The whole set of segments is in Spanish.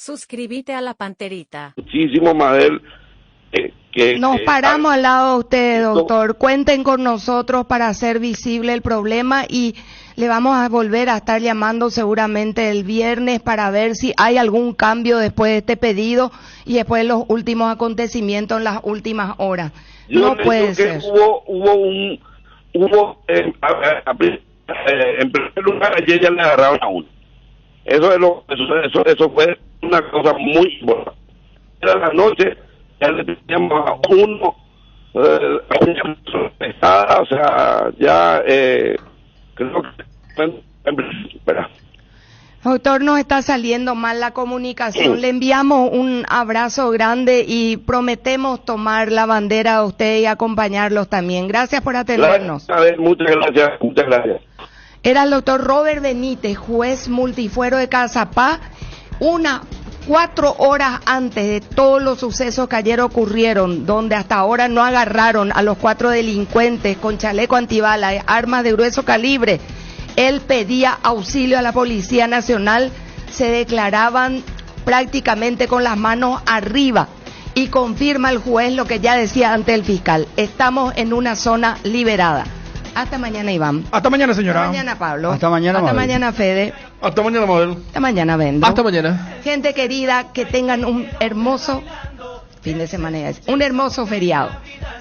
Suscríbete a la Panterita. Muchísimo más de él. Nos paramos al lado de usted, doctor. Cuenten con nosotros para hacer visible el problema y le vamos a volver a estar llamando seguramente el viernes para ver si hay algún cambio después de este pedido y después de los últimos acontecimientos en las últimas horas. No puede ser. En primer lugar, ayer ya le agarraron a uno. Eso fue una cosa muy importante. Era la noche, ya le teníamos a uno, o sea, ya creo que... Espera. Doctor, nos está saliendo mal la comunicación. Le enviamos un abrazo grande y prometemos tomar la bandera a usted y acompañarlos también. Gracias por atendernos. Muchas gracias. Era el doctor Robert Benítez, juez multifuero de Cazapá, 4 horas antes de todos los sucesos que ayer ocurrieron, donde hasta ahora no agarraron a los 4 delincuentes con chaleco antibalas, armas de grueso calibre. Él pedía auxilio a la Policía Nacional, se declaraban prácticamente con las manos arriba y confirma el juez lo que ya decía ante el fiscal. Estamos en una zona liberada. Hasta mañana, Iván. Hasta mañana, señora. Hasta mañana, Pablo. Hasta mañana, Hasta Mabel. Mañana, Fede. Hasta mañana, Mabel. Hasta mañana, Bendo. Hasta mañana. Gente querida, que tengan un hermoso fin de semana, un hermoso feriado.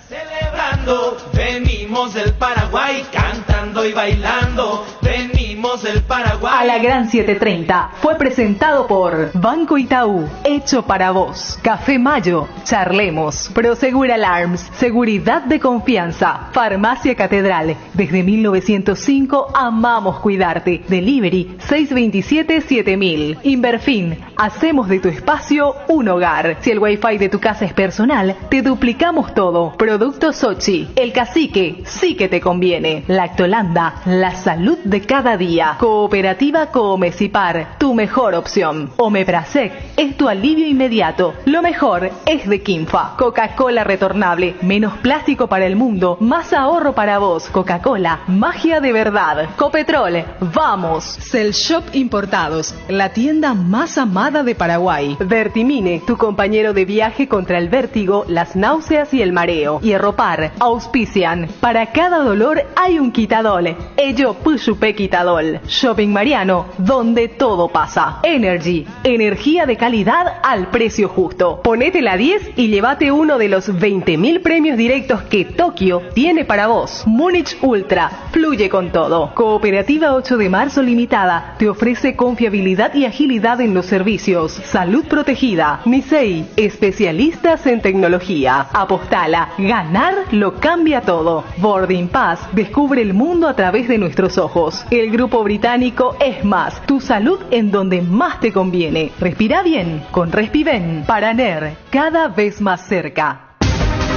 Celebrando, venimos del Paraguay cantando y bailando, venimos del Paraguay. A la Gran 730 fue presentado por Banco Itaú, hecho para vos. Café Mayo, charlemos. Prosegur Alarms, seguridad de confianza. Farmacia Catedral, desde 1905 amamos cuidarte. Delivery 627-7000. Inverfin, hacemos de tu espacio un hogar. Si el wifi de tu casa es personal, te duplicamos todo. Productos Sochi, el cacique sí que te conviene. Lactolanda, la salud de cada día. Cooperativa Coomecipar, tu mejor opción. Omeprazec es tu alivio inmediato. Lo mejor es de Kinfa. Coca-Cola retornable, menos plástico para el mundo, más ahorro para vos. Coca-Cola, magia de verdad. Copetrol, vamos. Cell Shop Importados, la tienda más amada de Paraguay. Vertimine, tu compañero de viaje contra el vértigo, las náuseas y el mareo. Y Erropar, auspician. Para cada dolor hay un quitadol. Ello Puyupé Quitadol. Shopping Mariano, donde todo pasa. Energy, energía de calidad al precio justo. Ponete la 10 y llévate uno de los 20.000 premios directos que Tokio tiene para vos. Múnich Ultra, fluye con todo. Cooperativa 8 de marzo Limitada, te ofrece confiabilidad y agilidad en los servicios. Salud protegida. Nisei, especialistas en tecnología. Apostala, ganar lo cambia todo. Boarding Pass, descubre el mundo a través de nuestros ojos. El grupo británico es más, tu salud en donde más te conviene. Respira bien con Respiven. Paraner, cada vez más cerca.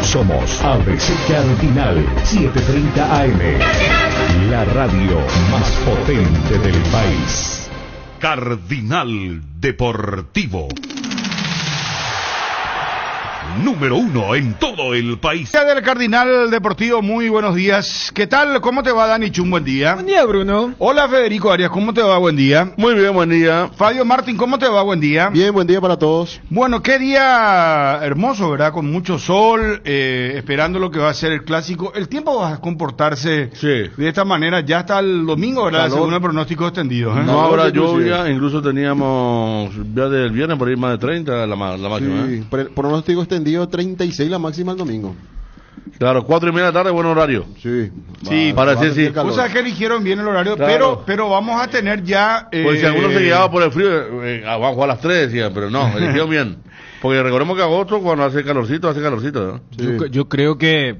Somos ABC Cardinal 730 AM, la radio más potente del país. Cardinal Deportivo. Número 1 en todo el país. Del Cardinal Deportivo, muy buenos días. ¿Qué tal? ¿Cómo te va, Dani Chun? Buen día. Buen día, Bruno. Hola, Federico Arias, ¿cómo te va? Buen día. Muy bien, buen día. Fabio Martín, ¿cómo te va? Buen día. Bien, buen día para todos. Bueno, qué día hermoso, ¿verdad? Con mucho sol, esperando lo que va a ser el clásico. El tiempo va a comportarse de esta manera ya hasta el domingo, ¿verdad? Calor. Según el pronóstico extendido. No habrá lluvia, incluso teníamos ya del viernes por ir más de 30 la máxima. Sí, pronóstico extendido 36 la máxima el domingo. Claro, 4:30 de la tarde, buen horario. Sí. Para decir sí. O sea que eligieron bien el horario, Claro. pero vamos a tener ya... Pues si algunos se guiaban por el frío, vamos a jugar a las 3, decían, pero no, eligieron bien. Porque recordemos que agosto, cuando hace calorcito, ¿no? Sí. Yo creo que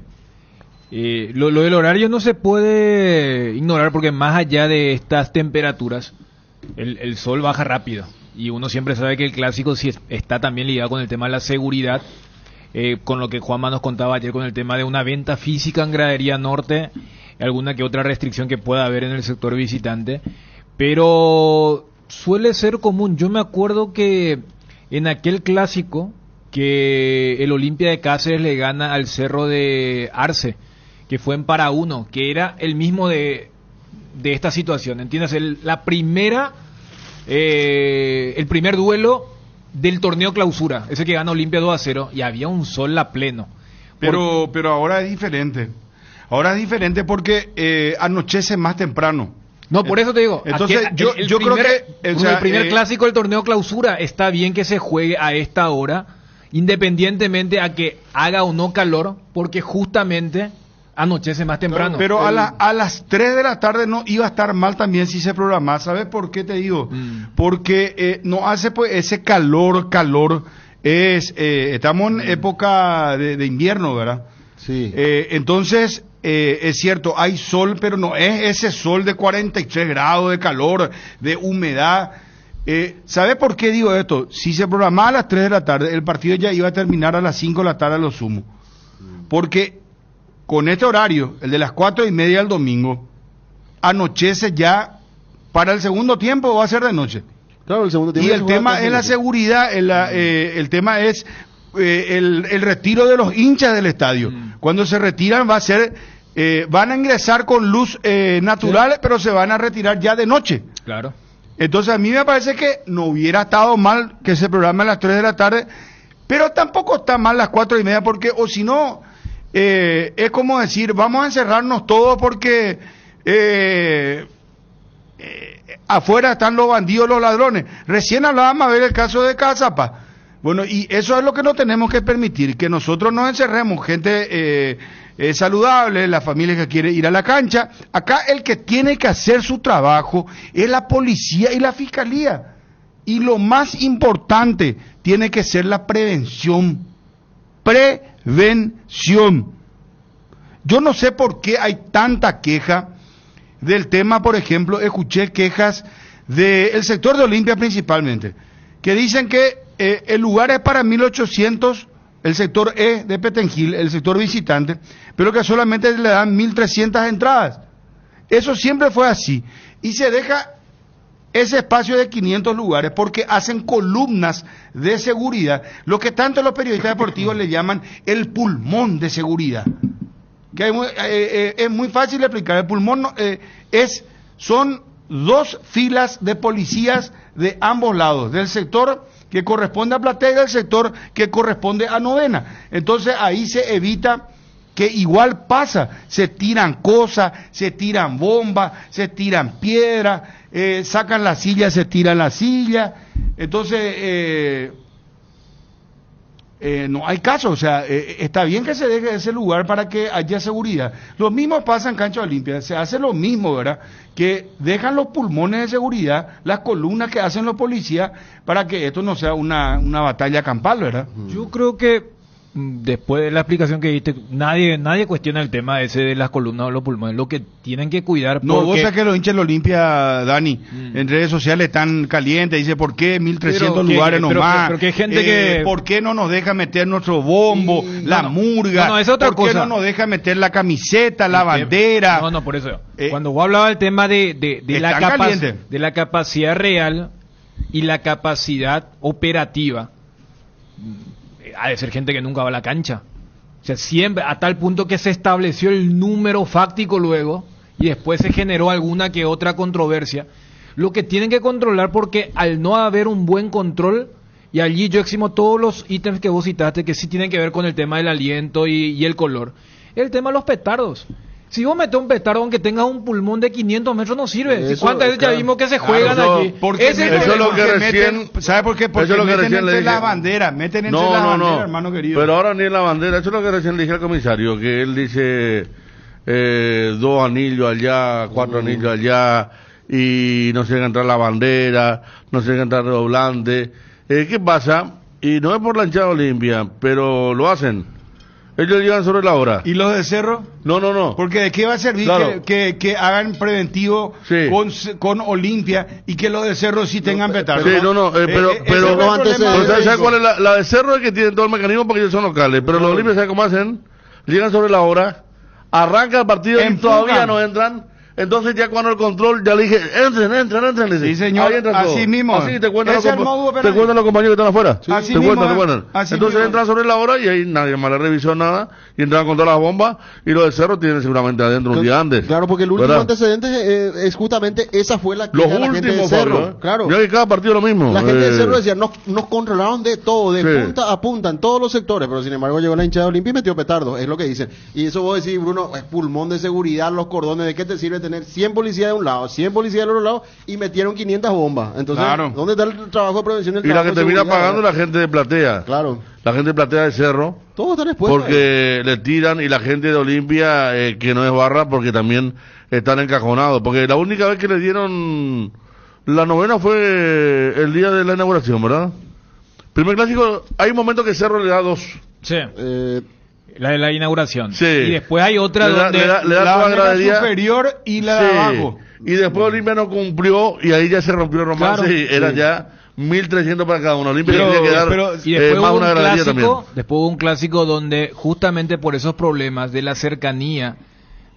lo del horario no se puede ignorar porque más allá de estas temperaturas, el sol baja rápido. Y uno siempre sabe que el clásico sí está también ligado con el tema de la seguridad. Con lo que Juanma nos contaba ayer con el tema de una venta física en Gradería Norte, alguna que otra restricción que pueda haber en el sector visitante, pero suele ser común. Yo me acuerdo que en aquel clásico que el Olimpia de Cáceres le gana al Cerro de Arce, que fue en Para Uno, que era el mismo de esta situación, ¿entiendes? El primer duelo del torneo clausura, ese que gana Olimpia 2-0, y había un sol a pleno. Pero ahora es diferente. Ahora es diferente porque anochece más temprano. No, por eso te digo. Entonces, yo creo que... el primer clásico del torneo clausura está bien que se juegue a esta hora, independientemente a que haga o no calor, porque justamente anochece más temprano. Pero a las 3 de la tarde no iba a estar mal también si se programa. ¿Sabes por qué te digo? Porque no hace pues ese calor. Estamos en época de invierno, ¿verdad? Sí. Entonces, es cierto, hay sol, pero no es ese sol de 43 grados de calor, de humedad. ¿Sabe por qué digo esto? Si se programaba a las 3 de la tarde, el partido ya iba a terminar a las 5 de la tarde a lo sumo. Porque con este horario, el de las 4:30 del domingo, anochece ya, para el segundo tiempo va a ser de noche. Claro, el segundo tiempo. Y el tema es la seguridad, el tema es el retiro de los hinchas del estadio. Cuando se retiran va a ser, van a ingresar con luz natural, sí, pero se van a retirar ya de noche. Claro. Entonces a mí me parece que no hubiera estado mal que se programe a las 3 de la tarde, pero tampoco está mal las 4:30, porque, o si no, es como decir, vamos a encerrarnos todos porque afuera están los bandidos, los ladrones. Recién hablábamos a ver el caso de Cazapá. Bueno, y eso es lo que no tenemos que permitir, que nosotros nos encerremos, gente saludable, la familia que quiere ir a la cancha. Acá el que tiene que hacer su trabajo es la policía y la fiscalía. Y lo más importante tiene que ser la prevención. Prevención. Yo no sé por qué hay tanta queja del tema, por ejemplo, escuché quejas del sector de Olimpia principalmente, que dicen que el lugar es para 1.800, el sector E de Petengil, el sector visitante, pero que solamente le dan 1.300 entradas. Eso siempre fue así. Y se deja ese espacio de 500 lugares porque hacen columnas de seguridad, lo que tanto los periodistas deportivos le llaman el pulmón de seguridad. Que es muy fácil de explicar. El pulmón son 2 filas de policías de ambos lados, del sector que corresponde a Platea y del sector que corresponde a Novena. Entonces ahí se evita que igual pasa, se tiran cosas, se tiran bombas, se tiran piedras, sacan la silla, se tiran la silla. Entonces no hay caso, o sea, está bien que se deje ese lugar para que haya seguridad. Lo mismo pasa en Cancha Olimpia, se hace lo mismo, ¿verdad? Que dejan los pulmones de seguridad, las columnas que hacen los policías, para que esto no sea una batalla campal, ¿verdad? Yo creo que después de la explicación que diste, nadie cuestiona el tema ese de las columnas o los pulmones. Lo que tienen que cuidar... No, vos sabés que los hinchas de Olimpia, Dani, en redes sociales están calientes, dice, ¿por qué 1.300 lugares nomás? Pero que hay gente que... ¿Por qué no nos deja meter nuestro bombo, la murga? No, es otra ¿Por qué cosa? No nos deja meter la camiseta, la bandera? No, por eso. Cuando vos hablabas del tema de la capacidad real y la capacidad operativa, ha de ser gente que nunca va a la cancha. O sea, siempre, a tal punto que se estableció el número fáctico luego, y después se generó alguna que otra controversia. Lo que tienen que controlar, porque al no haber un buen control, y allí yo eximo todos los ítems que vos citaste, que sí tienen que ver con el tema del aliento y el color. El tema de los petardos. Si vos metés un petardo aunque tengas un pulmón de 500 metros no sirve. Eso, ¿Cuántas veces ya vimos que se juegan aquí? Eso es lo que recién... ¿Sabe por qué? Porque meten entre las banderas, hermano querido. Pero ahora ni en la bandera, eso es lo que recién le dije al comisario, que él dice 2 anillos allá, 4 anillos allá, y no se deja entrar la bandera, no se deja entrar redoblante. ¿Qué pasa? Y no es por la hinchada Olimpia, pero lo hacen. Ellos llegan sobre la hora. ¿Y los de Cerro? No. Porque ¿de qué va a servir que hagan preventivo con Olimpia y que los de Cerro sí tengan petardos? Sí, pero antes ¿sabes cuál es la de Cerro? Es que tienen todo el mecanismo porque ellos son locales. Pero los Olimpia, ¿sabes cómo hacen? Llegan sobre la hora, arranca el partido y todavía no entran. Entonces ya cuando el control, ya le dije, entren. Le Sí, dice, señor, ahí entran así todos. mismo. Así te cuentan, Ese es el modo te operandi. cuentan los compañeros que están afuera. Sí. Así te mismo, cuentan. así Entonces mismo. entran sobre la hora y ahí nadie más le revisó nada y entran con todas las bombas y los de Cerro tienen seguramente adentro un día antes. Claro, porque el último ¿verdad? antecedente es justamente esa fue la Los queja de la gente de últimos, Cerro. Pablo, Claro. Mira que cada partido lo mismo. La gente de Cerro decía, nos controlaron de todo, de Sí. punta a punta, en todos los sectores, pero sin embargo llegó la hinchada de Olimpia y metió petardo, es lo que dicen. Y eso vos decís, Bruno, es pulmón de seguridad, los cordones, ¿de qué te sirve tener 100 policías de un lado, 100 policías del otro lado y metieron 500 bombas? Entonces, Claro. ¿dónde está el trabajo de prevención? Y la que termina pagando es la gente de Platea. Claro. La gente de Platea de Cerro. Todos están expuestos. Porque le tiran y la gente de Olimpia, que no es barra, porque también están encajonados. Porque la única vez que le dieron la novena fue el día de la inauguración, ¿verdad? Primer clásico, hay un momento que Cerro le da 2. Sí. Eh, La de la inauguración. Sí. Y después hay otra Le da- donde... le da La toda bandera gradería. superior y la de Sí. abajo. Y después Olimpia no cumplió y ahí ya se rompió el romance Claro. y era ya 1.300 para cada uno. Olimpia Pero- tenía que dar pero- Y después más hubo una un gradería también. clásico, después hubo un clásico donde justamente por esos problemas de la cercanía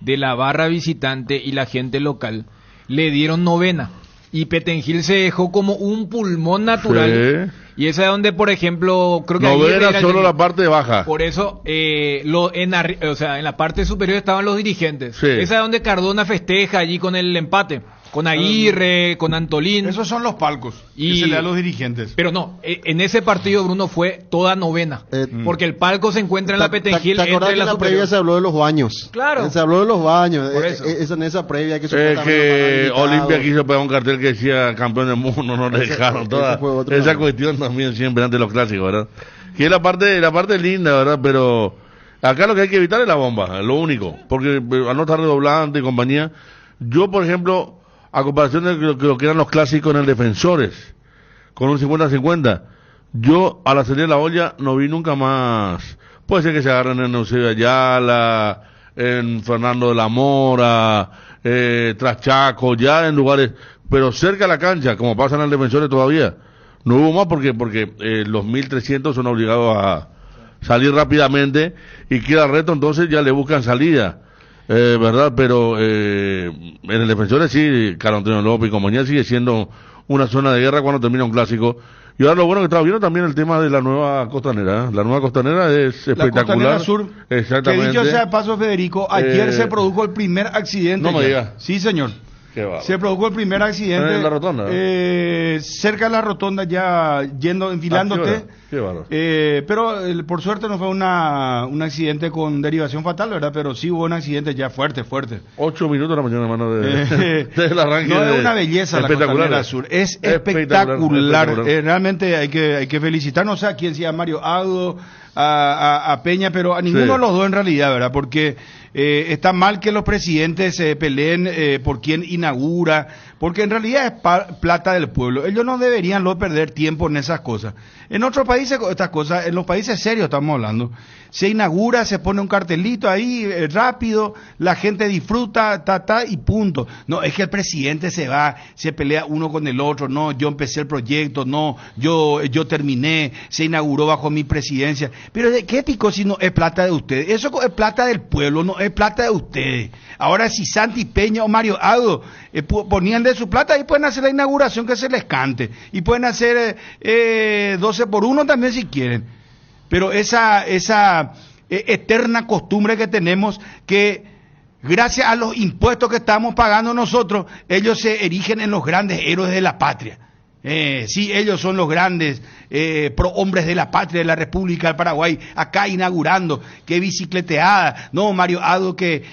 de la barra visitante y la gente local le dieron novena y Petengil se dejó como un pulmón natural. Sí. Y esa es donde, por ejemplo, creo que No Aguirre era era el solo que- la parte baja. por eso, o sea, en la parte superior estaban los dirigentes. Sí. Esa es donde Cardona festeja allí con el empate, con Aguirre, con Antolín. Esos son los palcos Y- que se le da a los dirigentes. Pero no, en ese partido, Bruno, fue toda novena. Porque el palco se encuentra en la Petengil ¿Te acordás entre que la en la superior. previa se habló de los baños? Claro. Se habló de los baños. Por eso. Es en esa previa que Es supuestamente que no pagan Olimpia invitados. quiso pegar un cartel que decía campeón del mundo, no le Ese- dejaron ese toda fue otro esa lado. cuestión también siempre antes de los clásicos, ¿verdad? Que es la parte linda, ¿verdad? Pero acá lo que hay que evitar es la bomba, lo único, porque al no estar redoblante y compañía, yo por ejemplo, a comparación de lo que eran los clásicos en el Defensores, con un 50-50, yo a la salida de la olla no vi nunca más. Puede ser que se agarren en Eusebio Ayala, en Fernando de la Mora, tras Chaco, ya en lugares, pero cerca de la cancha, como pasa en el Defensores todavía. No hubo más porque los 1.300 son obligados a salir rápidamente y queda reto, entonces ya le buscan salida. ¿Verdad? Pero en el Defensores sí, Carlos Antonio López y compañía sigue siendo una zona de guerra cuando termina un clásico. Y ahora lo bueno que estaba viendo también el tema de la nueva costanera. ¿Eh? La nueva costanera es La espectacular. Costanera Sur, Exactamente. que dicho sea de paso, Federico, ayer Eh, se produjo el primer accidente. no me ya. diga. Sí, señor. Qué bárbaro. Se produjo el primer accidente. En la rotonda, cerca de la rotonda, ya enfilándote. Qué bárbaro. Pero por suerte no fue un accidente con derivación fatal, ¿verdad? Pero sí hubo un accidente ya fuerte. 8 minutos de la mañana, hermano, del arranque. No es una belleza la Costanera Sur, es espectacular. Realmente hay que felicitarnos a quien sea Mario Audo, a Peña, pero a ninguno Sí. de los dos en realidad, ¿verdad? Porque está mal que los presidentes se peleen por quién inaugura, porque en realidad es plata del pueblo. Ellos no deberían perder tiempo en esas cosas. En otros países, estas cosas, en los países serios estamos hablando, se inaugura, se pone un cartelito ahí rápido, la gente disfruta, y punto. No, es que el presidente se va, se pelea uno con el otro, no, yo empecé el proyecto, no, yo terminé, se inauguró bajo mi presidencia. Pero ¿de qué pico si no es plata de ustedes? Eso es plata del pueblo, no es plata de ustedes. Ahora si Santi Peña o Mario Audo ponían de su plata, ahí pueden hacer la inauguración que se les cante. Y pueden hacer 12 por 1 también si quieren. Pero esa eterna costumbre que tenemos que gracias a los impuestos que estamos pagando nosotros, ellos se erigen en los grandes héroes de la patria. Sí, ellos son los grandes hombres de la patria de la República del Paraguay, acá inaugurando, qué bicicleteada, no, Mario Audo que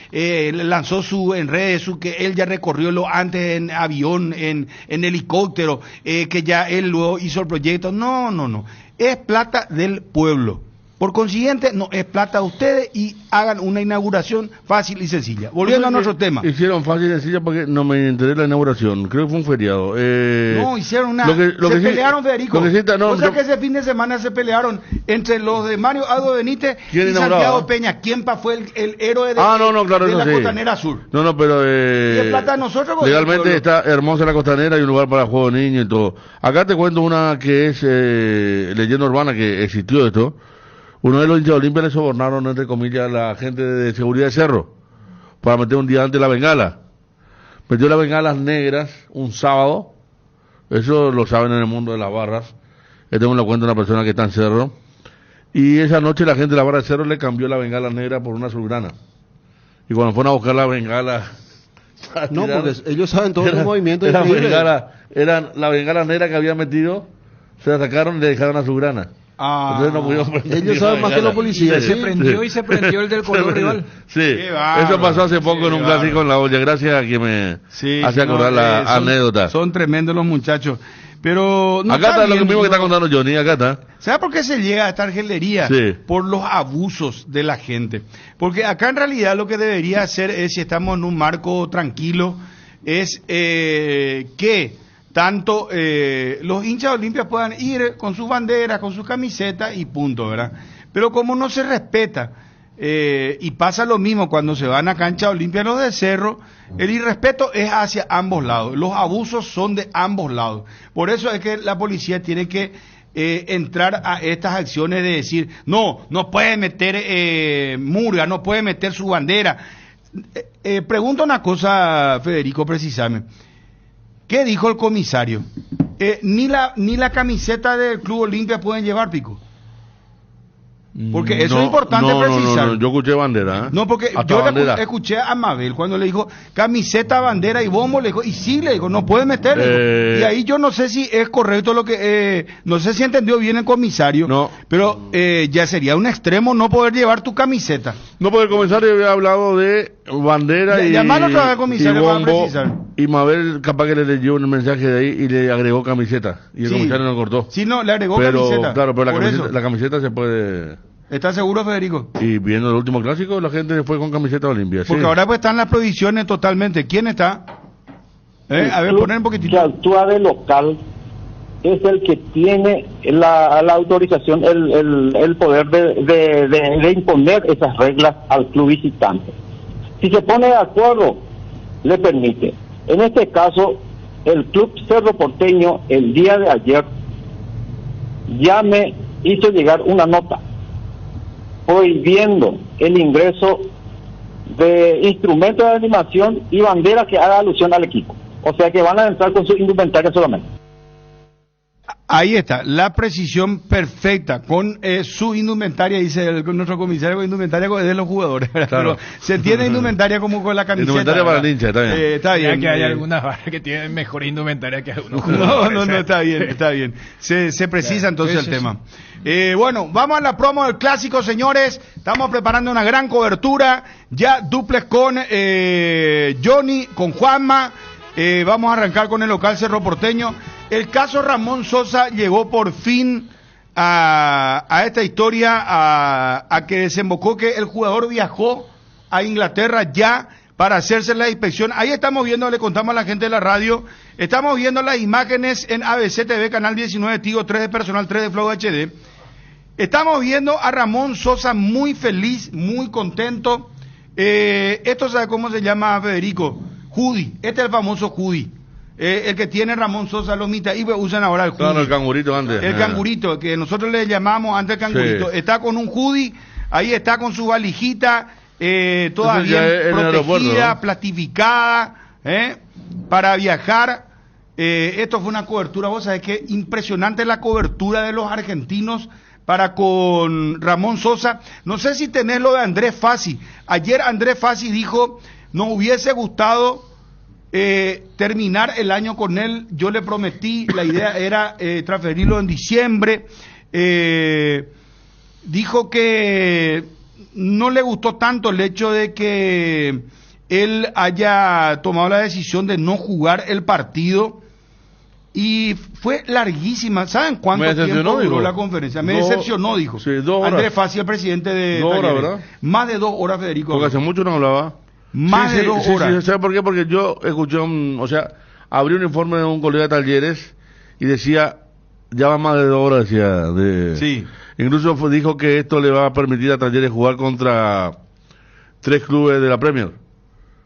lanzó en redes, que él ya recorrió lo antes en avión, en helicóptero, que ya él luego hizo el proyecto, no, es plata del pueblo. Por consiguiente, no es plata de ustedes y hagan una inauguración fácil y sencilla. Volviendo a nuestro tema. Hicieron fácil y sencilla porque no me enteré de la inauguración. Creo que fue un feriado. No, hicieron una... lo se que sí- pelearon, Federico. lo que sí está- no, o sea yo- que ese fin de semana se pelearon entre los de Mario Audo Benítez ¿Quién y inauguraba? Santiago Peña. ¿Quién fue el héroe de, claro, de eso la sí. Costanera Sur? No, pero Y es plata de nosotros, porque legalmente el pueblo- está hermosa la costanera y un lugar para juego de niños y todo. Acá te cuento una que es leyenda urbana que existió esto. Uno de los hinchas de Olimpia le sobornaron, entre comillas, a la gente de seguridad de Cerro para meter un día antes la bengala. metió las bengalas negras un sábado, eso lo saben en el mundo de las barras, tengo una cuenta de una persona que está en Cerro, y esa noche la gente de la barra de Cerro le cambió la bengala negra por una azulgrana, y cuando fueron a buscar la bengala... No, porque ellos saben todos los movimientos. Eran la bengala negra que había metido, se la sacaron y le dejaron azulgrana. Entonces no pudieron prender. Ellos saben más que los policías. Se prendió y se prendió el del color rival. Sí, eso pasó hace poco en un clásico en La Olla, gracias a quien me hace acordar la anécdota. Son tremendos los muchachos. Pero no acá está lo mismo que está contando Johnny, acá está. ¿Sabe por qué se llega a esta argelería? Sí. Por los abusos de la gente. Porque acá en realidad lo que debería hacer es, si estamos en un marco tranquilo, es que tanto los hinchas de Olimpia puedan ir con sus banderas, con sus camisetas y punto, ¿verdad? Pero como no se respeta, y pasa lo mismo cuando se van a cancha Olimpia los de Cerro, el irrespeto es hacia ambos lados, los abusos son de ambos lados. Por eso es que la policía tiene que entrar a estas acciones de decir, no puede meter murga, no puede meter su bandera. Pregunto una cosa, Federico, precisame. ¿Qué dijo el comisario? Ni la camiseta del Club Olimpia pueden llevar, Pico. Porque eso es importante precisar. No, yo escuché bandera. No, porque yo escuché a Mabel cuando le dijo camiseta, bandera y bombo, le dijo, y sí, le dijo, no puede meter. Y ahí yo no sé si es correcto lo que, no sé si entendió bien el comisario, pero ya sería un extremo no poder llevar tu camiseta. No, porque el comisario había hablado de bandera y bombo, y Mabel capaz que le leyó un mensaje de ahí y le agregó camiseta, y el comisario no cortó. Sí, no, le agregó camiseta. Claro, pero la camiseta se puede... ¿Estás seguro, Federico? Y viendo el último clásico, la gente fue con camiseta Olimpia. Porque ahora pues están las prohibiciones totalmente. ¿Quién está? A ver, poner un poquitito. Que actúa de local es el que tiene la autorización, el poder de imponer esas reglas al club visitante. Si se pone de acuerdo, le permite. En este caso, el club Cerro Porteño, el día de ayer, ya me hizo llegar una nota prohibiendo el ingreso de instrumentos de animación y banderas que haga alusión al equipo. O sea que van a entrar con su indumentaria solamente. Ahí está, la precisión perfecta, con su indumentaria, dice nuestro comisario, indumentaria de los jugadores, claro. Pero se tiene indumentaria como con la camiseta. Indumentaria para el hincha, está bien. Está bien. Que hay algunas barras que tienen mejor indumentaria que algunos jugadores. No, está bien. Se precisa entonces el tema. Bueno, vamos a la promo del clásico, señores. Estamos preparando una gran cobertura, ya duples con Johnny, con Juanma. Vamos a arrancar con el local Cerro Porteño. El caso Ramón Sosa llegó por fin a esta historia, a que desembocó que el jugador viajó a Inglaterra ya para hacerse la inspección. Ahí estamos viendo, le contamos a la gente de la radio, estamos viendo las imágenes en ABC TV, Canal 19, Tigo 3 de Personal 3 de Flow HD. Estamos viendo a Ramón Sosa muy feliz, muy contento. Esto, ¿sabe cómo se llama, Federico? Hoodie. Este es el famoso hoodie. El que tiene Ramón Sosa Lomita, y usan ahora el hoodie. Claro, el cangurito antes. El cangurito, que nosotros le llamamos antes cangurito. Sí. Está con un hoodie, ahí está con su valijita, toda bien protegida, ¿no? Plastificada, para viajar. Esto fue una cobertura, vos sabés que impresionante la cobertura de los argentinos para con Ramón Sosa. No sé si tenés lo de Andrés Fassi. Ayer Andrés Fassi dijo, nos hubiese gustado terminar el año con él. Yo le prometí, la idea era transferirlo en diciembre. Dijo que no le gustó tanto el hecho de que él haya tomado la decisión de no jugar el partido. Y fue larguísima. ¿Saben cuánto tiempo duró la conferencia? Me decepcionó, dijo. Sí, 2 horas. Andrés Fassi, el presidente de 2 horas, ¿verdad? Más de 2 horas, Federico. Porque hace mucho no hablaba. Más de 2 horas. Sí, ¿sabe por qué? Porque yo escuché abrí un informe de un colega de Talleres y decía, ya va más de 2 horas, decía. Sí. Incluso dijo que esto le va a permitir a Talleres jugar contra 3 clubes de la Premier.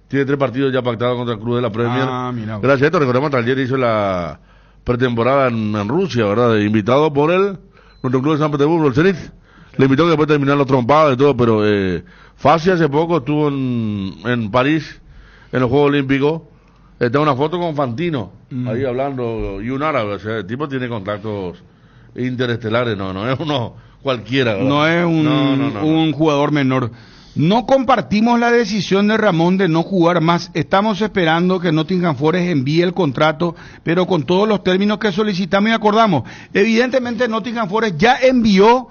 Tiene 3 partidos ya pactados contra el club de la Premier. Mira. Gracias a esto, recordemos, Talleres hizo la pretemporada en Rusia, ¿verdad? Invitado por nuestro club de San Petersburgo, el Zenit. Le invitó que después de terminar los trompadas y todo, pero Fassi hace poco estuvo en París, en los Juegos Olímpicos, Está una foto con Fantino, ahí hablando, y un árabe, o sea, el tipo tiene contactos interestelares, no es uno cualquiera, ¿verdad? No es un jugador menor. No compartimos la decisión de Ramón de no jugar más. Estamos esperando que Nottingham Forest envíe el contrato, pero con todos los términos que solicitamos y acordamos. Evidentemente Nottingham Forest ya envió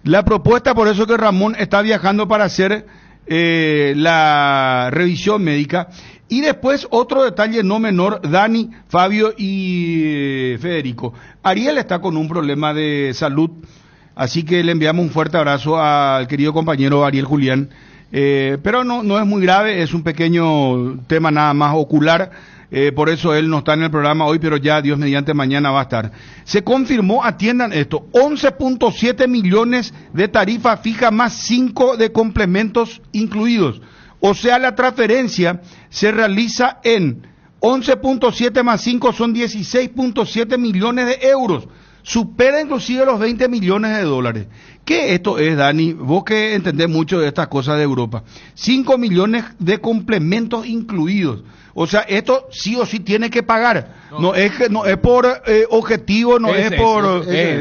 la propuesta, por eso que Ramón está viajando para hacer la revisión médica. Y después otro detalle no menor, Dani, Fabio y Federico. Ariel está con un problema de salud, así que le enviamos un fuerte abrazo al querido compañero Ariel Julián. Pero no es muy grave, es un pequeño tema nada más ocular, por eso él no está en el programa hoy, pero ya Dios mediante mañana va a estar. Se confirmó, atiendan esto, 11.7 millones de tarifa fija más 5 de complementos incluidos. O sea, la transferencia se realiza en 11.7 más 5 son 16.7 millones de euros. Supera inclusive los 20 millones de dólares. ¿Qué esto es, Dani? Vos que entendés mucho de estas cosas de Europa. 5 millones de complementos incluidos. O sea, esto sí o sí tiene que pagar. No es por objetivo, es por...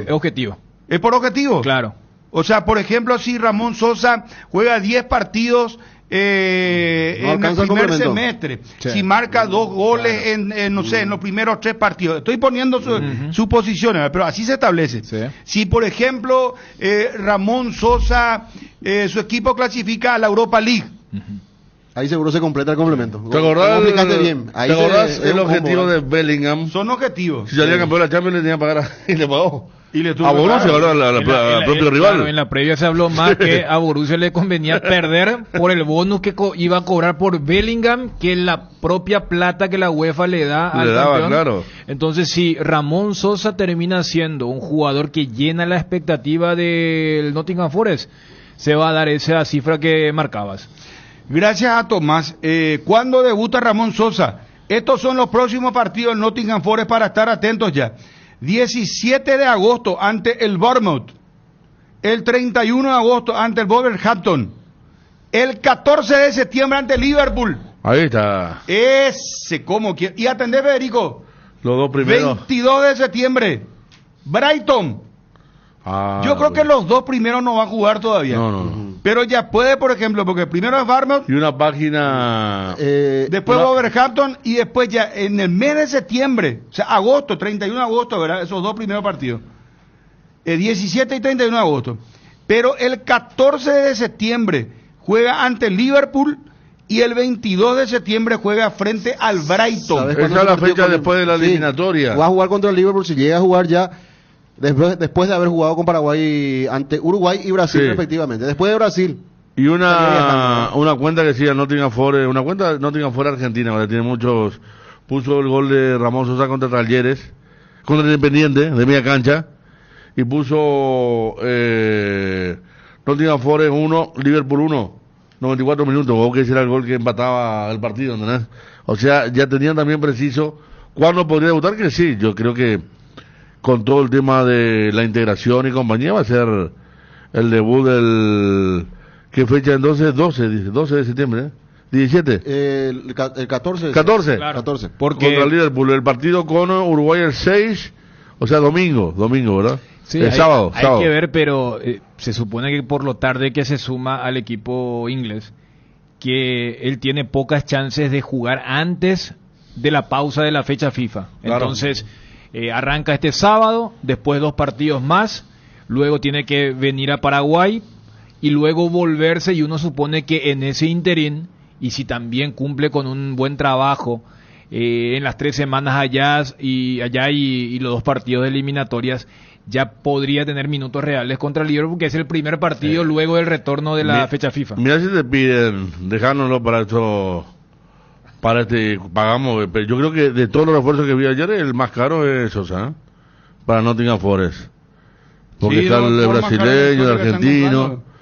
objetivo. ¿Es por objetivo? Claro. O sea, por ejemplo, si Ramón Sosa juega 10 partidos... en el primer semestre, sí. Si marca 2 goles en los primeros 3 partidos, estoy poniendo suposiciones, pero así se establece. Sí. Si por ejemplo Ramón Sosa, su equipo clasifica a la Europa League, Ahí seguro se completa el complemento. ¿Te acordás, bien. Ahí ¿te acordás el combo, objetivo de Bellingham? son objetivos. Si salía campeón de la Champions le tenía que pagar y le pagó. Y le tuvo A que Borussia, pagar. ahora al propio rival. Claro, en la previa se habló más que a Borussia le convenía perder por el bonus que iba a cobrar por Bellingham que la propia plata que la UEFA le da al campeón. Claro. Entonces, si Ramón Sosa termina siendo un jugador que llena la expectativa del Nottingham Forest, se va a dar esa cifra que marcabas. Gracias a Tomás. ¿Cuándo debuta Ramón Sosa? Estos son los próximos partidos del Nottingham Forest para estar atentos ya. 17 de agosto ante el Bournemouth. El 31 de agosto ante el Wolverhampton. El 14 de septiembre ante el Liverpool. Ahí está. Ese, como quiere. Y atendé, Federico. Los dos primeros. 22 de septiembre. Brighton. Yo creo que los dos primeros no van a jugar todavía. No. Pero ya puede, por ejemplo, porque primero es Bournemouth. Y una página... Después Wolverhampton y después ya en el mes de septiembre, o sea, agosto, 31 de agosto, ¿verdad? Esos dos primeros partidos. 17 y 31 de agosto. Pero el 14 de septiembre juega ante el Liverpool y el 22 de septiembre juega frente al Brighton. Esa es la fecha después de la eliminatoria. Va a jugar contra el Liverpool si llega a jugar ya después de haber jugado con Paraguay ante Uruguay y Brasil respectivamente. Después de Brasil. Y una cuenta que decía Nottingham Forest, una cuenta Nottingham Forest Argentina, que tiene muchos, puso el gol de Ramón Sosa contra Talleres, contra el Independiente, de media cancha, y puso Nottingham Forest 1, Liverpool 1, 94 minutos, o que ese era el gol que empataba el partido, ¿entendés? O sea, ya tenían también preciso cuándo podría debutar, que sí, yo creo que con todo el tema de la integración y compañía va a ser el debut del... ¿Qué fecha entonces? 12 de septiembre, ¿eh? 17. El 14. 14. Claro. 14. Porque Contra el Liverpool. El partido con Uruguay el 6, o sea, domingo, ¿verdad? sí, sábado. Hay que ver, pero se supone que por lo tarde que se suma al equipo inglés, que él tiene pocas chances de jugar antes de la pausa de la fecha FIFA. Claro. Entonces, arranca este sábado, después 2 partidos más, luego tiene que venir a Paraguay y luego volverse, y uno supone que en ese interín, y si también cumple con un buen trabajo en las 3 semanas allá y los 2 partidos de eliminatorias, ya podría tener minutos reales contra el Liverpool, que es el primer partido luego del retorno de la fecha FIFA. Mira si te piden, dejárnoslo para esto, pagamos, pero yo creo que de todos los refuerzos que vi ayer, el más caro es Sosa, ¿eh? Para Nottingham Forest. Porque Sí, está el los más brasileño, caros el que están argentino. comprando.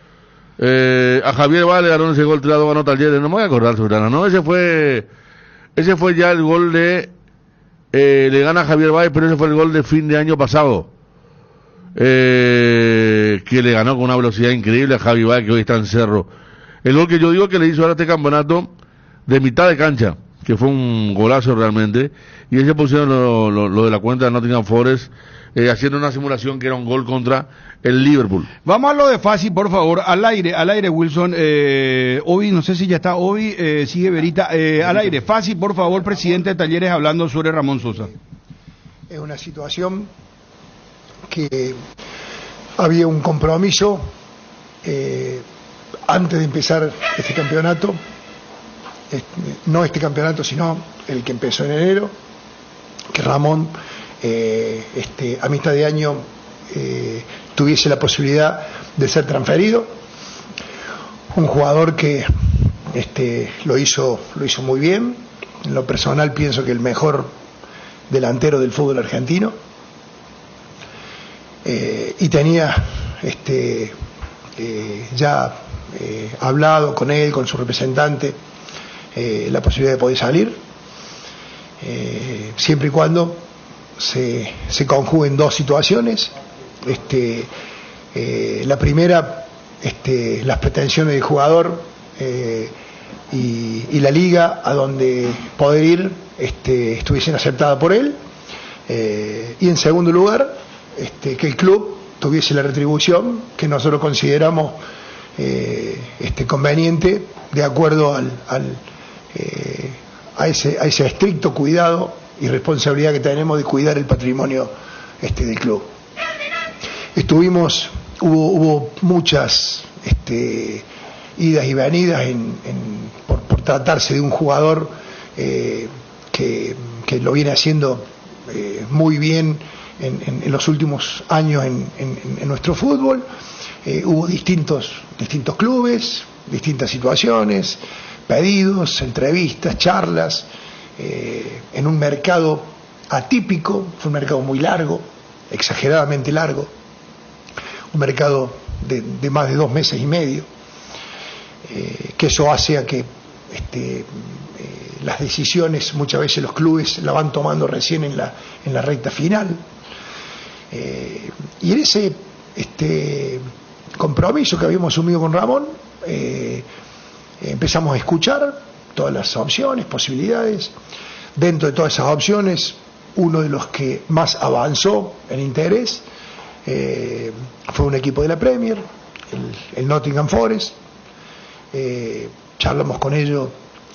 A Javier Vale ganó ese gol tirado, ganó Talleres, no me voy a acordar su grana, ¿no? Ese fue ya el gol de, le gana a Javier Vale, pero ese fue el gol de fin de año pasado. Que le ganó con una velocidad increíble a Javier Vale, que hoy está en Cerro. El gol que yo digo que le hizo ahora este campeonato de mitad de cancha. que fue un golazo realmente, y ellos pusieron lo de la cuenta de Nottingham Forest, haciendo una simulación que era un gol contra el Liverpool. Vamos a lo de fácil, por favor, al aire, Wilson. Obi, no sé si ya está Obi, sigue Verita, al aire, fácil, por favor, presidente de Talleres, hablando sobre Ramón Sosa. Es una situación que había un compromiso antes de empezar este campeonato, no este campeonato, sino el que empezó en enero, que Ramón a mitad de año tuviese la posibilidad de ser transferido. Un jugador que lo hizo muy bien. En lo personal pienso que el mejor delantero del fútbol argentino, y tenía ya hablado con él, con su representante, la posibilidad de poder salir, siempre y cuando se conjuguen dos situaciones. La primera, las pretensiones del jugador y la liga a donde poder ir estuviesen aceptadas por él, y en segundo lugar, que el club tuviese la retribución que nosotros consideramos conveniente, de acuerdo a ese estricto cuidado y responsabilidad que tenemos de cuidar el patrimonio del club. Hubo muchas idas y venidas por tratarse de un jugador que lo viene haciendo muy bien en los últimos años en nuestro fútbol. Hubo distintos clubes, distintas situaciones, pedidos, entrevistas, charlas, en un mercado atípico. Fue un mercado muy largo, exageradamente largo, un mercado de más de 2 meses y medio, que eso hace a que las decisiones muchas veces los clubes la van tomando recién en la recta final, y en ese compromiso que habíamos asumido con Ramón, empezamos a escuchar todas las opciones, posibilidades. Dentro de todas esas opciones, uno de los que más avanzó en interés fue un equipo de la Premier, el Nottingham Forest. Charlamos con ellos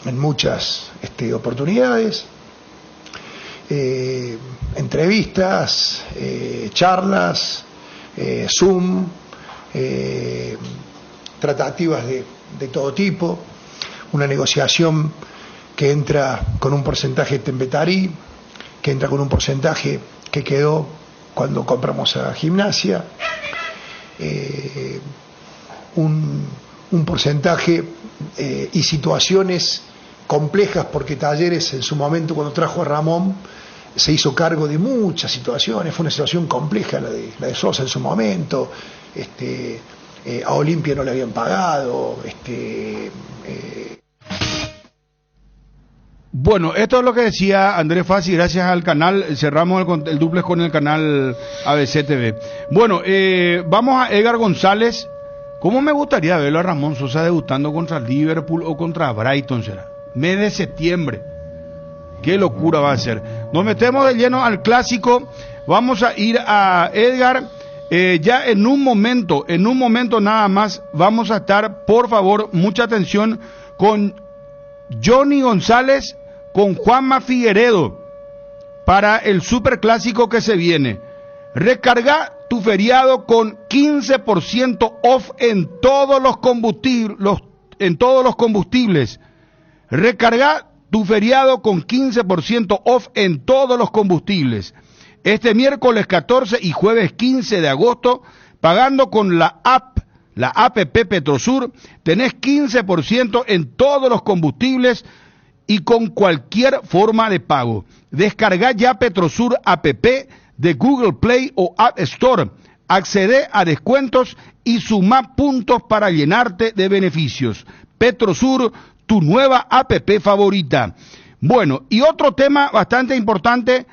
en muchas oportunidades, entrevistas, charlas, Zoom, tratativas de todo tipo, una negociación que entra con un porcentaje Tempetarí, que entra con un porcentaje que quedó cuando compramos a Gimnasia, un porcentaje y situaciones complejas, porque Talleres en su momento, cuando trajo a Ramón, se hizo cargo de muchas situaciones. Fue una situación compleja la de Sosa en su momento. A Olimpia no le habían pagado. Bueno, esto es lo que decía Andrés Fassi, gracias al canal. Cerramos el duplex con el canal ABC TV. Bueno, vamos a Edgar González. ¿Cómo me gustaría verlo a Ramón Sosa debutando contra Liverpool o contra Brighton? Será mes de septiembre. Qué locura va a ser. Nos metemos de lleno al clásico. Vamos a ir a Edgar. Ya en un momento nada más vamos a estar, por favor, mucha atención, con Johnny González, con Juanma Figueredo, para el superclásico que se viene. Recarga tu feriado con 15% off en todos los combustibles. Recarga tu feriado con 15% off en todos los combustibles. Este miércoles 14 y jueves 15 de agosto, pagando con la APP Petrosur, tenés 15% en todos los combustibles y con cualquier forma de pago. Descarga ya Petrosur APP de Google Play o App Store. Accede a descuentos y suma puntos para llenarte de beneficios. Petrosur, tu nueva APP favorita. Bueno, y otro tema bastante importante,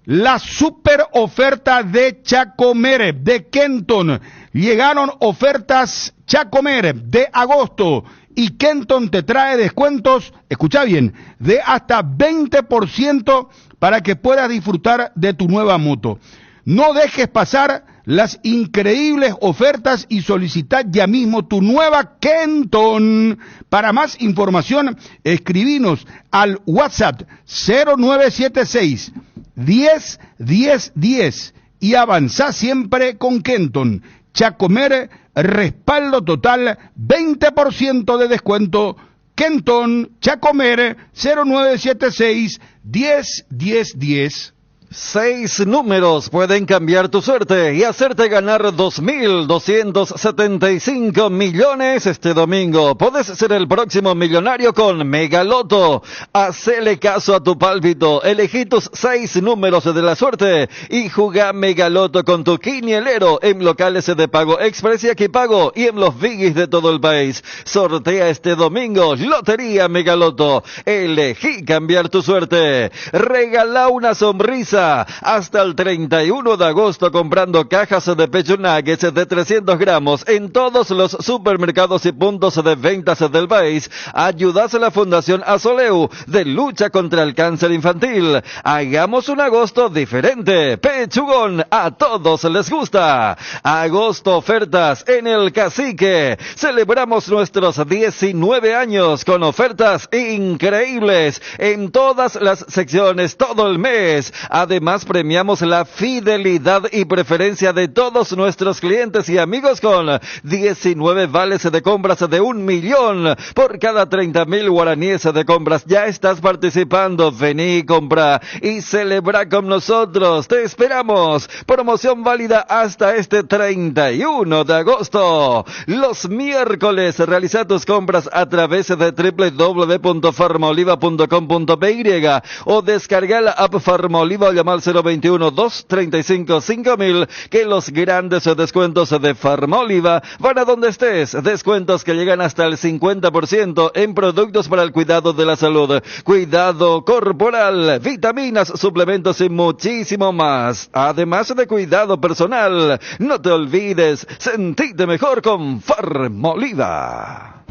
la super oferta de Chacomere, de Kenton. Llegaron ofertas Chacomere de agosto y Kenton te trae descuentos, escucha bien, de hasta 20% para que puedas disfrutar de tu nueva moto. No dejes pasar las increíbles ofertas y solicita ya mismo tu nueva Kenton. Para más información, escribinos al WhatsApp 0976 10 10 10 y avanzá siempre con Kenton. Chacomer, respaldo total, 20% de descuento. Kenton, Chacomer, 0976 10 10 10. 6 números pueden cambiar tu suerte y hacerte ganar 2.275 millones este domingo. Puedes ser el próximo millonario con Megaloto. Hacele caso a tu pálpito, elegí tus 6 números de la suerte y jugá Megaloto con tu quinielero en locales de pago express y Equipago y en los biggies de todo el país. Sortea este domingo Lotería Megaloto. Elegí cambiar tu suerte. Regala una sonrisa hasta el 31 de agosto comprando cajas de pecho nuggets de 300 gramos en todos los supermercados y puntos de ventas del país. Ayudas a la Fundación Azoleu de lucha contra el cáncer infantil. Hagamos un agosto diferente. Pechugón, a todos les gusta. Agosto ofertas en el Cacique. Celebramos nuestros 19 años con ofertas increíbles en todas las secciones todo el mes. Además, premiamos la fidelidad y preferencia de todos nuestros clientes y amigos con 19 vales de compras de 1 millón por cada 30.000 guaraníes de compras. Ya estás participando. Vení, compra y celebra con nosotros. Te esperamos. Promoción válida hasta este 31 de agosto. Los miércoles realiza tus compras a través de www.farmaoliva.com.py o descarga la app Farmaoliva o llamar al 021-235-5000, que los grandes descuentos de Farmaoliva van a donde estés. Descuentos que llegan hasta el 50% en productos para el cuidado de la salud, cuidado corporal, vitaminas, suplementos y muchísimo más. Además de cuidado personal, no te olvides, sentite mejor con Farmaoliva.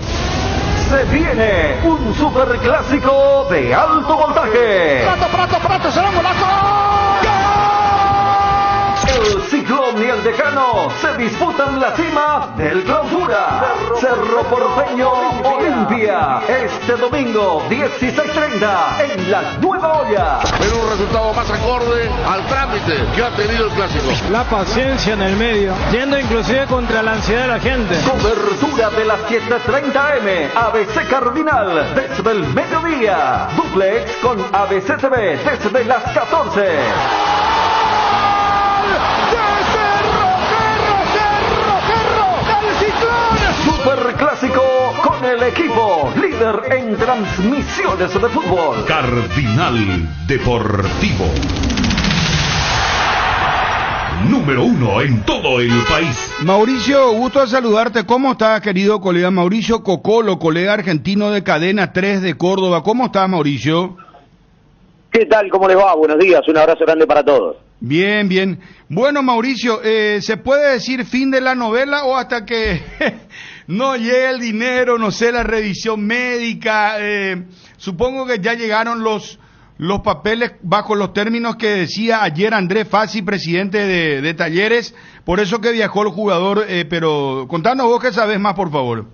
Se viene un superclásico de alto voltaje. ¡Prato, será un golazo! El Ciclón y el Decano se disputan la cima del Clausura. Cerro Porteño Olimpia. Este domingo, 16:30, en la Nueva Olla. Pero un resultado más acorde al trámite que ha tenido el clásico. La paciencia en el medio, yendo inclusive contra la ansiedad de la gente. Cobertura de las 7:30 AM, ABC Cardinal, desde el mediodía. Duplex con ABC TV, desde las 14. Superclásico con el equipo líder en transmisiones de fútbol. Cardinal Deportivo. Número 1 en todo el país. Mauricio, gusto de saludarte. ¿Cómo estás, querido colega? Mauricio Cocolo, colega argentino de Cadena 3 de Córdoba. ¿Cómo estás, Mauricio? ¿Qué tal? ¿Cómo les va? Buenos días. Un abrazo grande para todos. Bien, bien. Bueno, Mauricio, ¿se puede decir fin de la novela o hasta que no llegue el dinero, no sé, la revisión médica? Supongo que ya llegaron los papeles bajo los términos que decía ayer Andrés Fassi, presidente de Talleres, por eso que viajó el jugador, pero contanos vos que sabés más, por favor.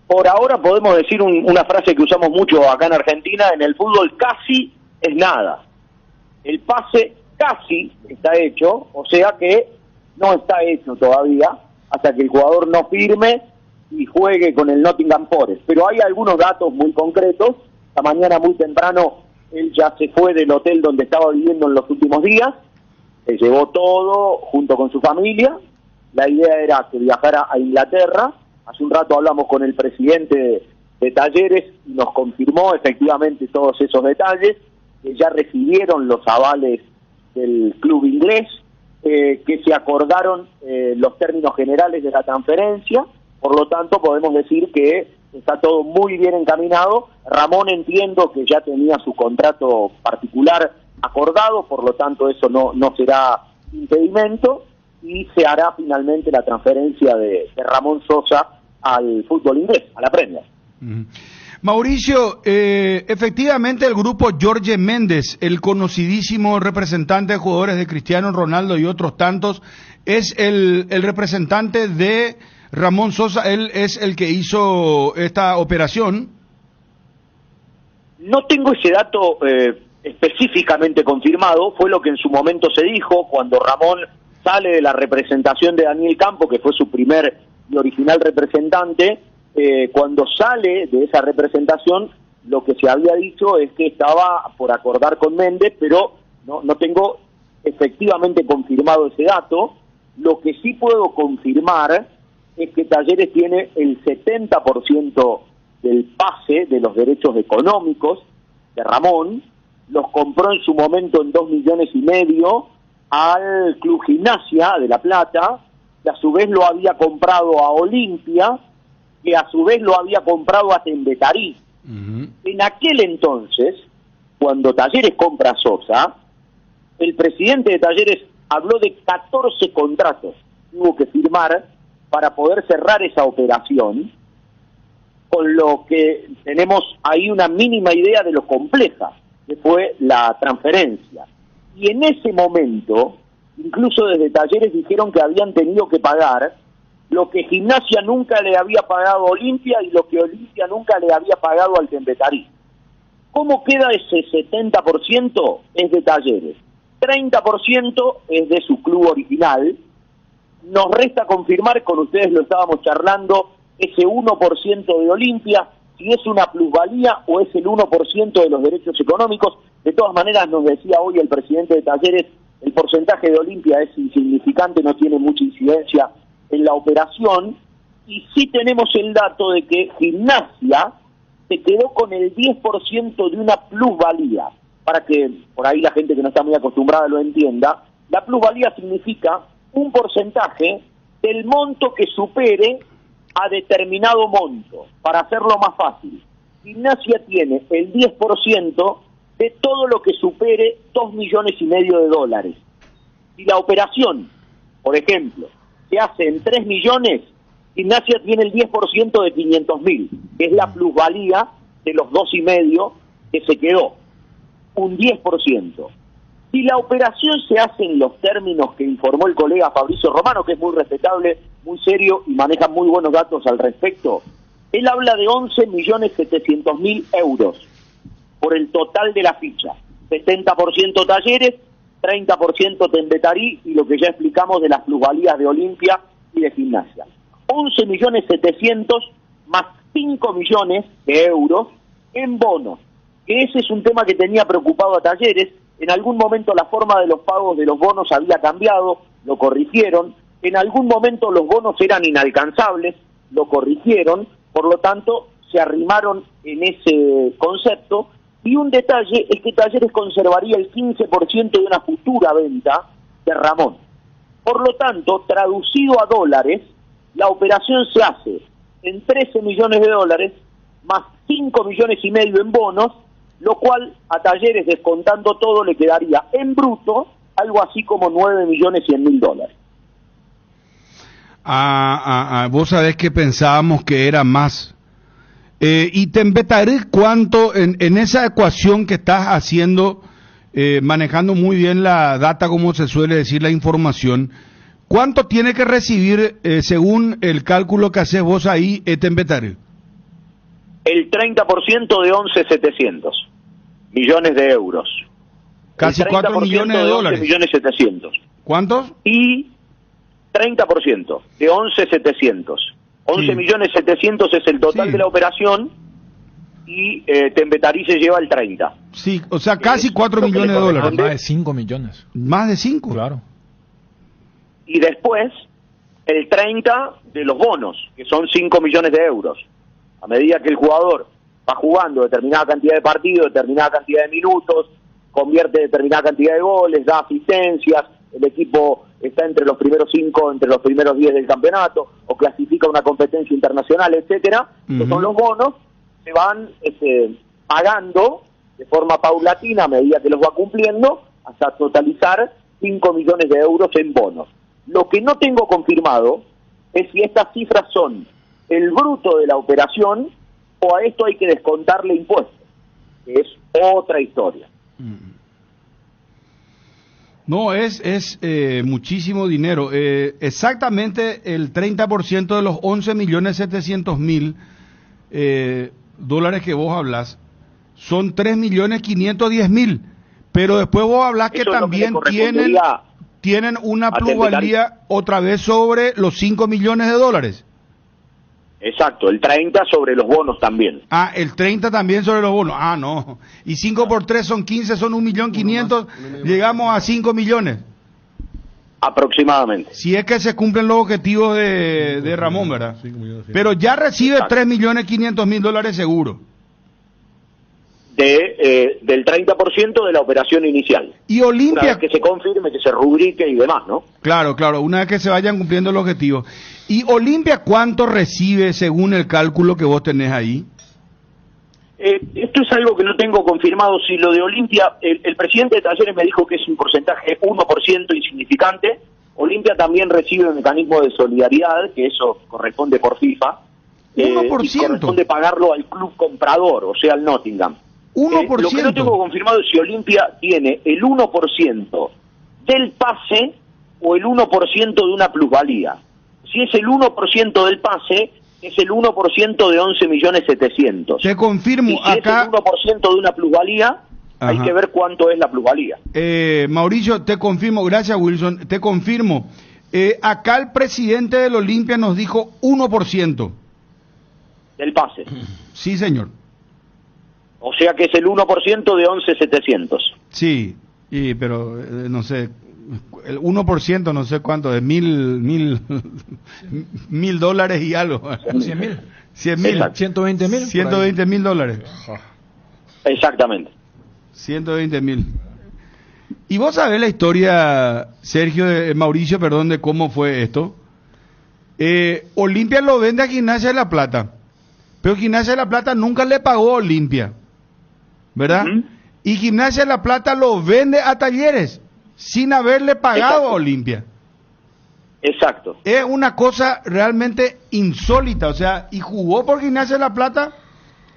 Por ahora podemos decir una frase que usamos mucho acá en Argentina: en el fútbol casi es nada. El pase casi está hecho, o sea que no está hecho todavía hasta que el jugador no firme y juegue con el Nottingham Forest. Pero hay algunos datos muy concretos. Esta mañana muy temprano él ya se fue del hotel donde estaba viviendo en los últimos días, se llevó todo junto con su familia. La idea era que viajara a Inglaterra. Hace un rato hablamos con el presidente de Talleres y nos confirmó efectivamente todos esos detalles, que ya recibieron los avales del club inglés, que se acordaron los términos generales de la transferencia. Por lo tanto, podemos decir que está todo muy bien encaminado. Ramón, entiendo que ya tenía su contrato particular acordado, por lo tanto eso no será impedimento, y se hará finalmente la transferencia de Ramón Sosa al fútbol inglés, a la Premier. Mauricio, efectivamente el grupo Jorge Méndez, el conocidísimo representante de jugadores de Cristiano Ronaldo y otros tantos, es el representante de Ramón Sosa, él es el que hizo esta operación. No tengo ese dato específicamente confirmado, fue lo que en su momento se dijo cuando Ramón sale de la representación de Daniel Campo, que fue su primer y original representante. Cuando sale de esa representación, lo que se había dicho es que estaba por acordar con Méndez, pero no tengo efectivamente confirmado ese dato. Lo que sí puedo confirmar es que Talleres tiene el 70% del pase de los derechos económicos de Ramón, los compró en su momento en 2,5 millones al Club Gimnasia de La Plata, que a su vez lo había comprado a Olimpia, que a su vez lo había comprado a Tembetarí. En aquel entonces, cuando Talleres compra a Sosa, el presidente de Talleres habló de 14 contratos que hubo que firmar para poder cerrar esa operación, con lo que tenemos ahí una mínima idea de lo compleja que fue la transferencia. Y en ese momento, incluso desde Talleres dijeron que habían tenido que pagar lo que Gimnasia nunca le había pagado a Olimpia y lo que Olimpia nunca le había pagado al Tembetarí. ¿Cómo queda ese 70%? Es de Talleres. 30% es de su club original. Nos resta confirmar, con ustedes lo estábamos charlando, ese 1% de Olimpia, si es una plusvalía o es el 1% de los derechos económicos. De todas maneras, nos decía hoy el presidente de Talleres, el porcentaje de Olimpia es insignificante, no tiene mucha incidencia en la operación, y sí tenemos el dato de que Gimnasia se quedó con el 10% de una plusvalía. Para que por ahí la gente que no está muy acostumbrada lo entienda, la plusvalía significa un porcentaje del monto que supere a determinado monto. Para hacerlo más fácil, Gimnasia tiene el 10% de todo lo que supere $2,5 millones. Si la operación, por ejemplo, se hace en 3 millones, Gimnasia tiene el 10% de 500.000, que es la plusvalía de los 2,5 que se quedó, un 10%. Si la operación se hace en los términos que informó el colega Fabricio Romano, que es muy respetable, muy serio y maneja muy buenos datos al respecto, él habla de 11.700.000 euros por el total de la ficha, 70% Talleres, 30% Tembetarí y lo que ya explicamos de las plusvalías de Olimpia y de Gimnasia. 11.700.000 más 5 millones de euros en bonos, que ese es un tema que tenía preocupado a Talleres. En algún momento la forma de los pagos de los bonos había cambiado, lo corrigieron. En algún momento los bonos eran inalcanzables, lo corrigieron. Por lo tanto, se arrimaron en ese concepto. Y un detalle es que Talleres conservaría el 15% de una futura venta de Ramón. Por lo tanto, traducido a dólares, la operación se hace en $13 millones más 5,5 millones en bonos, lo cual a Talleres, descontando todo, le quedaría en bruto algo así como $9.100.000. Vos sabés que pensábamos que era más. Y Tembetarí, ¿cuánto en esa ecuación que estás haciendo, manejando muy bien la data, como se suele decir, la información, cuánto tiene que recibir, según el cálculo que haces vos ahí, Tembetarí? El 30% de 11.700 millones de euros. Casi 4 millones de dólares. 11.700.000. ¿Cuántos? Y 30% de 11.700. 11.700.000 es el total de la operación y Tembetarí se lleva el 30. Sí, o sea, casi 4 millones de dólares. Más de 5 millones. ¿Más de 5? Claro. Y después, el 30 de los bonos, que son 5 millones de euros. A medida que el jugador va jugando determinada cantidad de partidos, determinada cantidad de minutos, convierte determinada cantidad de goles, da asistencias, el equipo está entre los primeros 5, entre los primeros 10 del campeonato, o clasifica una competencia internacional, etcétera, que son los bonos, se van pagando de forma paulatina a medida que los va cumpliendo, hasta totalizar 5 millones de euros en bonos. Lo que no tengo confirmado es si estas cifras son el bruto de la operación o a esto hay que descontarle impuestos, que es otra historia. No, es muchísimo dinero. Exactamente el 30% de los 11.700.000 dólares que vos hablás son 3.510.000. Pero después vos hablás que también tienen una plusvalía otra vez sobre los 5 millones de dólares. Exacto, el 30 sobre los bonos también. Ah, el 30 también sobre los bonos. Ah, no. Y 5 por 3 son 15, son 1.500.000. Llegamos a 5 millones. Aproximadamente. Si es que se cumplen los objetivos de Ramón, ¿verdad? Pero ya recibe 3.500.000 dólares seguro. Del 30% de la operación inicial. Y Olimpia... Una vez que se confirme, que se rubrique y demás, ¿no? Claro, una vez que se vayan cumpliendo los objetivos. ¿Y Olimpia cuánto recibe según el cálculo que vos tenés ahí? Esto es algo que no tengo confirmado. Si lo de Olimpia, el presidente de Talleres me dijo que es un porcentaje 1% insignificante. Olimpia también recibe el mecanismo de solidaridad, que eso corresponde por FIFA. 1%. Y corresponde pagarlo al club comprador, o sea, al Nottingham. 1%. Lo que no tengo confirmado es si Olimpia tiene el 1% del pase o el 1% de una plusvalía. Si es el 1% del pase, es el 1% de 11.700.000. Te confirmo, y si acá... es el 1% de una plusvalía, hay que ver cuánto es la plusvalía. Mauricio, te confirmo, gracias Wilson, te confirmo. Acá el presidente del Olimpia nos dijo 1%. Del pase. Sí, señor. O sea que es el 1% de 11.700. Sí, pero no sé, el 1% no sé cuánto, de $1.000 y algo. 100.000. 100.000. 120.000. 120.000 dólares. Exactamente. 120.000. ¿Y vos sabés la historia, Sergio, Mauricio, perdón, de cómo fue esto? Olimpia lo vende a Gimnasia de La Plata, pero Gimnasia de La Plata nunca le pagó a Olimpia, ¿verdad? Y Gimnasia de La Plata lo vende a Talleres sin haberle pagado a Olimpia. Exacto. Es una cosa realmente insólita, o sea, y jugó por Gimnasia de La Plata,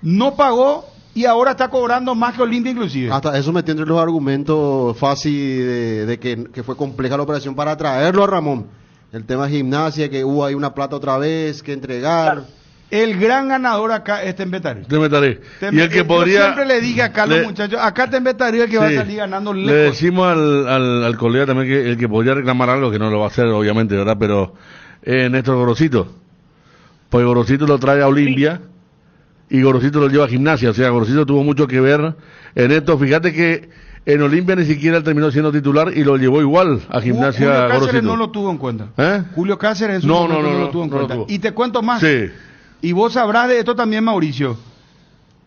no pagó y ahora está cobrando más que Olimpia inclusive. Hasta eso metiendo en los argumentos fácil de que fue compleja la operación para traerlo a Ramón. El tema de Gimnasia, que hubo ahí una plata otra vez que entregar. Claro. El gran ganador acá es Tembetarí. Y el que podría... Yo siempre le dije acá a los muchachos, acá Tembetarí es el que va a salir ganando lejos. Le decimos al colega también que el que podría reclamar algo, que no lo va a hacer obviamente, ¿verdad? Pero Néstor Gorosito. Pues Gorosito lo trae a Olimpia y Gorosito lo lleva a Gimnasia. O sea, Gorosito tuvo mucho que ver en esto. Fíjate que en Olimpia ni siquiera terminó siendo titular y lo llevó igual a Gimnasia. Julio Cáceres Gorosito no lo tuvo en cuenta. Julio Cáceres en su momento no lo tuvo en cuenta. Y te cuento más. Sí. Y vos sabrás de esto también, Mauricio.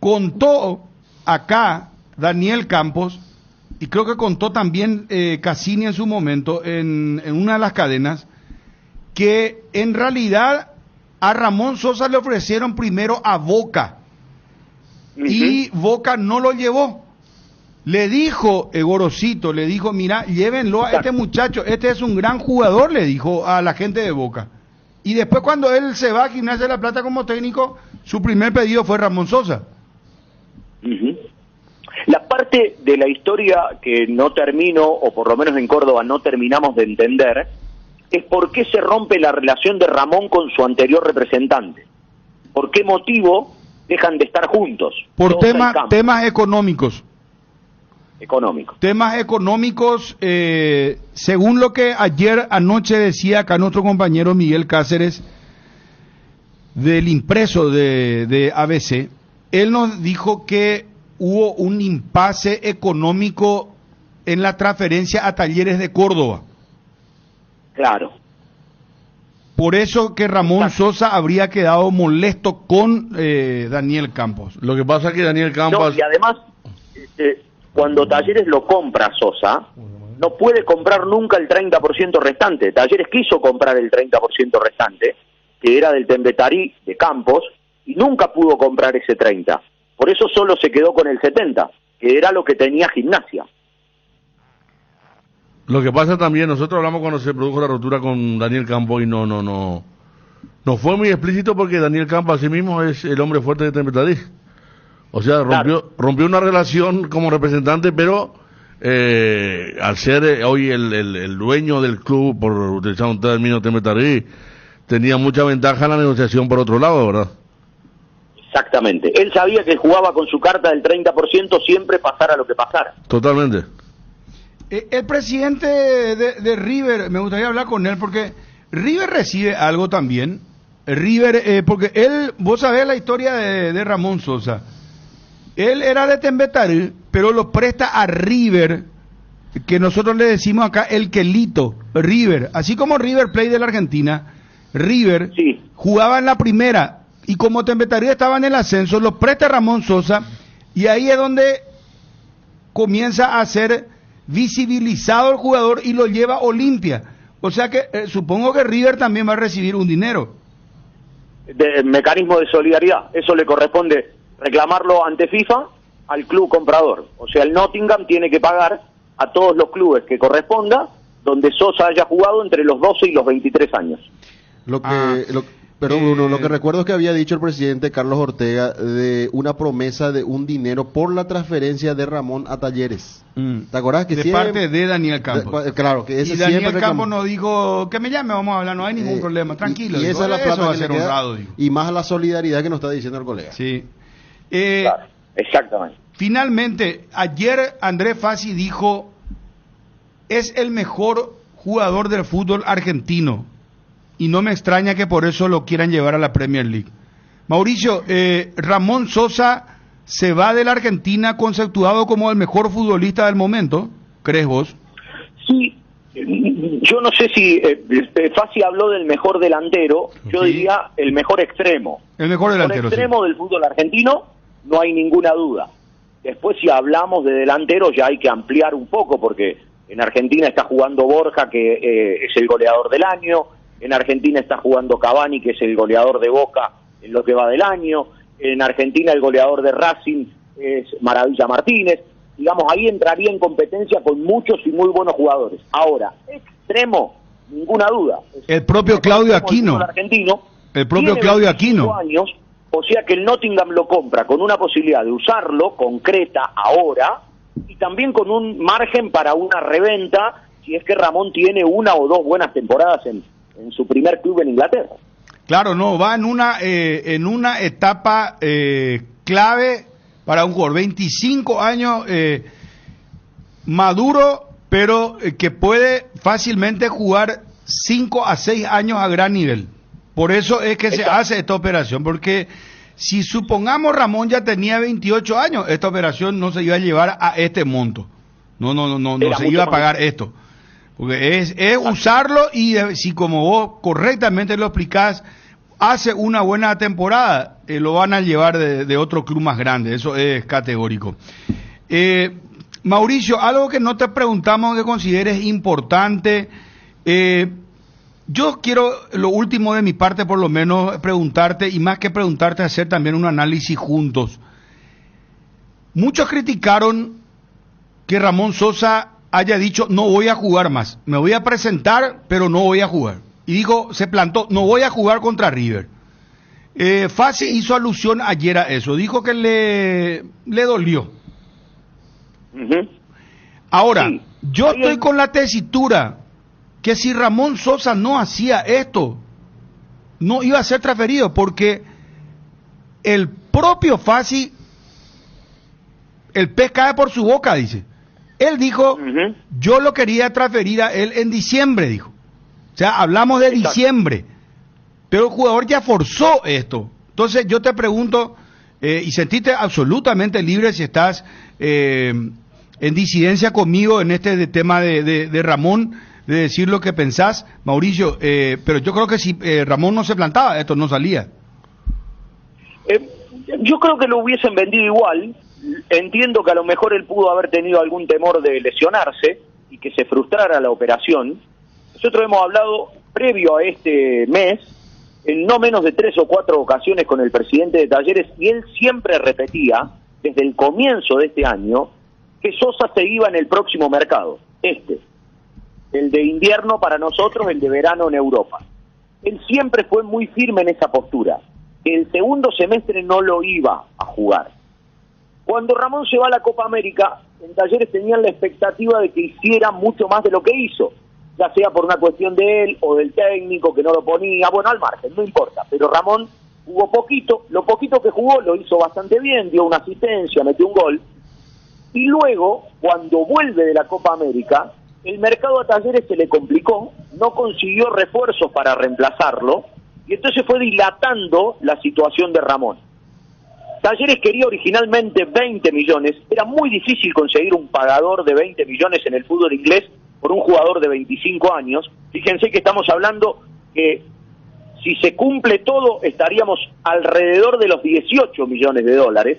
Contó acá Daniel Campos, y creo que contó también Cassini en su momento, en una de las cadenas, que en realidad a Ramón Sosa le ofrecieron primero a Boca, y Boca no lo llevó. Le dijo Gorosito, le dijo, mira, llévenlo a este muchacho, este es un gran jugador, le dijo a la gente de Boca. Y después cuando él se va a Gimnasia de La Plata como técnico, su primer pedido fue Ramón Sosa. La parte de la historia que no termino, o por lo menos en Córdoba no terminamos de entender, es por qué se rompe la relación de Ramón con su anterior representante. ¿Por qué motivo dejan de estar juntos? Por temas económicos. Temas económicos, según lo que anoche decía acá nuestro compañero Miguel Cáceres, del impreso de ABC, él nos dijo que hubo un impasse económico en la transferencia a Talleres de Córdoba. Claro. Por eso que Ramón Sosa habría quedado molesto con Daniel Campos. Lo que pasa es que Daniel Campos... No, y además... cuando Talleres lo compra Sosa, no puede comprar nunca el 30% restante. Talleres quiso comprar el 30% restante, que era del Tembetarí de Campos, y nunca pudo comprar ese 30%. Por eso solo se quedó con el 70%, que era lo que tenía Gimnasia. Lo que pasa también, nosotros hablamos cuando se produjo la ruptura con Daniel Campos y no no fue muy explícito porque Daniel Campo así mismo es el hombre fuerte de Tempestadí. O sea, rompió una relación como representante, pero al ser hoy el dueño del club, por utilizar un término Tempestadí, tenía mucha ventaja en la negociación por otro lado, ¿verdad? Exactamente. Él sabía que jugaba con su carta del 30% siempre pasara lo que pasara. Totalmente. El presidente de River, me gustaría hablar con él porque River recibe algo también. River, porque él, vos sabés la historia de Ramón Sosa. Él era de Tembetarí, pero lo presta a River, que nosotros le decimos acá el Quelito, River. Así como River Plate de la Argentina, River jugaba en la primera, y como Tembetarí estaba en el ascenso, lo presta Ramón Sosa, y ahí es donde comienza a ser visibilizado el jugador y lo lleva a Olimpia. O sea que supongo que River también va a recibir un dinero. De mecanismo de solidaridad, eso le corresponde reclamarlo ante FIFA al club comprador. O sea, el Nottingham tiene que pagar a todos los clubes que corresponda donde Sosa haya jugado entre los 12 y los 23 años. Perdón, Bruno, lo que recuerdo es que había dicho el presidente Carlos Ortega de una promesa de un dinero por la transferencia de Ramón a Talleres. ¿Te acordás? Que de parte de Daniel Campos. Claro, que ese y Daniel siempre Campos nos dijo, que me llame, vamos a hablar, no hay ningún problema, tranquilo. Y esa es la plata va a que ser le queda, honrado, digo. y más la solidaridad que nos está diciendo el colega. Sí. Claro, exactamente. Finalmente, ayer Andrés Fassi dijo, es el mejor jugador del fútbol argentino. Y no me extraña que por eso lo quieran llevar a la Premier League. Mauricio, Ramón Sosa se va de la Argentina conceptuado como el mejor futbolista del momento, ¿crees vos? Sí, yo no sé si Fassi habló del mejor delantero, yo diría el mejor extremo. El mejor delantero, extremo del fútbol argentino, no hay ninguna duda. Después si hablamos de delantero ya hay que ampliar un poco, porque en Argentina está jugando Borja, que es el goleador del año. En Argentina está jugando Cavani, que es el goleador de Boca en lo que va del año. En Argentina el goleador de Racing es Maravilla Martínez. Digamos, ahí entraría en competencia con muchos y muy buenos jugadores. Ahora, extremo, ninguna duda. El propio Claudio Aquino. El propio Claudio Aquino. Años, o sea que el Nottingham lo compra con una posibilidad de usarlo, concreta, ahora, y también con un margen para una reventa, si es que Ramón tiene una o dos buenas temporadas en su primer club en Inglaterra. Claro, no, va en una etapa clave para un jugador, 25 años, maduro, pero que puede fácilmente jugar 5 a 6 años a gran nivel. Por eso es que se hace esta operación, porque si supongamos Ramón ya tenía 28 años, esta operación no se iba a llevar a este monto. No se iba a pagar esto. Porque es usarlo y si como vos correctamente lo explicás, hace una buena temporada, lo van a llevar de otro club más grande, eso es categórico. Mauricio, algo que no te preguntamos que consideres importante, yo quiero, lo último de mi parte por lo menos, preguntarte, y más que preguntarte, hacer también un análisis juntos. Muchos criticaron que Ramón Sosa haya dicho, no voy a jugar más, me voy a presentar, pero no voy a jugar. Y dijo, se plantó, no voy a jugar contra River. Fassi hizo alusión ayer a eso, dijo que le dolió. Ahora, yo estoy con la tesitura que si Ramón Sosa no hacía esto, no iba a ser transferido, porque el propio Fassi, el pez cae por su boca, dice. Él dijo, yo lo quería transferir a él en diciembre, dijo. O sea, hablamos de diciembre. Pero el jugador ya forzó esto. Entonces yo te pregunto, y sentiste absolutamente libre si estás en disidencia conmigo en este tema de Ramón, de decir lo que pensás, Mauricio, pero yo creo que si Ramón no se plantaba, esto no salía. Yo creo que lo hubiesen vendido igual. Entiendo que a lo mejor él pudo haber tenido algún temor de lesionarse y que se frustrara la operación. Nosotros hemos hablado previo a este mes en no menos de 3 o 4 ocasiones con el presidente de Talleres, y él siempre repetía desde el comienzo de este año que Sosa se iba en el próximo mercado, el de invierno para nosotros, el de verano en Europa. él siempre fue muy firme en esa postura, que el segundo semestre no lo iba a jugar. Cuando Ramón se va a la Copa América, en Talleres tenían la expectativa de que hiciera mucho más de lo que hizo, ya sea por una cuestión de él o del técnico que no lo ponía, bueno, al margen, no importa, pero Ramón jugó poquito, lo poquito que jugó lo hizo bastante bien, dio una asistencia, metió un gol, y luego, cuando vuelve de la Copa América, el mercado a Talleres se le complicó, no consiguió refuerzos para reemplazarlo, y entonces fue dilatando la situación de Ramón. Talleres quería originalmente 20 millones, era muy difícil conseguir un pagador de 20 millones en el fútbol inglés por un jugador de 25 años. Fíjense que estamos hablando que si se cumple todo estaríamos alrededor de los 18 millones de dólares.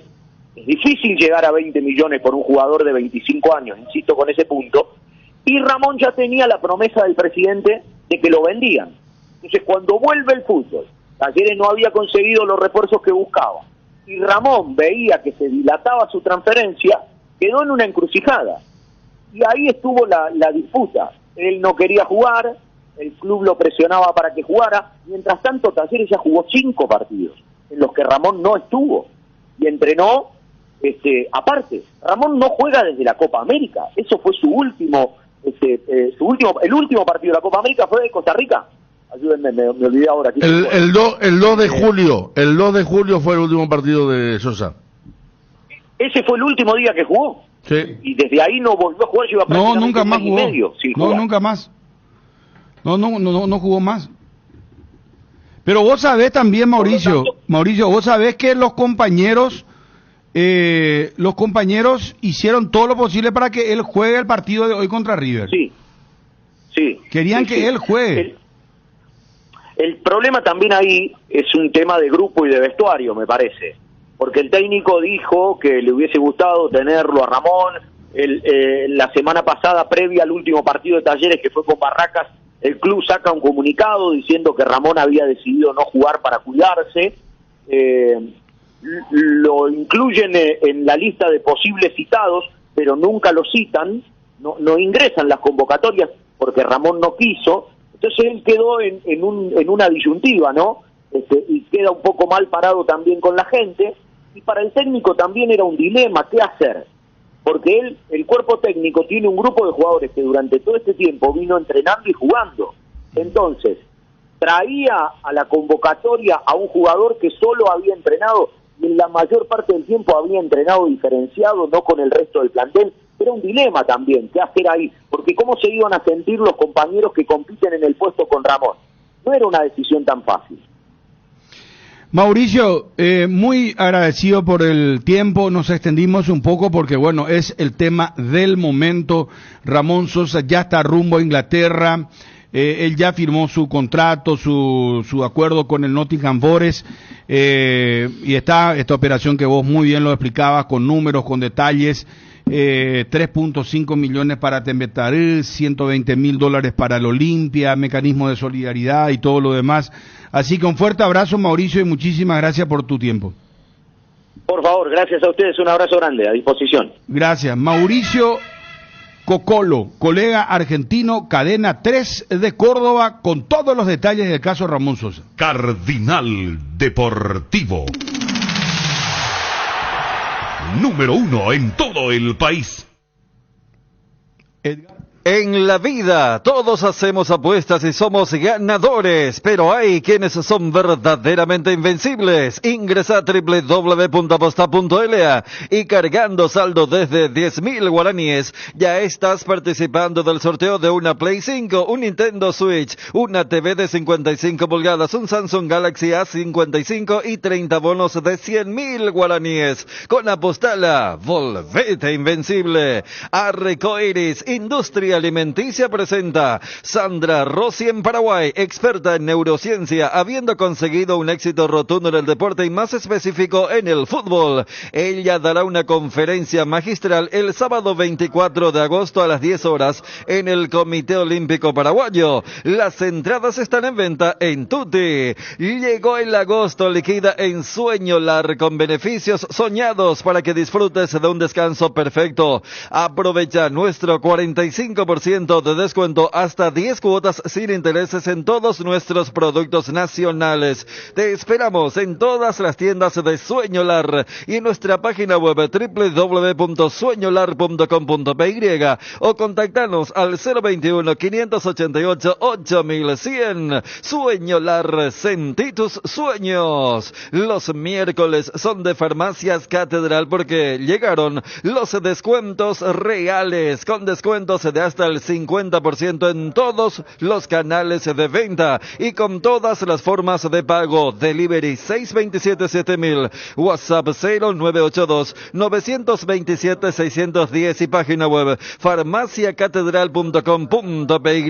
Es difícil llegar a 20 millones por un jugador de 25 años, insisto con ese punto. Y Ramón ya tenía la promesa del presidente de que lo vendían. Entonces cuando vuelve el fútbol, Talleres no había conseguido los refuerzos que buscaba, y Ramón veía que se dilataba su transferencia, quedó en una encrucijada. Y ahí estuvo la disputa. Él no quería jugar, el club lo presionaba para que jugara. Mientras tanto, Talleres ya jugó 5 partidos, en los que Ramón no estuvo. Y entrenó, aparte, Ramón no juega desde la Copa América. Eso fue el último partido de la Copa América fue de Costa Rica. Ayúdenme, me olvidé ahora. El 2 de julio, el 2 de julio fue el último partido de Sosa. Ese fue el último día que jugó. Sí. Y desde ahí no volvió a jugar, lleva prácticamente nunca más un año jugó. y medio sin No, jugar. nunca más. No jugó más. Pero vos sabés también, Mauricio, vos sabés que los compañeros hicieron todo lo posible para que él juegue el partido de hoy contra River. Sí. Querían que él juegue. El problema también ahí es un tema de grupo y de vestuario, me parece. Porque el técnico dijo que le hubiese gustado tenerlo a Ramón. La semana pasada, previa al último partido de Talleres, que fue con Barracas, el club saca un comunicado diciendo que Ramón había decidido no jugar para cuidarse. Lo incluyen en la lista de posibles citados, pero nunca lo citan, no ingresan las convocatorias porque Ramón no quiso. Entonces él quedó en una disyuntiva, ¿no? Y queda un poco mal parado también con la gente. Y para el técnico también era un dilema, ¿qué hacer? Porque el cuerpo técnico tiene un grupo de jugadores que durante todo este tiempo vino entrenando y jugando. Entonces, traía a la convocatoria a un jugador que solo había entrenado y en la mayor parte del tiempo había entrenado diferenciado, no con el resto del plantel. Era un dilema también, ¿qué hacer ahí? Porque cómo se iban a sentir los compañeros que compiten en el puesto con Ramón. No era una decisión tan fácil. Mauricio, muy agradecido por el tiempo, nos extendimos un poco porque bueno, es el tema del momento. Ramón Sosa ya está rumbo a Inglaterra, él ya firmó su contrato, su acuerdo con el Nottingham Forest, y está esta operación que vos muy bien lo explicabas, con números, con detalles. 3.5 millones para Tembetaril, $120,000 para el Olimpia, mecanismo de solidaridad y todo lo demás. Así que un fuerte abrazo, Mauricio, y muchísimas gracias por tu tiempo. Por favor, gracias a ustedes, un abrazo grande, a disposición. Gracias. Mauricio Cocolo, colega argentino, Cadena 3 de Córdoba, con todos los detalles del caso Ramón Sosa. Cardinal Deportivo. Número 1 en todo el país. En la vida todos hacemos apuestas y somos ganadores, pero hay quienes son verdaderamente invencibles. Ingresa a www.aposta.la y cargando saldo desde 10.000 guaraníes, ya estás participando del sorteo de una Play 5, un Nintendo Switch, una TV de 55 pulgadas, un Samsung Galaxy A55 y 30 bonos de 100.000 guaraníes. Con Apostala, volvete invencible. Arcoiris, Industria Alimenticia presenta Sandra Rossi en Paraguay, experta en neurociencia, habiendo conseguido un éxito rotundo en el deporte y más específico en el fútbol. Ella dará una conferencia magistral el sábado 24 de agosto a las 10 horas en el Comité Olímpico Paraguayo. Las entradas están en venta en Tuti. Llegó el agosto, liquida en Sueño Lar con beneficios soñados para que disfrutes de un descanso perfecto. Aprovecha nuestro 45% 25% de descuento hasta 10 cuotas sin intereses en todos nuestros productos nacionales. Te esperamos en todas las tiendas de Sueñolar y en nuestra página web www.sueñolar.com.py o contactanos al 021 588 8100. Sueñolar, sentí tus sueños. Los miércoles son de Farmacias Catedral porque llegaron los descuentos reales, con descuentos de hasta el 50% en todos los canales de venta y con todas las formas de pago. Delivery 627-7000, WhatsApp 0982-927-610 y página web farmaciacatedral.com.py.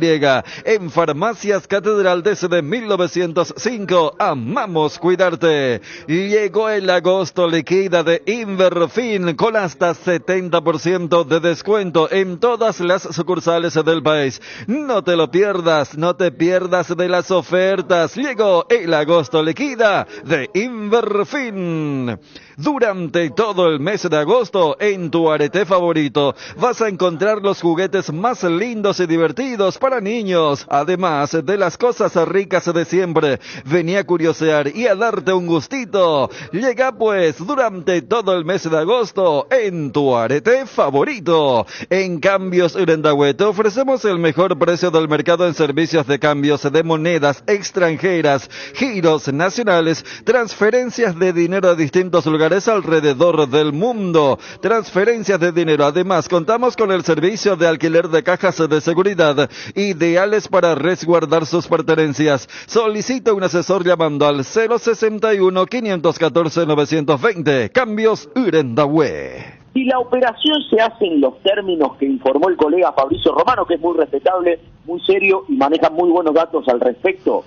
En Farmacias Catedral desde 1905, amamos cuidarte. Llegó el agosto liquida de Inverfin con hasta 70% de descuento en todas las sucursales del país. No te lo pierdas, no te pierdas de las ofertas. Llegó el agosto liquida de Inverfin. Durante todo el mes de agosto, en tu arete favorito, vas a encontrar los juguetes más lindos y divertidos para niños, además de las cosas ricas de siempre. Vení a curiosear y a darte un gustito. Llega pues durante todo el mes de agosto en tu arete favorito. En Cambios Urendahue te ofrecemos el mejor precio del mercado en servicios de cambios de monedas extranjeras, giros nacionales, transferencias de dinero a distintos lugares alrededor del mundo. Transferencias de dinero. Además, contamos con el servicio de alquiler de cajas de seguridad, ideales para resguardar sus pertenencias. Solicita un asesor llamando al 061-514-920. Cambios Urendahue. Si la operación se hace en los términos que informó el colega Fabricio Romano, que es muy respetable, muy serio y maneja muy buenos datos al respecto,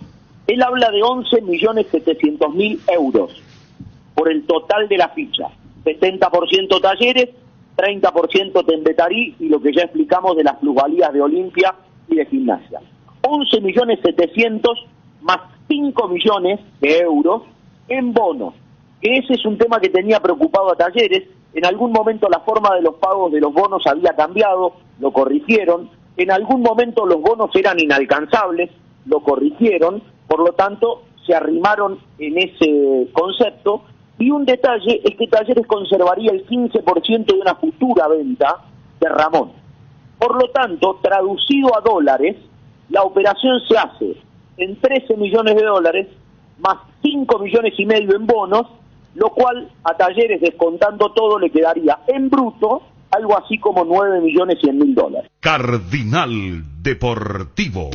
él habla de 11.700.000 euros por el total de la ficha. 70% talleres, 30% Tembetarí y lo que ya explicamos de las plusvalías de Olimpia y de Gimnasia. 11.700.000 más 5 millones de euros en bonos, que ese es un tema que tenía preocupado a Talleres. En algún momento la forma de los pagos de los bonos había cambiado, lo corrigieron. En algún momento los bonos eran inalcanzables, lo corrigieron. Por lo tanto, se arrimaron en ese concepto. Y un detalle es que Talleres conservaría el 15% de una futura venta de Ramón. Por lo tanto, traducido a dólares, la operación se hace en 13 millones de dólares más 5 millones y medio en bonos, lo cual a Talleres, descontando todo, le quedaría en bruto algo así como 9.100.000 dólares. Cardinal Deportivo.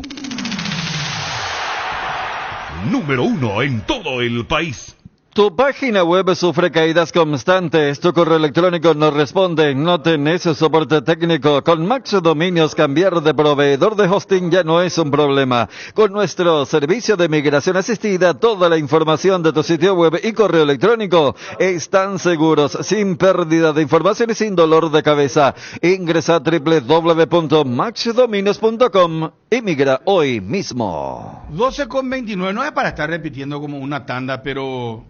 Número 1 en todo el país. Tu página web sufre caídas constantes, tu correo electrónico no responde, no tenés soporte técnico. Con Max Dominios cambiar de proveedor de hosting ya no es un problema. Con nuestro servicio de migración asistida, toda la información de tu sitio web y correo electrónico están seguros, sin pérdida de información y sin dolor de cabeza. Ingresa a www.maxdominios.com y migra hoy mismo. 12:29, no es para estar repitiendo como una tanda, pero...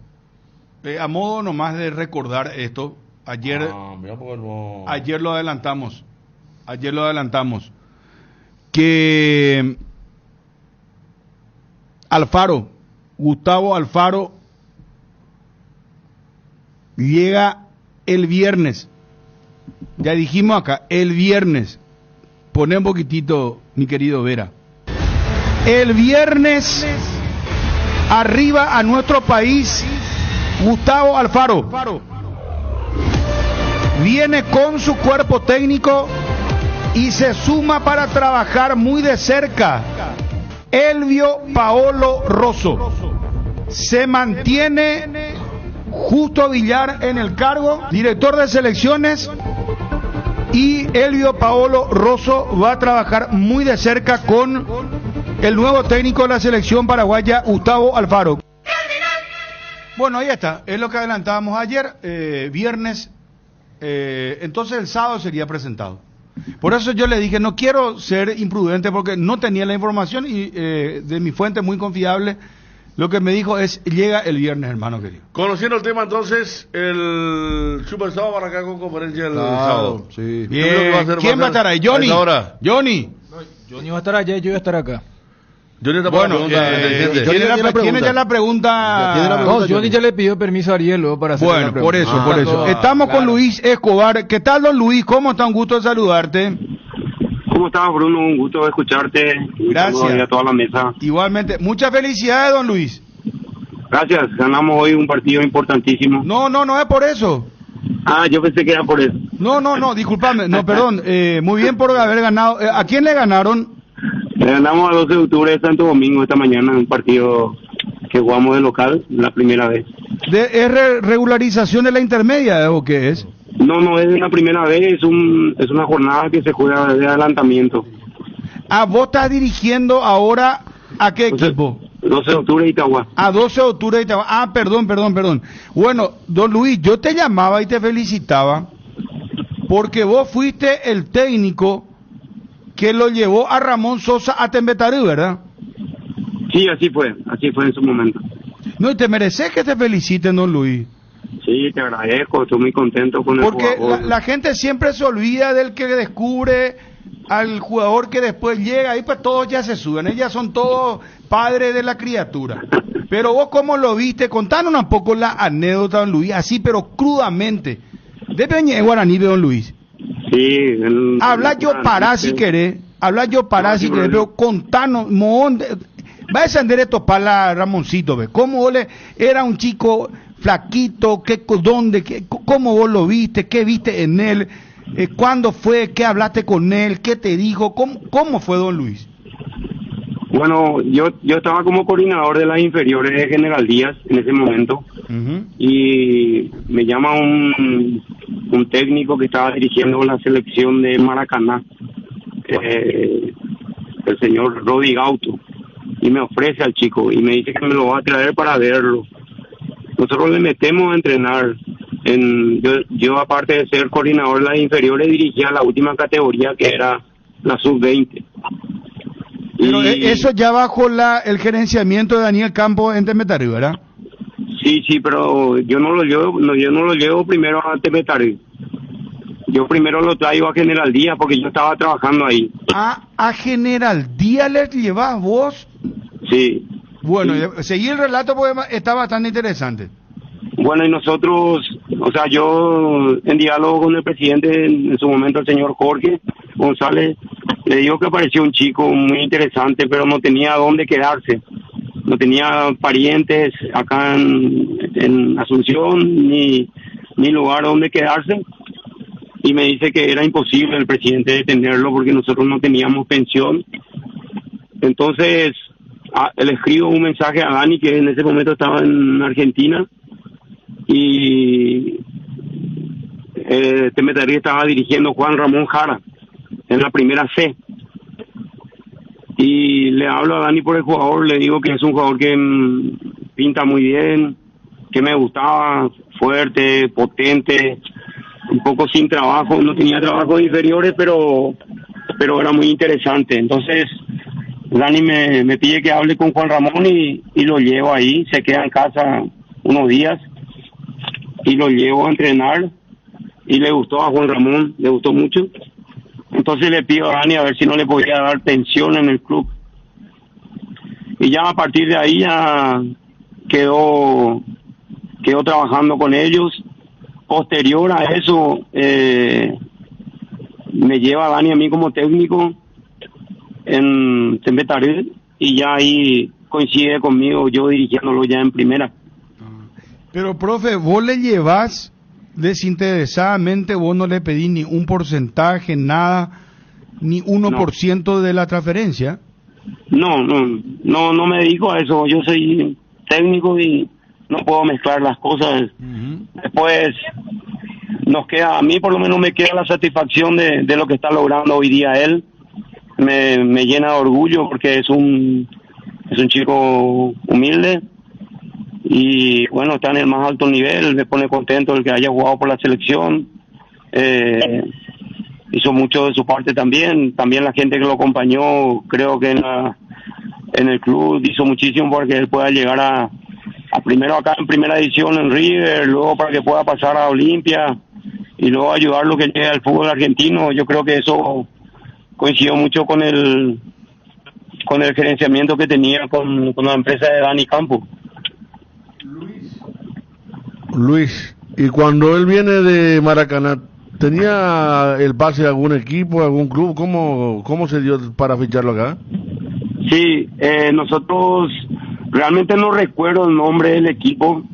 a modo nomás de recordar esto, ayer lo adelantamos, que Alfaro, Gustavo Alfaro, llega el viernes, ya dijimos acá, el viernes, poné un poquitito, mi querido Vera, el viernes arriba a nuestro país Gustavo Alfaro. Viene con su cuerpo técnico y se suma para trabajar muy de cerca. Elvio Paolo Rosso. Se mantiene Justo Villar en el cargo, director de selecciones, y Elvio Paolo Rosso va a trabajar muy de cerca con el nuevo técnico de la selección paraguaya, Gustavo Alfaro. Bueno, ahí está, es lo que adelantábamos ayer, viernes, entonces el sábado sería presentado. Por eso yo le dije, no quiero ser imprudente porque no tenía la información y de mi fuente muy confiable Lo que me dijo es, llega el viernes, hermano querido. Conociendo el tema, entonces, el Super Sábado para acá con conferencia el sábado. Sí. Yo creo que Bien. ¿Quién va a estar ahí? Johnny. Johnny. Johnny va a estar allá y yo voy a estar acá. Johnny está Bueno, ¿tiene ya la pregunta? No, Johnny ya le pidió permiso a Ariel luego para hacer la pregunta. Por eso. Estamos con Luis Escobar. ¿Qué tal, don Luis? ¿Cómo está? Un gusto de saludarte. ¿Cómo estás, Bruno? Un gusto de escucharte. Gracias. Y a toda la mesa. Igualmente. Muchas felicidades, don Luis. Gracias. Ganamos hoy un partido importantísimo. No es por eso. Ah, yo pensé que era por eso. No, discúlpame. No, perdón. Muy bien por haber ganado. ¿A quién le ganaron? Le ganamos a 12 de octubre de Santo Domingo esta mañana, un partido que jugamos de local la primera vez. ¿Es regularización de la intermedia o qué es? No, es la primera vez, es una jornada que se juega de adelantamiento. Ah, vos estás dirigiendo ahora ¿a qué equipo? 12 de octubre de Itagua. A 12 de octubre de Itagua. Ah, perdón. Bueno, don Luis, yo te llamaba y te felicitaba porque vos fuiste el técnico que lo llevó a Ramón Sosa a Tembetarí, ¿verdad? Sí, así fue en su momento. No, y te mereces que te feliciten, don Luis. Sí, te agradezco, estoy muy contento con el Porque jugador. la gente siempre se olvida del que descubre al jugador que después llega, y pues todos ya se suben, ellas son todos padres de la criatura. Pero vos, ¿cómo lo viste? Contanos un poco la anécdota, don Luis, así pero crudamente. De Peña Guaraní, don Luis. Sí. Habla yo para si querés, pero contanos, mohón, va a descender esto para Ramoncito, ¿ves? ¿Cómo vos era un chico flaquito? ¿Cómo vos lo viste? ¿Qué viste en él? ¿Cuándo fue? ¿Qué hablaste con él? ¿Qué te dijo? ¿Cómo fue, don Luis? Bueno, yo estaba como coordinador de las inferiores de General Díaz en ese momento. Y me llama un técnico que estaba dirigiendo la selección de Maracaná, el señor Rodi Gauto, y me ofrece al chico y me dice que me lo va a traer para verlo. Nosotros le metemos a entrenar. Yo aparte de ser coordinador de las inferiores, dirigía la última categoría que era la sub-20. Pero eso ya bajo el gerenciamiento de Daniel Campos en Tembetarí, ¿verdad? Sí, pero yo no lo llevo primero a Tembetarí. Yo primero lo traigo a General Díaz porque yo estaba trabajando ahí. ¿A General Díaz le llevas vos? Sí. Bueno, seguí el relato porque está bastante interesante. Bueno, y nosotros, yo en diálogo con el presidente, en su momento el señor Jorge González, le digo que apareció un chico muy interesante, pero no tenía dónde quedarse. No tenía parientes acá en Asunción, ni lugar donde quedarse. Y me dice que era imposible el presidente detenerlo porque nosotros no teníamos pensión. Entonces, le escribo un mensaje a Dani, que en ese momento estaba en Argentina, y Tembetarí estaba dirigiendo Juan Ramón Jara en la primera C. Y le hablo a Dani por el jugador, le digo que es un jugador que pinta muy bien, que me gustaba, fuerte, potente, un poco sin trabajo, no tenía trabajos inferiores, pero era muy interesante. Entonces Dani me pide que hable con Juan Ramón y lo llevo ahí, se queda en casa unos días y lo llevo a entrenar, y le gustó a Juan Ramón, le gustó mucho. Entonces le pido a Dani a ver si no le podía dar pensión en el club. Y ya a partir de ahí ya quedó trabajando con ellos. Posterior a eso, me lleva Dani a mí como técnico en Tembetarí, y ya ahí coincide conmigo, yo dirigiéndolo ya en primera. Pero, profe, vos le llevas desinteresadamente, vos no le pedís ni un porcentaje, nada, ni 1% de la transferencia. No me dedico a eso. Yo soy técnico y no puedo mezclar las cosas. Después nos queda, a mí por lo menos me queda la satisfacción de lo que está logrando hoy día él. Me llena de orgullo porque es un chico humilde y bueno, está en el más alto nivel. Me pone contento el que haya jugado por la selección. Hizo mucho de su parte también la gente que lo acompañó, creo que en en el club, hizo muchísimo para que él pueda llegar a primero acá en primera división en River, luego para que pueda pasar a Olimpia y luego ayudarlo que llegue al fútbol argentino. Yo creo que eso coincidió mucho con el gerenciamiento que tenía con la empresa de Dani Campo. Luis, y cuando él viene de Maracaná, ¿tenía el pase de algún equipo, algún club? ¿Cómo se dio para ficharlo acá? Sí, nosotros realmente no recuerdo el nombre del equipo,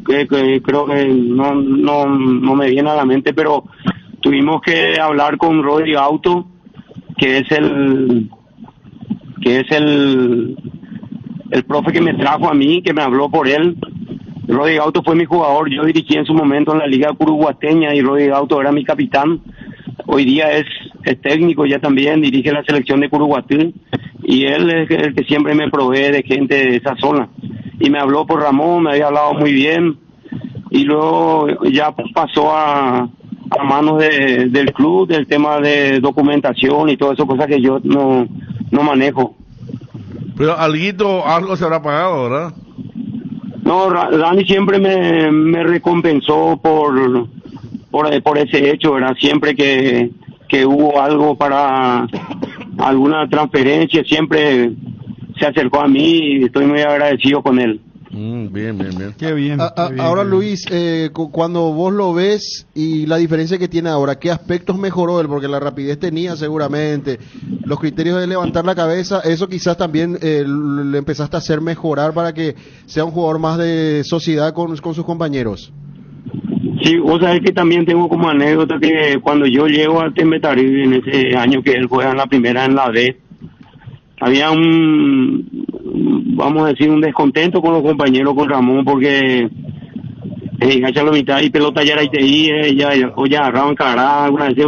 creo que no me viene a la mente, pero tuvimos que hablar con Rodri Auto, que es el profe que me trajo a mí, que me habló por él. Rodri Auto fue mi jugador, yo dirigí en su momento en la Liga Curuguateña y Rodri Auto era mi capitán. Hoy día es técnico ya también, dirige la selección de Curuguatí y él es el que siempre me provee de gente de esa zona. Y me habló por Ramón, me había hablado muy bien y luego ya pasó a manos del club, del tema de documentación y todas esas cosas que yo no manejo. Pero algo se habrá pagado, ¿verdad? No, Dani siempre me recompensó por ese hecho, ¿verdad? Siempre que hubo algo para alguna transferencia, siempre se acercó a mí y estoy muy agradecido con él. Bien. Qué bien. Ahora, Luis, cuando vos lo ves y la diferencia que tiene ahora, ¿qué aspectos mejoró él? Porque la rapidez tenía seguramente, los criterios de levantar la cabeza, eso quizás también le empezaste a hacer mejorar para que sea un jugador más de sociedad con sus compañeros. Sí, vos sabés que también tengo como anécdota que cuando yo llego al Tembetarí en ese año que él juega en la primera en la B, había vamos a decir, un descontento con los compañeros, con Ramón, porque engancha la mitad y pelota ya era ITI, ya agarraban cara, alguna vez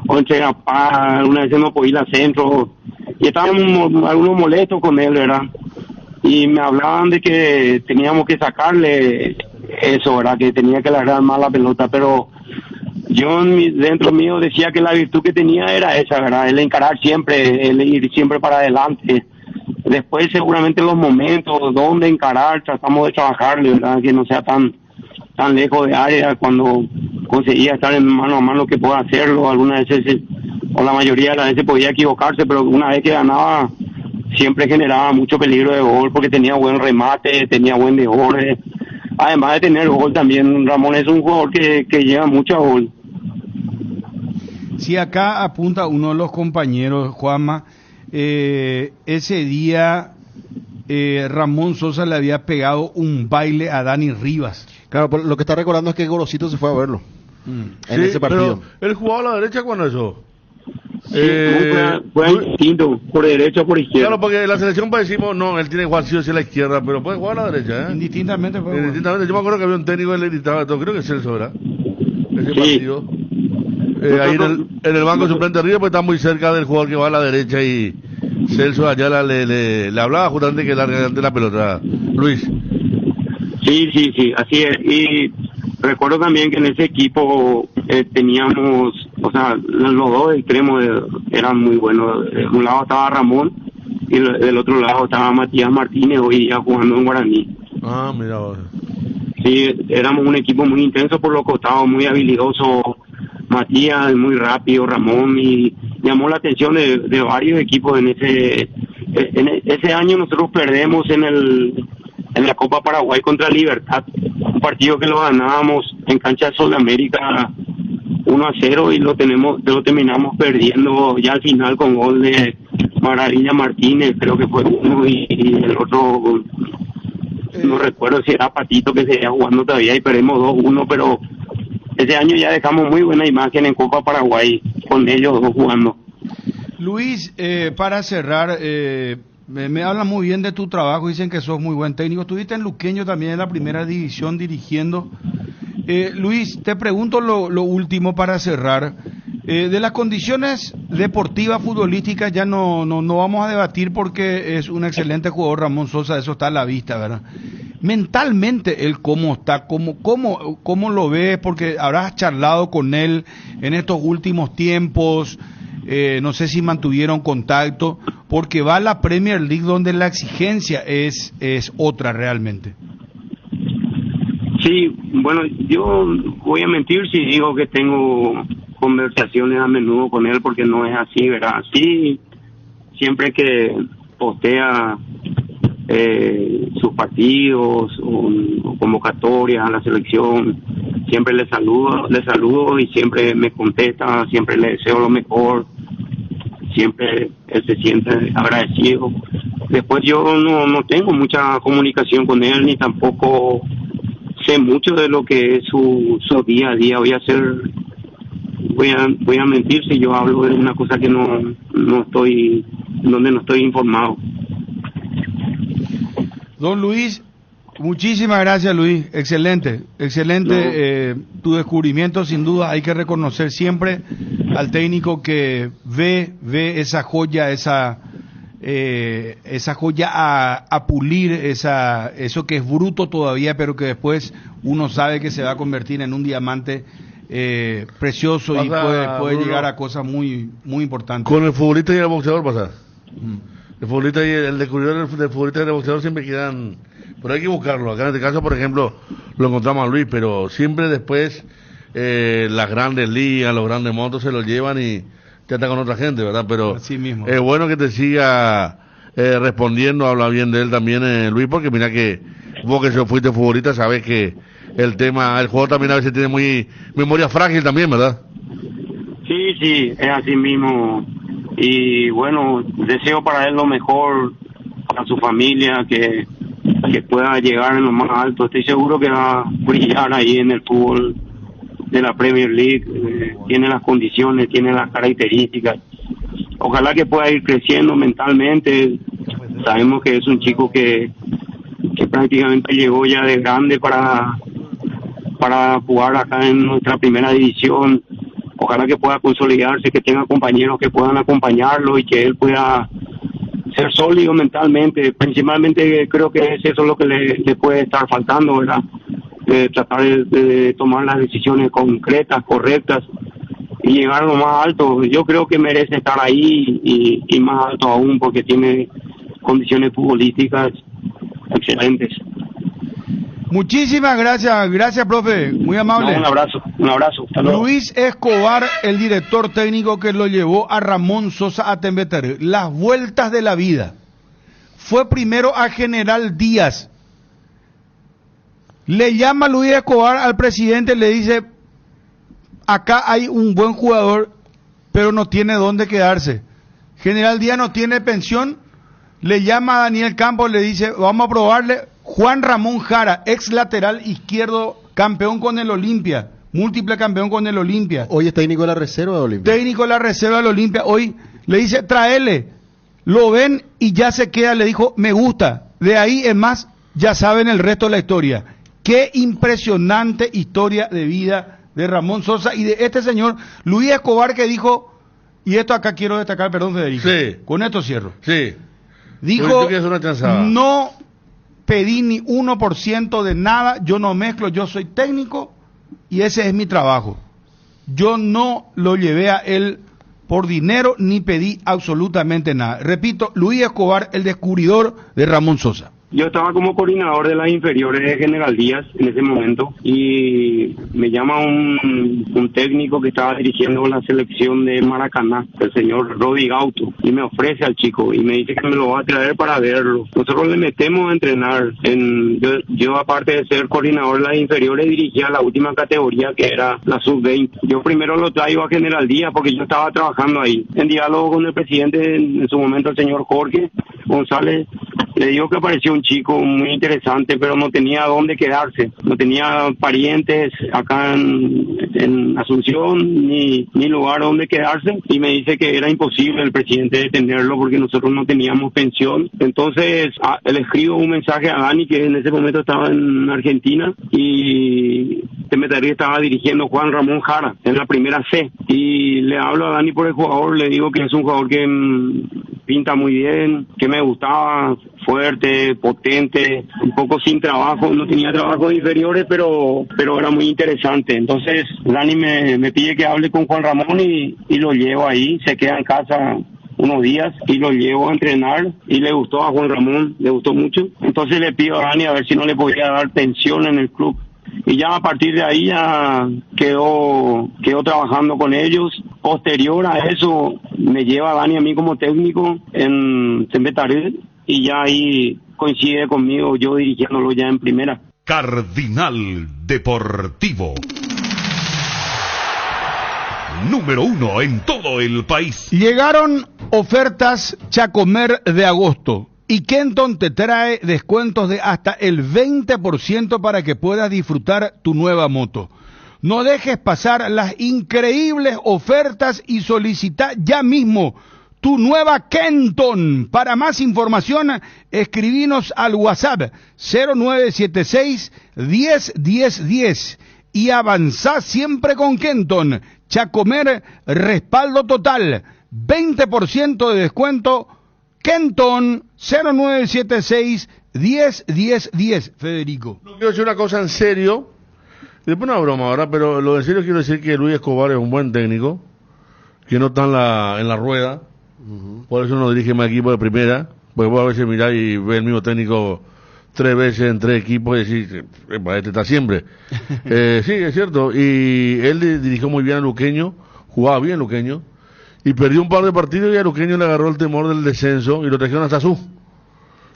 o entrega paz, alguna vez no podía ir al centro, y estaban algunos molestos con él, ¿verdad? Y me hablaban de que teníamos que sacarle eso, ¿verdad? Que tenía que largar más la pelota, pero yo dentro mío decía que la virtud que tenía era esa, ¿verdad? El encarar siempre, el ir siempre para adelante. Después seguramente los momentos donde encarar, tratamos de trabajarle, ¿verdad? Que no sea tan lejos de área, cuando conseguía estar en mano a mano que pueda hacerlo, algunas veces, o la mayoría de las veces podía equivocarse, pero una vez que ganaba siempre generaba mucho peligro de gol porque tenía buen remate, tenía buen desborde. Además de tener gol también, Ramón es un jugador que lleva mucho a gol. Si acá apunta uno de los compañeros, Juanma, ese día Ramón Sosa le había pegado un baile a Dani Rivas. Claro, pero lo que está recordando es que Gorosito se fue a verlo en ese partido. Pero él jugaba a la derecha cuando eso. Sí, fue distinto, por derecha o por izquierda. Claro, porque la selección pues decimos, no, él tiene que jugar sí o sí a la izquierda, pero puede jugar a la derecha, ¿eh? Indistintamente. Indistintamente, yo me acuerdo que había un técnico, él le gritaba todo, creo que es Celso, ¿verdad? Ese partido. Ahí en el banco suplente de Río, pues está muy cerca del jugador que va a la derecha y Celso allá le hablaba justamente que larga ante la pelota. Luis. Sí, así es. Y recuerdo también que en ese equipo teníamos, o sea, los dos extremos eran muy buenos. De un lado estaba Ramón y del otro lado estaba Matías Martínez, hoy día jugando en Guaraní. Ah, mira vos. Sí, éramos un equipo muy intenso por los costados, muy habilidoso. Matías, muy rápido, Ramón, y llamó la atención de varios equipos en ese año. Nosotros perdemos en la Copa Paraguay contra Libertad, un partido que lo ganábamos en cancha de Sol de América 1-0 y lo terminamos perdiendo ya al final con gol de Maravilla Martínez, creo que fue uno, y el otro no recuerdo si era Patito que seguía jugando todavía y perdimos 2-1, pero ese año ya dejamos muy buena imagen en Copa Paraguay con ellos dos jugando. Luis, para cerrar, me hablan muy bien de tu trabajo, dicen que sos muy buen técnico. Estuviste en Luqueño también en la primera división dirigiendo. Luis, te pregunto lo último para cerrar. De las condiciones deportivas, futbolísticas, ya no vamos a debatir porque es un excelente jugador Ramón Sosa, eso está a la vista, ¿verdad? Mentalmente, él cómo está, cómo lo ves, porque habrás charlado con él en estos últimos tiempos. no sé si mantuvieron contacto, porque va a la Premier League donde la exigencia es otra realmente. Sí, bueno, yo voy a mentir si digo que tengo conversaciones a menudo con él, porque no es así, ¿verdad? Sí, siempre que postea sus partidos o convocatorias a la selección, siempre le saludo y siempre me contesta, siempre le deseo lo mejor, siempre él se siente agradecido. Después yo no tengo mucha comunicación con él, ni tampoco sé mucho de lo que es su día a día. Voy a mentir si yo hablo de una cosa que no estoy informado. Don Luis, muchísimas gracias, Luis. Excelente. Tu descubrimiento, sin duda. Hay que reconocer siempre al técnico que ve esa joya, esa joya a pulir, eso que es bruto todavía, pero que después uno sabe que se va a convertir en un diamante precioso y puede llegar a cosas muy, muy importantes. Con el futbolista y el boxeador pasa. El futbolista y el descubridor del futbolista y el boxeador siempre quedan, pero hay que buscarlo. Acá en este caso, por ejemplo, lo encontramos a Luis, pero siempre después las grandes ligas, los grandes montos se lo llevan y ya está con otra gente, ¿verdad? Pero así mismo. Es bueno que te siga respondiendo, habla bien de él también, Luis, porque mira que vos que fuiste futbolista sabes que el juego también a veces tiene muy memoria frágil también, ¿verdad? Sí, es así mismo. Y bueno, deseo para él lo mejor, para su familia, que pueda llegar en lo más alto. Estoy seguro que va a brillar ahí en el fútbol de la Premier League. Tiene las condiciones, tiene las características. Ojalá que pueda ir creciendo mentalmente. Sabemos que es un chico que prácticamente llegó ya de grande para jugar acá en nuestra primera división. Ojalá que pueda consolidarse, que tenga compañeros que puedan acompañarlo y que él pueda ser sólido mentalmente. Principalmente creo que es eso lo que le puede estar faltando, ¿verdad? Tratar de tomar las decisiones concretas, correctas y llegar a lo más alto. Yo creo que merece estar ahí y más alto aún, porque tiene condiciones futbolísticas excelentes. Muchísimas gracias, profe, muy amable. No, un abrazo. Hasta luego. Luis Escobar, el director técnico que lo llevó a Ramón Sosa a Tembeter. Las vueltas de la vida. Fue primero a General Díaz. Le llama Luis Escobar al presidente, le dice: acá hay un buen jugador, pero no tiene dónde quedarse. General Díaz no tiene pensión. Le llama a Daniel Campos, le dice: vamos a probarle. Juan Ramón Jara, ex lateral izquierdo, campeón con el Olimpia, múltiple campeón con el Olimpia. Hoy es técnico de la reserva de Olimpia. Técnico de la reserva del Olimpia. Hoy le dice: traele. Lo ven y ya se queda. Le dijo: me gusta. De ahí en más, ya saben el resto de la historia. Qué impresionante historia de vida de Ramón Sosa y de este señor Luis Escobar, que dijo, y esto acá quiero destacar, perdón, Federico. Sí. Con esto cierro. Sí. Dijo: no pedí ni 1% de nada, yo no mezclo, yo soy técnico y ese es mi trabajo. Yo no lo llevé a él por dinero ni pedí absolutamente nada. Repito, Luis Escobar, el descubridor de Ramón Sosa. Yo estaba como coordinador de las inferiores de General Díaz en ese momento y me llama un técnico que estaba dirigiendo la selección de Maracaná, el señor Rodi Gauto, y me ofrece al chico y me dice que me lo va a traer para verlo. Nosotros le metemos a entrenar. Yo aparte de ser coordinador de las inferiores, dirigía la última categoría, que era la sub-20. Yo primero lo traigo a General Díaz porque yo estaba trabajando ahí. En diálogo con el presidente, en su momento el señor Jorge González, le digo que parecía un chico muy interesante, pero no tenía dónde quedarse. No tenía parientes acá en Asunción, ni lugar donde quedarse. Y me dice que era imposible el presidente detenerlo porque nosotros no teníamos pensión. Entonces le escribo un mensaje a Dani, que en ese momento estaba en Argentina, y Tembeterí estaba dirigiendo Juan Ramón Jara en la primera C. Y le hablo a Dani por el jugador, le digo que es un jugador pinta muy bien, que me gustaba, fuerte, potente, un poco sin trabajo, no tenía trabajos inferiores, pero era muy interesante. Entonces Dani me pide que hable con Juan Ramón y lo llevo ahí, se queda en casa unos días y lo llevo a entrenar y le gustó a Juan Ramón, le gustó mucho. Entonces le pido a Dani a ver si no le podía dar pensión en el club. Y ya a partir de ahí ya quedó trabajando con ellos. Posterior a eso me lleva Dani a mí como técnico en Tembetaré y ya ahí coincide conmigo yo dirigiéndolo ya en primera. Cardinal Deportivo. Número 1 en todo el país. Llegaron ofertas Chacomer de agosto y Kenton te trae descuentos de hasta el 20% para que puedas disfrutar tu nueva moto. No dejes pasar las increíbles ofertas y solicita ya mismo tu nueva Kenton. Para más información, escribinos al WhatsApp 0976 10 10 10 y avanzá siempre con Kenton. Chacomer, respaldo total, 20% de descuento. Kenton 0976 10 10 10. Federico. No quiero decir una cosa en serio, después una broma ahora, pero lo en serio quiero decir que Luis Escobar es un buen técnico, que no está en la rueda, por eso no dirige más equipo de primera, pues vos a veces mirá y ve el mismo técnico 3 veces en 3 equipos y decir, este está siempre. Sí, es cierto, y él dirigió muy bien a Luqueño, jugaba bien Luqueño, y perdió un par de partidos y a Luqueño le agarró el temor del descenso y lo trajeron a Sasú.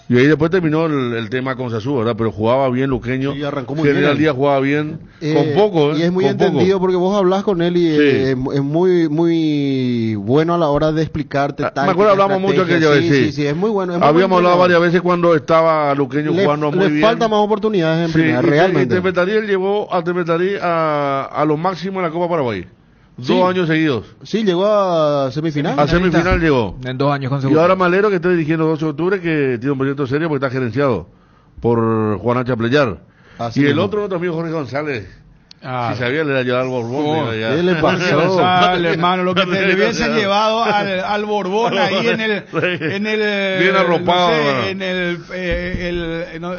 Y ahí después terminó el tema con Sasú, ¿verdad? Pero jugaba bien Luqueño. Sí, arrancó muy General bien. Díaz jugaba bien, con poco, Y es muy entendido porque vos hablas con él y es muy bueno a la hora de explicarte. Me acuerdo hablamos mucho aquella vez, Sí, es muy bueno. Habíamos hablado varias veces cuando estaba Luqueño jugando muy bien. Le falta más oportunidades en primera, realmente. Y Temetarí él llevó a Temetarí a lo máximo en la Copa Paraguay. 2 años seguidos. Sí, llegó a semifinal. A semifinal llegó. En 2 años consecutivos. Y ahora Malero, que está dirigiendo 12 de octubre, que tiene un proyecto serio porque está gerenciado por Juan H. Pleyar. Así Y el mismo. otro amigo Jorge González. Si sabía, le era llevar al Borbón. ¿Qué le pasó? Hermano, lo que te hubiese llevado al Borbón ahí en el bien arropado,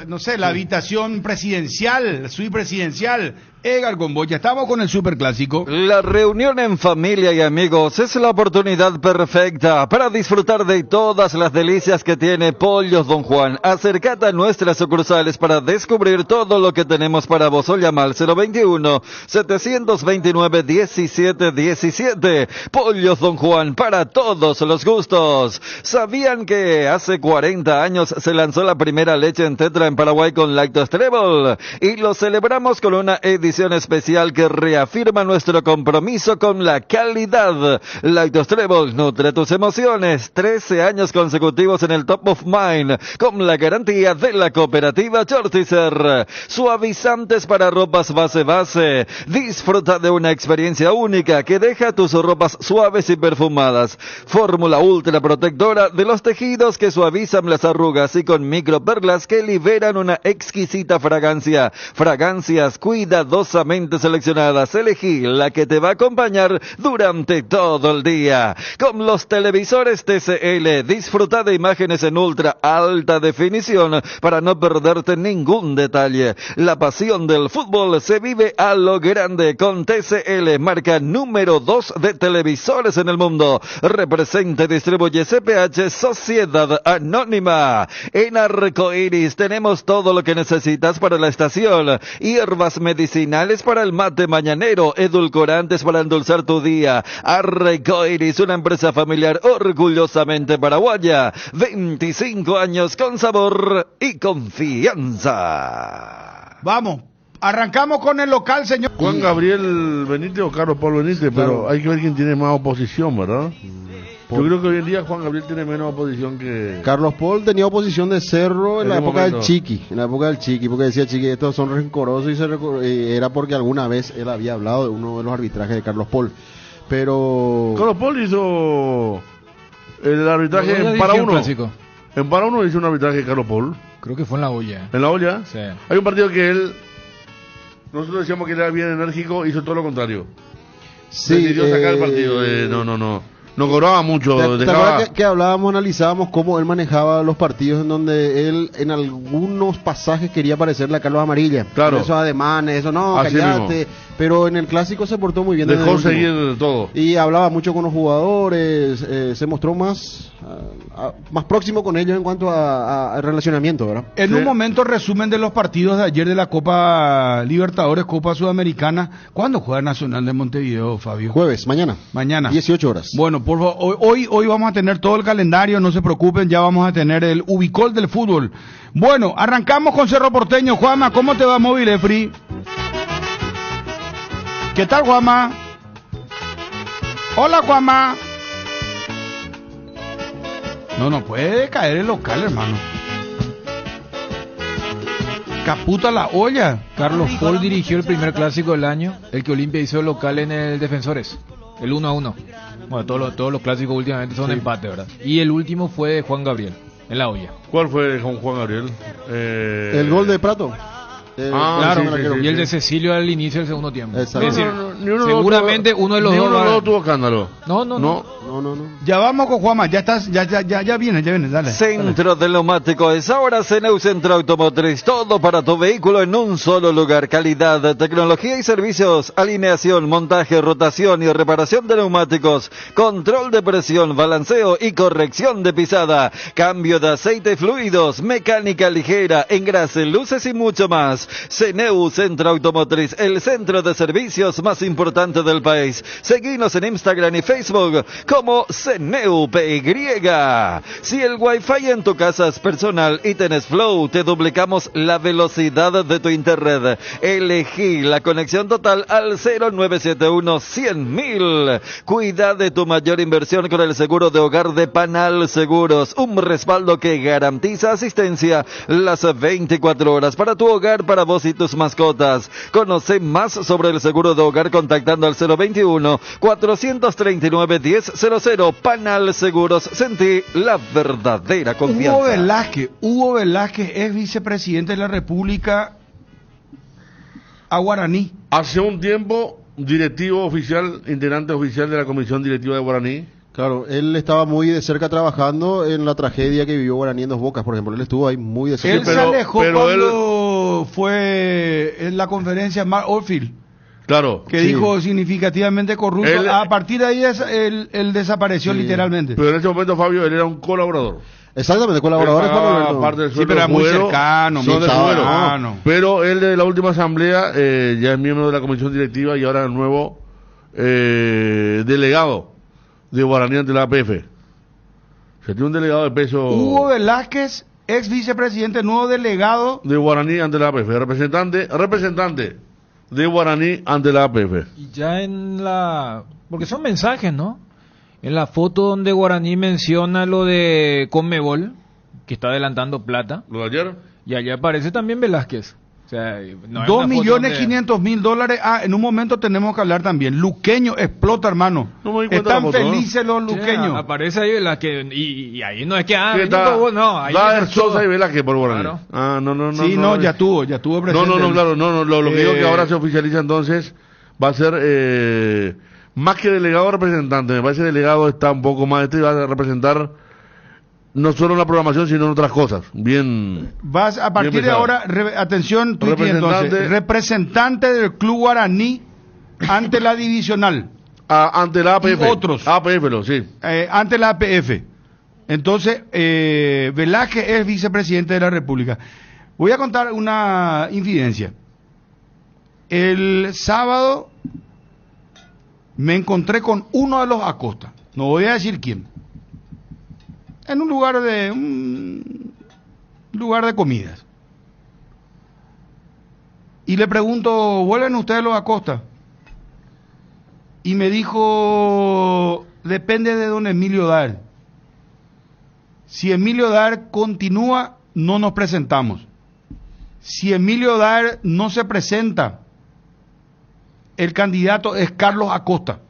no sé, la habitación presidencial, la suite presidencial. Edgar Gomboya, estamos con el superclásico. La reunión en familia y amigos es la oportunidad perfecta para disfrutar de todas las delicias que tiene Pollos Don Juan. Acércate a nuestras sucursales para descubrir todo lo que tenemos para vos. O llama al 021-729-1717. Pollos Don Juan, para todos los gustos. ¿Sabían que hace 40 años se lanzó la primera leche en tetra en Paraguay con Lactostrebol? Y lo celebramos con una edición especial que reafirma nuestro compromiso con la calidad. Lactostrebol nutre tus emociones. 13 años consecutivos en el Top of Mind, con la garantía de la cooperativa Chortizer. Suavizantes para ropas base. Disfruta de una experiencia única que deja tus ropas suaves y perfumadas. Fórmula ultra protectora de los tejidos que suavizan las arrugas y con microperlas que liberan una exquisita fragancia. Fragancias cuidadosamente seleccionadas. Elegí la que te va a acompañar durante todo el día. Con los televisores TCL, disfruta de imágenes en ultra alta definición para no perderte ningún detalle. La pasión del fútbol se vive a lo grande con TCL, marca número 2 de televisores en el mundo. Representa y distribuye CPH Sociedad Anónima. En Arcoiris tenemos todo lo que necesitas para la estación. Hierbas medicinales para el mate mañanero, edulcorantes para endulzar tu día. Arcoiris, una empresa familiar orgullosamente paraguaya. 25 años con sabor y confianza. Vamos, arrancamos con el local, señor. Juan Gabriel Benítez o Carlos Paul Benítez, pero hay que ver quién tiene más oposición, ¿verdad? Yo creo que hoy en día Juan Gabriel tiene menos oposición que... Carlos Paul tenía oposición de Cerro en la época momento. del Chiqui, porque decía Chiqui, estos son rencorosos y era porque alguna vez él había hablado de uno de los arbitrajes de Carlos Paul. Pero... Carlos Paul hizo el arbitraje en para uno. En para uno hizo un arbitraje de Carlos Paul. Creo que fue en la olla. ¿En la olla? Sí. Hay un partido que él... Nosotros decíamos que era bien enérgico, hizo todo lo contrario. Sí, decidió sacar el partido. no cobraba mucho. ¿Te acuerdas que hablábamos, analizábamos cómo él manejaba los partidos en donde él en algunos pasajes quería parecerle a Carlos Amarilla? Claro. Esos ademanes, eso no, Así callate. mismo. Pero en el clásico se portó muy bien. Dejó seguir todo. Y hablaba mucho con los jugadores, se mostró más próximo con ellos en cuanto a relacionamiento, ¿verdad? En un momento, resumen de los partidos de ayer de la Copa Libertadores, Copa Sudamericana. ¿Cuándo juega Nacional de Montevideo, Fabio? Jueves, mañana. 18 horas. Bueno, por favor, hoy vamos a tener todo el calendario, no se preocupen, ya vamos a tener el ubicol del fútbol. Bueno, arrancamos con Cerro Porteño. Juanma, ¿cómo te va, Móvil Efri? ¿Qué tal, Juanma? Hola, Juanma. No puede caer el local, hermano. Caputa la olla. Carlos Paul dirigió el primer clásico del año, el que Olimpia hizo local en el Defensores, el 1-1. Bueno, todos los clásicos últimamente son empate, ¿verdad? Y el último fue de Juan Gabriel, en la olla. ¿Cuál fue con Juan Gabriel? El gol de Prato. Claro, y el de Cecilio al inicio del segundo tiempo. Es decir, seguramente uno de los dos. Uno de los dos tuvo escándalo. No. Ya vamos con Juanma, ya viene, dale. Centro del Neumático es ahora CNEU Centro Automotriz, todo para tu vehículo en un solo lugar, calidad, tecnología y servicios, alineación, montaje, rotación y reparación de neumáticos, control de presión, balanceo y corrección de pisada, cambio de aceite y fluidos, mecánica ligera, engrase, luces y mucho más. CNEU Centro Automotriz, el centro de servicios más importante del país. Seguinos en Instagram y Facebook como CNEU PY. Si el Wi-Fi en tu casa es personal y tenés Flow, te duplicamos la velocidad de tu internet. Elegí la conexión total al 0971-100.000. Cuida de tu mayor inversión con el seguro de hogar de Panal Seguros, un respaldo que garantiza asistencia las 24 horas para tu hogar, para vos y tus mascotas. Conoce más sobre el seguro de hogar contactando al 021-439-1000. Panal Seguros, sentí la verdadera confianza. Hugo Velázquez es vicepresidente de la República a Guaraní. Hace un tiempo, directivo oficial, integrante oficial de la comisión directiva de Guaraní. Claro, él estaba muy de cerca trabajando en la tragedia que vivió Guaraní en Dos Bocas, por ejemplo. Él estuvo ahí muy de cerca. Él se alejó cuando fue en la conferencia Mark Oldfield. Claro. Que dijo significativamente corrupto. A partir de ahí él desapareció literalmente. Pero en ese momento, Fabio, él era un colaborador. Exactamente, colaboradores aparte del sueldo, pero era muy cercano, Pero él de la última asamblea ya es miembro de la comisión directiva y ahora es el nuevo delegado de Guaraní ante la APF. Se tiene un delegado de peso. Hugo Velázquez, ex vicepresidente, nuevo delegado de Guaraní ante la APF, representante de Guaraní ante la APF. Y ya porque son mensajes, ¿no? En la foto donde Guaraní menciona lo de Conmebol, que está adelantando plata. ¿Lo de ayer? Y allá aparece también Velázquez. O sea, no 2.500.000 en un momento tenemos que hablar también. Luqueño explota, hermano. Están felices los luqueños. Aparece ahí Velázquez y ahí no es que ahí Sosa y Velázquez por Guaraní. Claro. Ya tuvo presente. Claro, lo que digo que ahora se oficializa entonces va a ser más que delegado representante. Me parece que delegado está un poco más va a representar no solo en la programación, sino en otras cosas. Vas a partir de ahora, atención, representante del Club Guaraní ante la divisional. Ante la APF. Y otros. APF, sí. Ante la APF. Entonces, Velázquez es vicepresidente de la República. Voy a contar una infidencia. El sábado me encontré con uno de los Acosta. No voy a decir quién. En un lugar de comidas. Y le pregunto, ¿vuelven ustedes los Acosta? Y me dijo, depende de don Emilio Dar. Si Emilio Dar continúa, no nos presentamos. Si Emilio Dar no se presenta, el candidato es Carlos Acosta.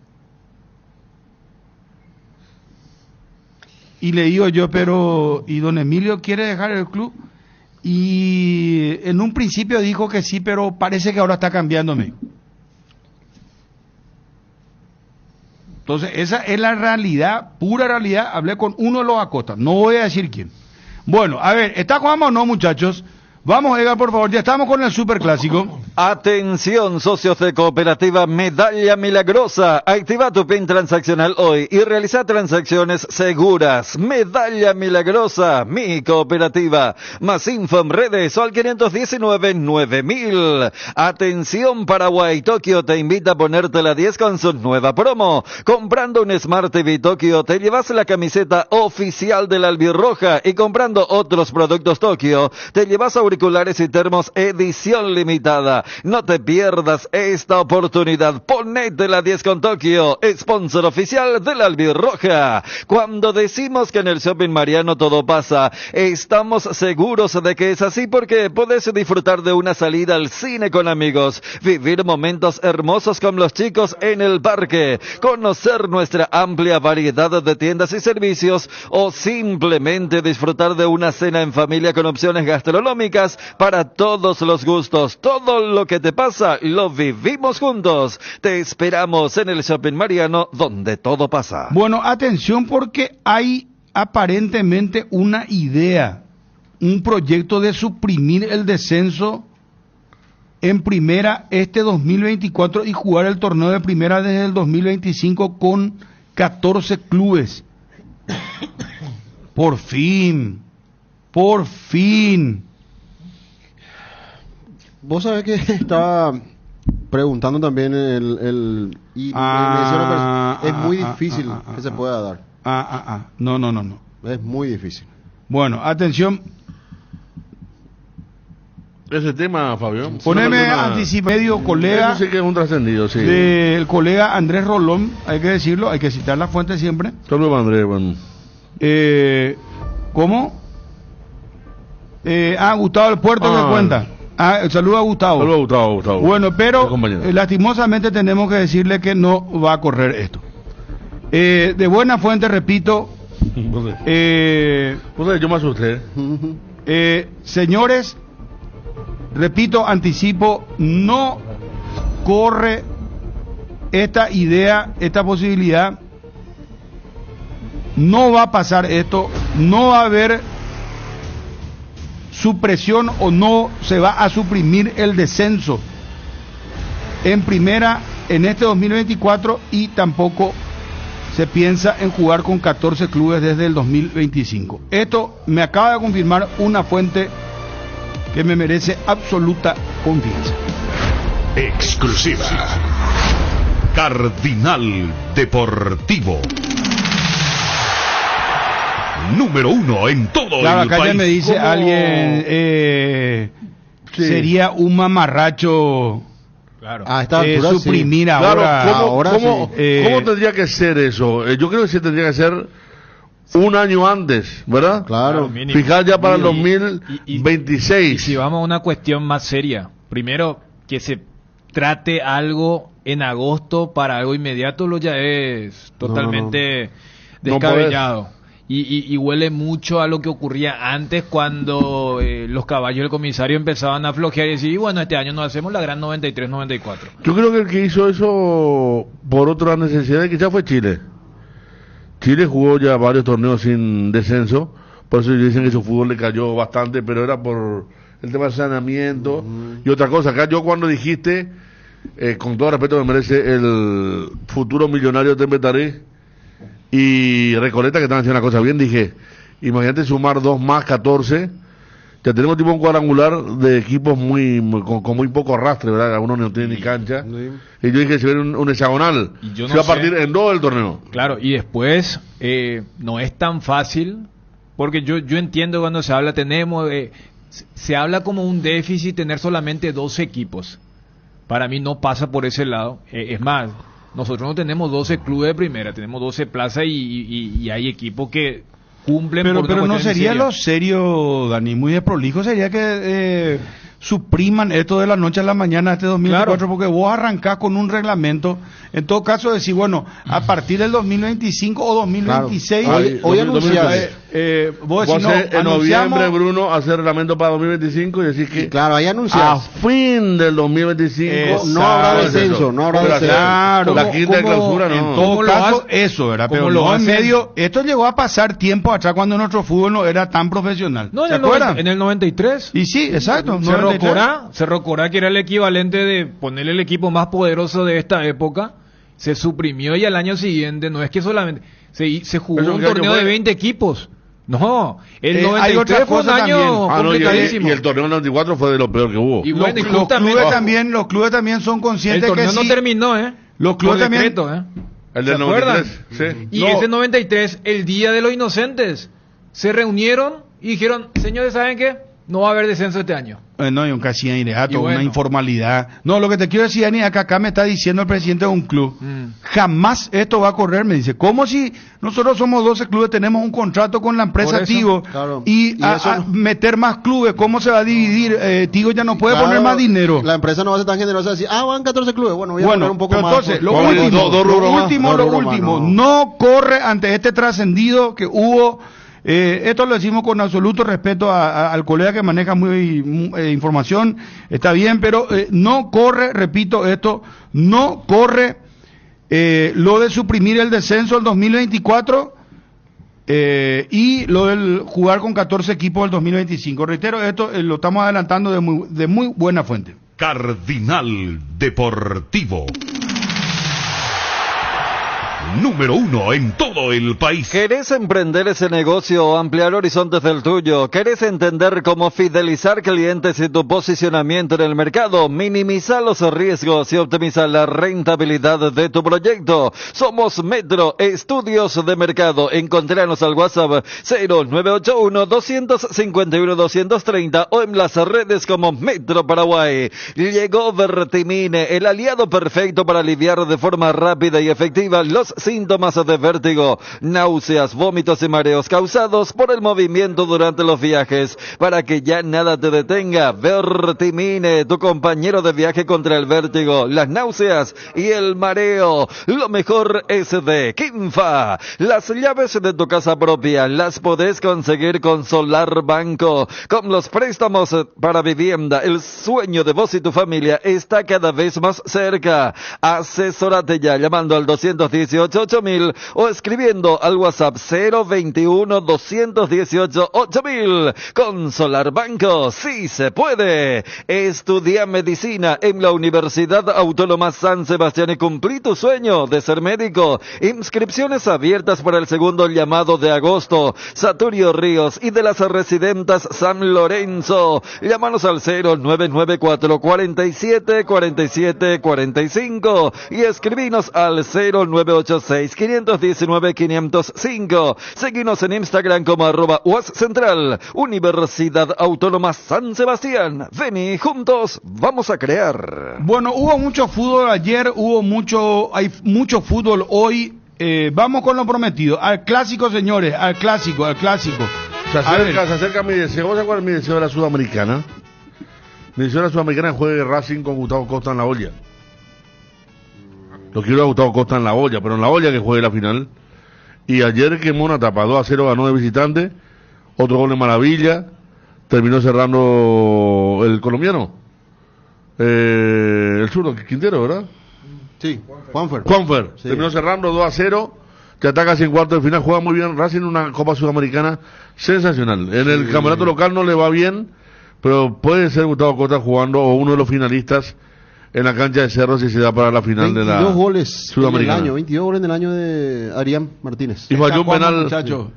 Y le digo yo, pero ¿y don Emilio quiere dejar el club? Y en un principio dijo que sí, pero parece que ahora está cambiándome. Entonces, esa es la realidad, pura realidad. Hablé con uno de los Acosta, no voy a decir quién. Bueno, a ver, ¿está Juanma o no, muchachos? Vamos, Edgar, por favor, ya estamos con el superclásico. Atención, socios de Cooperativa Medalla Milagrosa. Activa tu PIN transaccional hoy y realiza transacciones seguras. Medalla Milagrosa, mi cooperativa. Más info en redes o al 519-9000. Atención, Paraguay. Tokio te invita a ponerte la 10 con su nueva promo. Comprando un Smart TV Tokio te llevas la camiseta oficial de la Albirroja y comprando otros productos Tokio te llevas auriculares y termos edición limitada. No te pierdas esta oportunidad. Ponete la 10 con Tokio, sponsor oficial de la Albirroja. Cuando decimos que en el Shopping Mariano todo pasa, estamos seguros de que es así porque puedes disfrutar de una salida al cine con amigos, vivir momentos hermosos con los chicos en el parque, conocer nuestra amplia variedad de tiendas y servicios o simplemente disfrutar de una cena en familia con opciones gastronómicas para todos los gustos. Todo lo que te pasa lo vivimos juntos. Te esperamos en el Shopping Mariano, donde todo pasa. Bueno, atención, porque hay aparentemente una idea, un proyecto de suprimir el descenso en primera este 2024 y jugar el torneo de primera desde el 2025 con 14 clubes. Por fin. Vos sabés que estaba preguntando también y me decía es muy difícil que se pueda dar. No. Es muy difícil. Bueno, atención. Ese tema, Fabio. Poneme anticipedio, colega. Eso sí que es un trascendido, sí. Del colega Andrés Rolón, hay que decirlo, hay que citar la fuente siempre. Saludos, Andrés, bueno. ¿Cómo? Gustavo del Puerto me cuenta. Saludos a Gustavo. Saludos a Gustavo. Bueno, pero lastimosamente tenemos que decirle que no va a correr esto. De buena fuente, repito. Yo me asusté. Señores, repito, anticipo, no corre esta idea, esta posibilidad. No va a pasar esto, no va a haber supresión o no se va a suprimir el descenso en primera en este 2024 y tampoco se piensa en jugar con 14 clubes desde el 2025. Esto me acaba de confirmar una fuente que me merece absoluta confianza. Exclusiva. Cardinal Deportivo. Número 1 en todo claro, el acá país. Ya me dice alguien, sería un mamarracho. Claro. A esta altura, suprimir sí. ahora. ¿Cómo tendría que ser eso? Yo creo que se tendría que hacer un año antes, ¿verdad? Claro. Fijar ya para el 2026. Y si vamos a una cuestión más seria, primero que se trate algo en agosto para algo inmediato, lo ya es totalmente descabellado. Y huele mucho a lo que ocurría antes cuando los caballos del comisario empezaban a flojear y decir, bueno, este año nos hacemos la gran 93-94. Yo creo que el que hizo eso por otra necesidad quizás fue Chile. Chile jugó ya varios torneos sin descenso, por eso dicen que su fútbol le cayó bastante, pero era por el tema del saneamiento y otra cosa. Acá yo cuando dijiste, con todo respeto me merece el futuro millonario de Tembetarí y Recoleta que están haciendo una cosa bien, dije, imagínate sumar 2 más 14, ya tenemos tipo un cuadrangular de equipos con muy poco arrastre, ¿verdad? Algunos no tienen ni cancha, y yo dije, se ve un hexagonal, se va a partir en 2 el torneo. Claro, y después no es tan fácil, porque yo entiendo cuando se habla, se habla como un déficit tener solamente 12 equipos, para mí no pasa por ese lado, es más, nosotros no tenemos 12 clubes de primera, tenemos 12 plazas y hay equipos que cumplen. Pero no sería lo serio, Dani, muy desprolijo sería que supriman esto de la noche a la mañana este 2024, claro. Porque vos arrancás con un reglamento, en todo caso decir, bueno, a partir del 2025 o 2026, claro. Hoy anunciás vos Vos decís, en noviembre, Bruno, hacer reglamento para 2025 y decir que claro, ahí a anunciás. fin del 2025 no habrá descenso, no habrá descenso. Claro, la quinta de clausura, no. En todo caso, eso era, pero lo no en hacen? medio. Esto llegó a pasar tiempo atrás cuando nuestro fútbol no era tan profesional. No, ¿Se acuerdan? en el 93. Y sí, exacto. Cerro Corá, que era el equivalente de ponerle el equipo más poderoso de esta época, se suprimió y al año siguiente, no es que solamente se jugó ¿Pero un qué año torneo fue? de 20 equipos. No, el hay 93 otra fue un cosa año también. complicadísimo. Y el torneo 94 fue de lo peor que hubo. Y bueno, y Los justamente, los clubes también son el conscientes torneo que no sí, terminó, los clubes por también, decreto, El ¿Se del acuerdan? 93, sí. Y No. ese 93, el Día de los Inocentes, se reunieron y dijeron, señores, ¿saben qué? No va a haber descenso este año. no, y un casi ilegato, Y bueno. una informalidad. No, lo que te quiero decir, Dani, acá me está diciendo el presidente de un club, jamás esto va a correr, me dice, ¿cómo si nosotros somos 12 clubes, tenemos un contrato con la empresa Por eso, Tigo, claro. y Y a eso no- meter más clubes, ¿cómo se va a dividir? Tigo ya no puede Claro, poner más dinero. La empresa no va a ser tan generosa de decir, van 14 clubes, bueno, voy a poner Bueno, un poco pero más. entonces, lo Vamos a ver, último, dos rubros más. Dos rubros más, no corre ante este trascendido que hubo. Esto lo decimos con absoluto respeto al colega que maneja muy información, está bien, pero no corre, repito esto, no corre lo de suprimir el descenso del 2024 y lo del jugar con 14 equipos del 2025. Reitero, esto lo estamos adelantando de muy buena fuente. Cardinal Deportivo. Número 1 en todo el país. ¿Querés emprender ese negocio o ampliar horizontes del tuyo? ¿Querés entender cómo fidelizar clientes y tu posicionamiento en el mercado? Minimizar los riesgos y optimizar la rentabilidad de tu proyecto. Somos Metro Estudios de Mercado. Encontranos al WhatsApp 0981-251-230 o en las redes como Metro Paraguay. Llegó Vertimine, el aliado perfecto para aliviar de forma rápida y efectiva los síntomas de vértigo, náuseas, vómitos y mareos causados por el movimiento durante los viajes, para que ya nada te detenga. Vertimine, tu compañero de viaje contra el vértigo, las náuseas y el mareo. Lo mejor es de Kinfa. Las llaves de tu casa propia las podés conseguir con Solar Banco. Con los préstamos para vivienda, el sueño de vos y tu familia está cada vez más cerca. Asesórate ya llamando al 218-8000 o escribiendo al WhatsApp 021-218-8000. Con Solar Banco, sí se puede. Estudia medicina en la Universidad Autónoma San Sebastián y cumplí tu sueño de ser médico. Inscripciones abiertas para el segundo llamado de agosto. Saturio Ríos y de las residentas San Lorenzo. Llámanos al 0994-47-47-45 y escribinos al 0986-519-505. Seguinos en Instagram como @UASCentral. Universidad Autónoma San Sebastián. Vení, juntos vamos a crear. Bueno, hubo mucho fútbol ayer, hay mucho fútbol hoy. Vamos con lo prometido. Al clásico, señores, al clásico. Se acerca mi deseo. ¿Vos acuerdas mi deseo de la Sudamericana? Mi deseo de la Sudamericana juegue Racing con Gustavo Costa en la olla. Lo quiero a Gustavo Costa en la olla, pero en la olla que juegue la final. Y ayer quemó una tapa, 2-0 ganó de visitante, otro gol de maravilla, terminó cerrando el colombiano, el zurdo, Quintero, ¿verdad? Sí, Juanfer. Sí. Terminó cerrando 2-0, que ataca casi en cuarto de final, juega muy bien Racing, una Copa Sudamericana sensacional. En el campeonato local no le va bien, pero puede ser Gustavo Costa jugando o uno de los finalistas en la cancha de Cerro si se da para la final de la 22 goles Sudamericana. en el año, 22 goles en el año de Arián Martínez. Y falló un penal,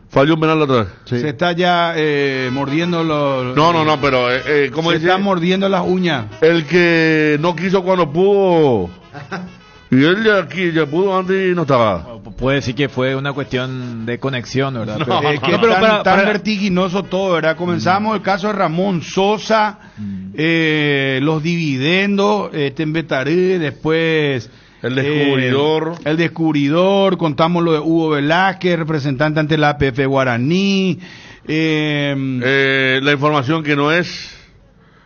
falló un penal la otra vez. Sí. Se está ya mordiendo los... No, pero ¿cómo se dice? está mordiendo las uñas. El que no quiso cuando pudo. Y él ya pudo antes y no estaba. Puede decir que fue una cuestión de conexión, ¿verdad? No, Pero- Es que no, pero tan vertiginoso todo, ¿verdad? Comenzamos el caso de Ramón Sosa, los dividendos, en Betaré, después... El descubridor. El descubridor, contamos lo de Hugo Velázquez, representante ante la APF Guaraní. La información que no es.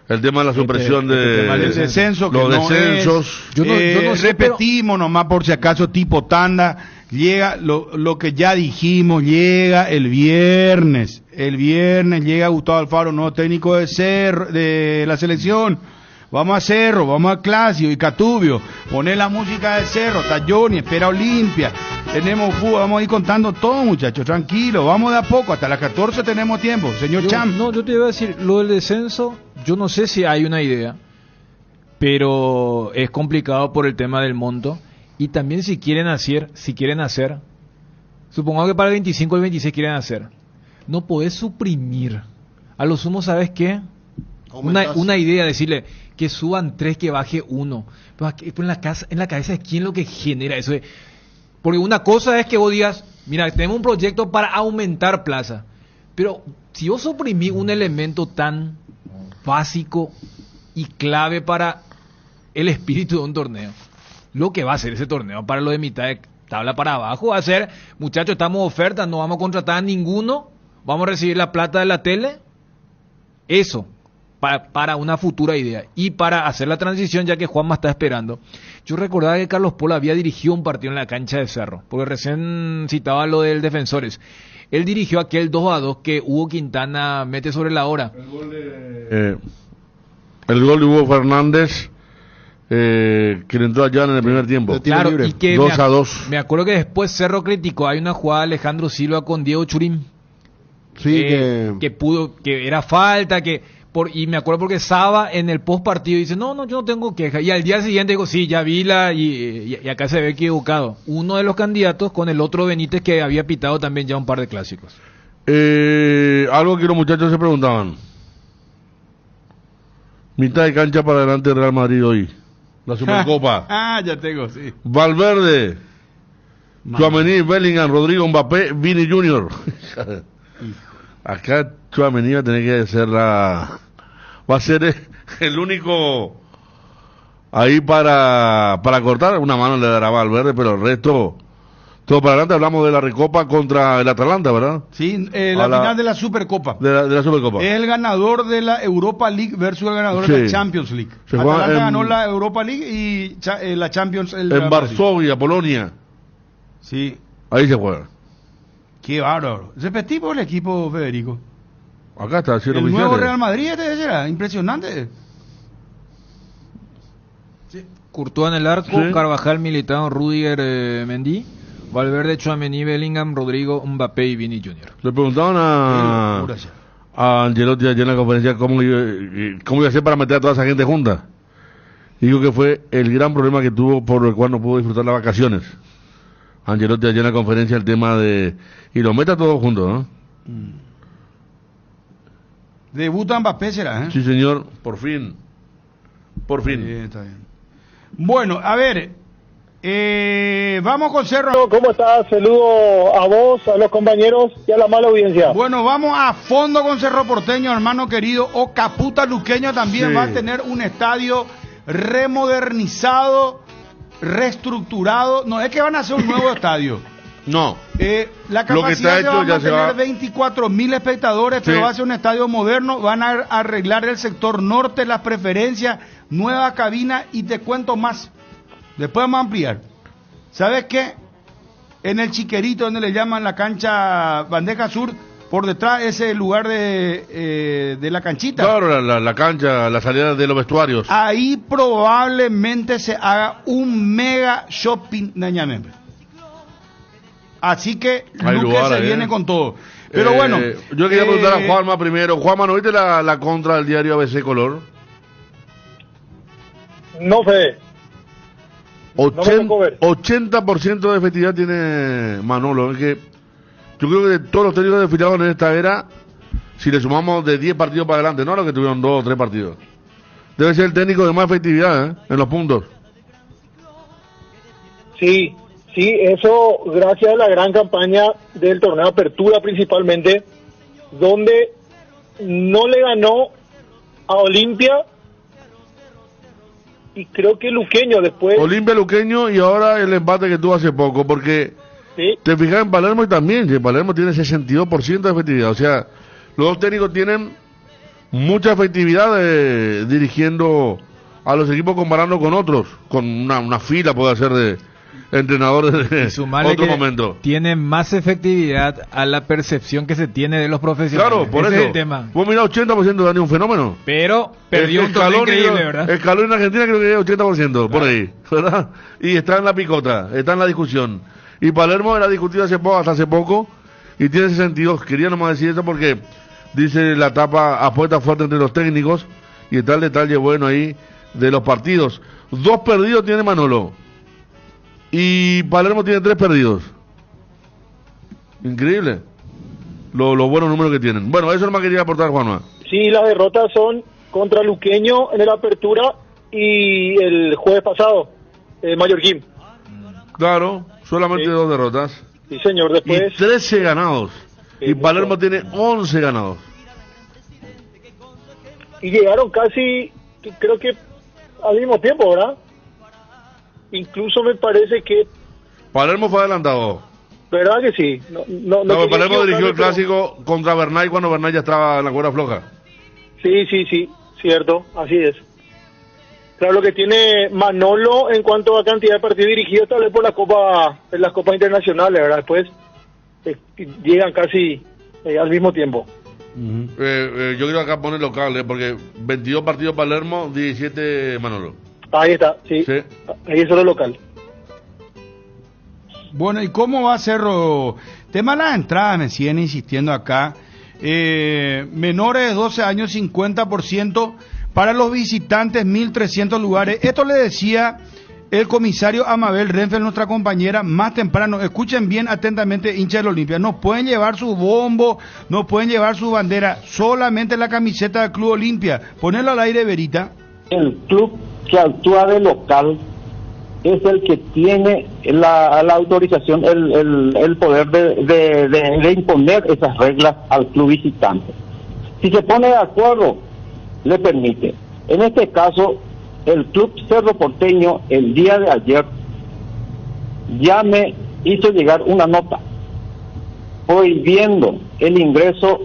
El tema de la supresión el descenso, que los no descensos. es. Repetimos nomás por si acaso tipo tanda, llega lo que ya dijimos, llega el viernes llega Gustavo Alfaro, nuevo técnico de la selección. Vamos a Cerro, vamos a Clasio y Catubio, poner la música de Cerro, está Johnny, espera Olimpia, tenemos fútbol, vamos a ir contando todo, muchachos, tranquilo, vamos de a poco, hasta las 14 tenemos tiempo, señor Cham. No, yo te iba a decir, lo del descenso, yo no sé si hay una idea, pero es complicado por el tema del monto, y también si quieren hacer, supongamos que para el 25 y el 26 quieren hacer, no podés suprimir, a lo sumo, ¿sabes qué? Una idea, decirle que suban 3, que baje 1. Pero en la cabeza de quién lo que genera eso. Porque una cosa es que vos digas, mira, tenemos un proyecto para aumentar plaza. Pero si vos suprimís un elemento tan básico y clave para el espíritu de un torneo, lo que va a hacer ese torneo para lo de mitad de tabla para abajo va a ser, muchachos, estamos ofertas, no vamos a contratar a ninguno, vamos a recibir la plata de la tele. Eso. Para una futura idea y para hacer la transición, ya que Juanma está esperando. Yo recordaba que Carlos Polo había dirigido un partido en la cancha de Cerro, porque recién citaba lo del Defensores. Él dirigió aquel 2-2 que Hugo Quintana mete sobre la hora. El gol de Hugo Fernández, que le entró allá en el primer tiempo. Claro, y que 2-2. Me acuerdo que después Cerro criticó, hay una jugada de Alejandro Silva con Diego Churín. Sí, que era falta, y me acuerdo porque Saba en el post partido dice, no, yo no tengo queja. Y al día siguiente digo, sí, ya vi y acá se ve equivocado. Uno de los candidatos con el otro Benítez que había pitado también ya un par de clásicos. Algo que los muchachos se preguntaban. Mitad de cancha para adelante del Real Madrid hoy. La Supercopa. Ya tengo, sí. Valverde, Tchouaméni, Bellingham, Rodrigo, Mbappé, Vini Junior. Acá Tchouaméni va a tener que ser va a ser el único ahí para cortar. Una mano le dará Valverde, pero el resto todo para adelante. Hablamos de la Recopa contra el Atalanta, ¿verdad? Sí, la final de la Supercopa. De la Supercopa. Es el ganador de la Europa League versus el ganador de la Champions League. Atalanta ganó la Europa League y la Champions en Varsovia, Polonia. Sí. Ahí se juega. Qué bárbaro. ¿Es efectivo el equipo, Federico? Acá está haciendo el nuevo Real Madrid, era impresionante. Sí. Courtois en el arco, sí. Carvajal, Militao, Rudiger, Mendy, Valverde, Tchouaméni, Bellingham, Rodrigo, Mbappé y Vini Junior. Le preguntaban a Ancelotti ayer en la conferencia cómo iba a hacer para meter a toda esa gente junta. Y dijo que fue el gran problema que tuvo, por el cual no pudo disfrutar las vacaciones. Ancelotti ayer en la conferencia el tema de... Y lo meta todos juntos, ¿no? Debuta Mbappé, ¿será? Sí, señor, por fin. Por fin. Está bien. Bueno, a ver, vamos con Cerro. ¿Cómo estás? Saludo a vos, a los compañeros y a la mala audiencia. Bueno, vamos a fondo con Cerro Porteño, hermano querido. Caputa Luqueño también va a tener un estadio remodernizado, reestructurado. No es que van a hacer un nuevo estadio. No. La capacidad va a tener 24.000 espectadores, pero va a ser un estadio moderno. Van a arreglar el sector norte, las preferencias, nueva cabina y te cuento más. Después vamos a ampliar. ¿Sabes qué? En el Chiquerito, donde le llaman la cancha Bandeja Sur, por detrás ese lugar de la canchita. Claro, la cancha, la salida de los vestuarios. Ahí probablemente se haga un mega shopping de Ñamembe. Así que Luque se viene con todo. Pero bueno. Yo quería preguntar a Juanma primero. Juanma, ¿no viste la contra del diario ABC Color? No sé. 80% de efectividad tiene Manolo. Es que yo creo que de todos los técnicos desfilados en esta era, si le sumamos de 10 partidos para adelante, no los que tuvieron 2 o 3 partidos, debe ser el técnico de más efectividad en los puntos. Sí, eso gracias a la gran campaña del torneo de apertura principalmente, donde no le ganó a Olimpia y creo que Luqueño después. Olimpia, Luqueño y ahora el empate que tuvo hace poco, porque sí. Te fijas en Palermo y también, Palermo tiene 62% de efectividad, o sea, los dos técnicos tienen mucha efectividad dirigiendo a los equipos comparando con otros, con una fila puede hacer entrenador de Sumarle otro que momento. tiene más efectividad a la percepción que se tiene de los profesionales. Claro, por Ese eso. es el tema. Vos mirá, 80% Dani, un fenómeno. Pero perdió un torneo increíble, ¿verdad? Escalón en Argentina creo que es 80%, por ahí, ¿verdad? Y está en la picota, está en la discusión. Y Palermo era discutido hasta hace poco, y tiene 62. Quería nomás decir esto porque dice la tapa apuesta fuerte entre los técnicos, y está el detalle bueno ahí de los partidos. 2 perdidos tiene Manolo, y Palermo tiene 3 perdidos. Increíble los buenos números que tienen. Bueno, eso nomás quería aportar, Juanma. Sí, las derrotas son contra Luqueño en el Apertura y el jueves pasado, Mallorquín. Claro, solamente 2 derrotas. Sí, señor, después... Y 13 ganados. Y Palermo tiene 11 ganados. Y llegaron casi, creo que al mismo tiempo, ¿verdad? Incluso me parece que... Palermo fue adelantado. ¿Verdad que sí? No, Palermo dirigió el clásico contra Bernay cuando Bernay ya estaba en la cuerda floja. Sí, cierto, así es. Claro, lo que tiene Manolo en cuanto a cantidad de partidos dirigidos, tal vez por en las copas internacionales, ¿verdad? Después llegan casi al mismo tiempo. Yo quiero acá poner local, porque 22 partidos Palermo, 17 Manolo. Ahí está, sí. Ahí es solo local. Bueno, ¿y cómo va a ser tema de las entradas? Me siguen insistiendo acá. Menores de 12 años, 50%. Para los visitantes, 1.300 lugares. Esto le decía el comisario Amabel Renfel, nuestra compañera, más temprano. Escuchen bien atentamente, hinchas del Olimpia. No pueden llevar su bombo, no pueden llevar su bandera, solamente la camiseta del Club Olimpia. Ponelo al aire, Verita. El club que actúa de local es el que tiene la autorización, el poder de imponer esas reglas al club visitante. Si se pone de acuerdo, le permite. En este caso, el club Cerro Porteño el día de ayer ya me hizo llegar una nota prohibiendo el ingreso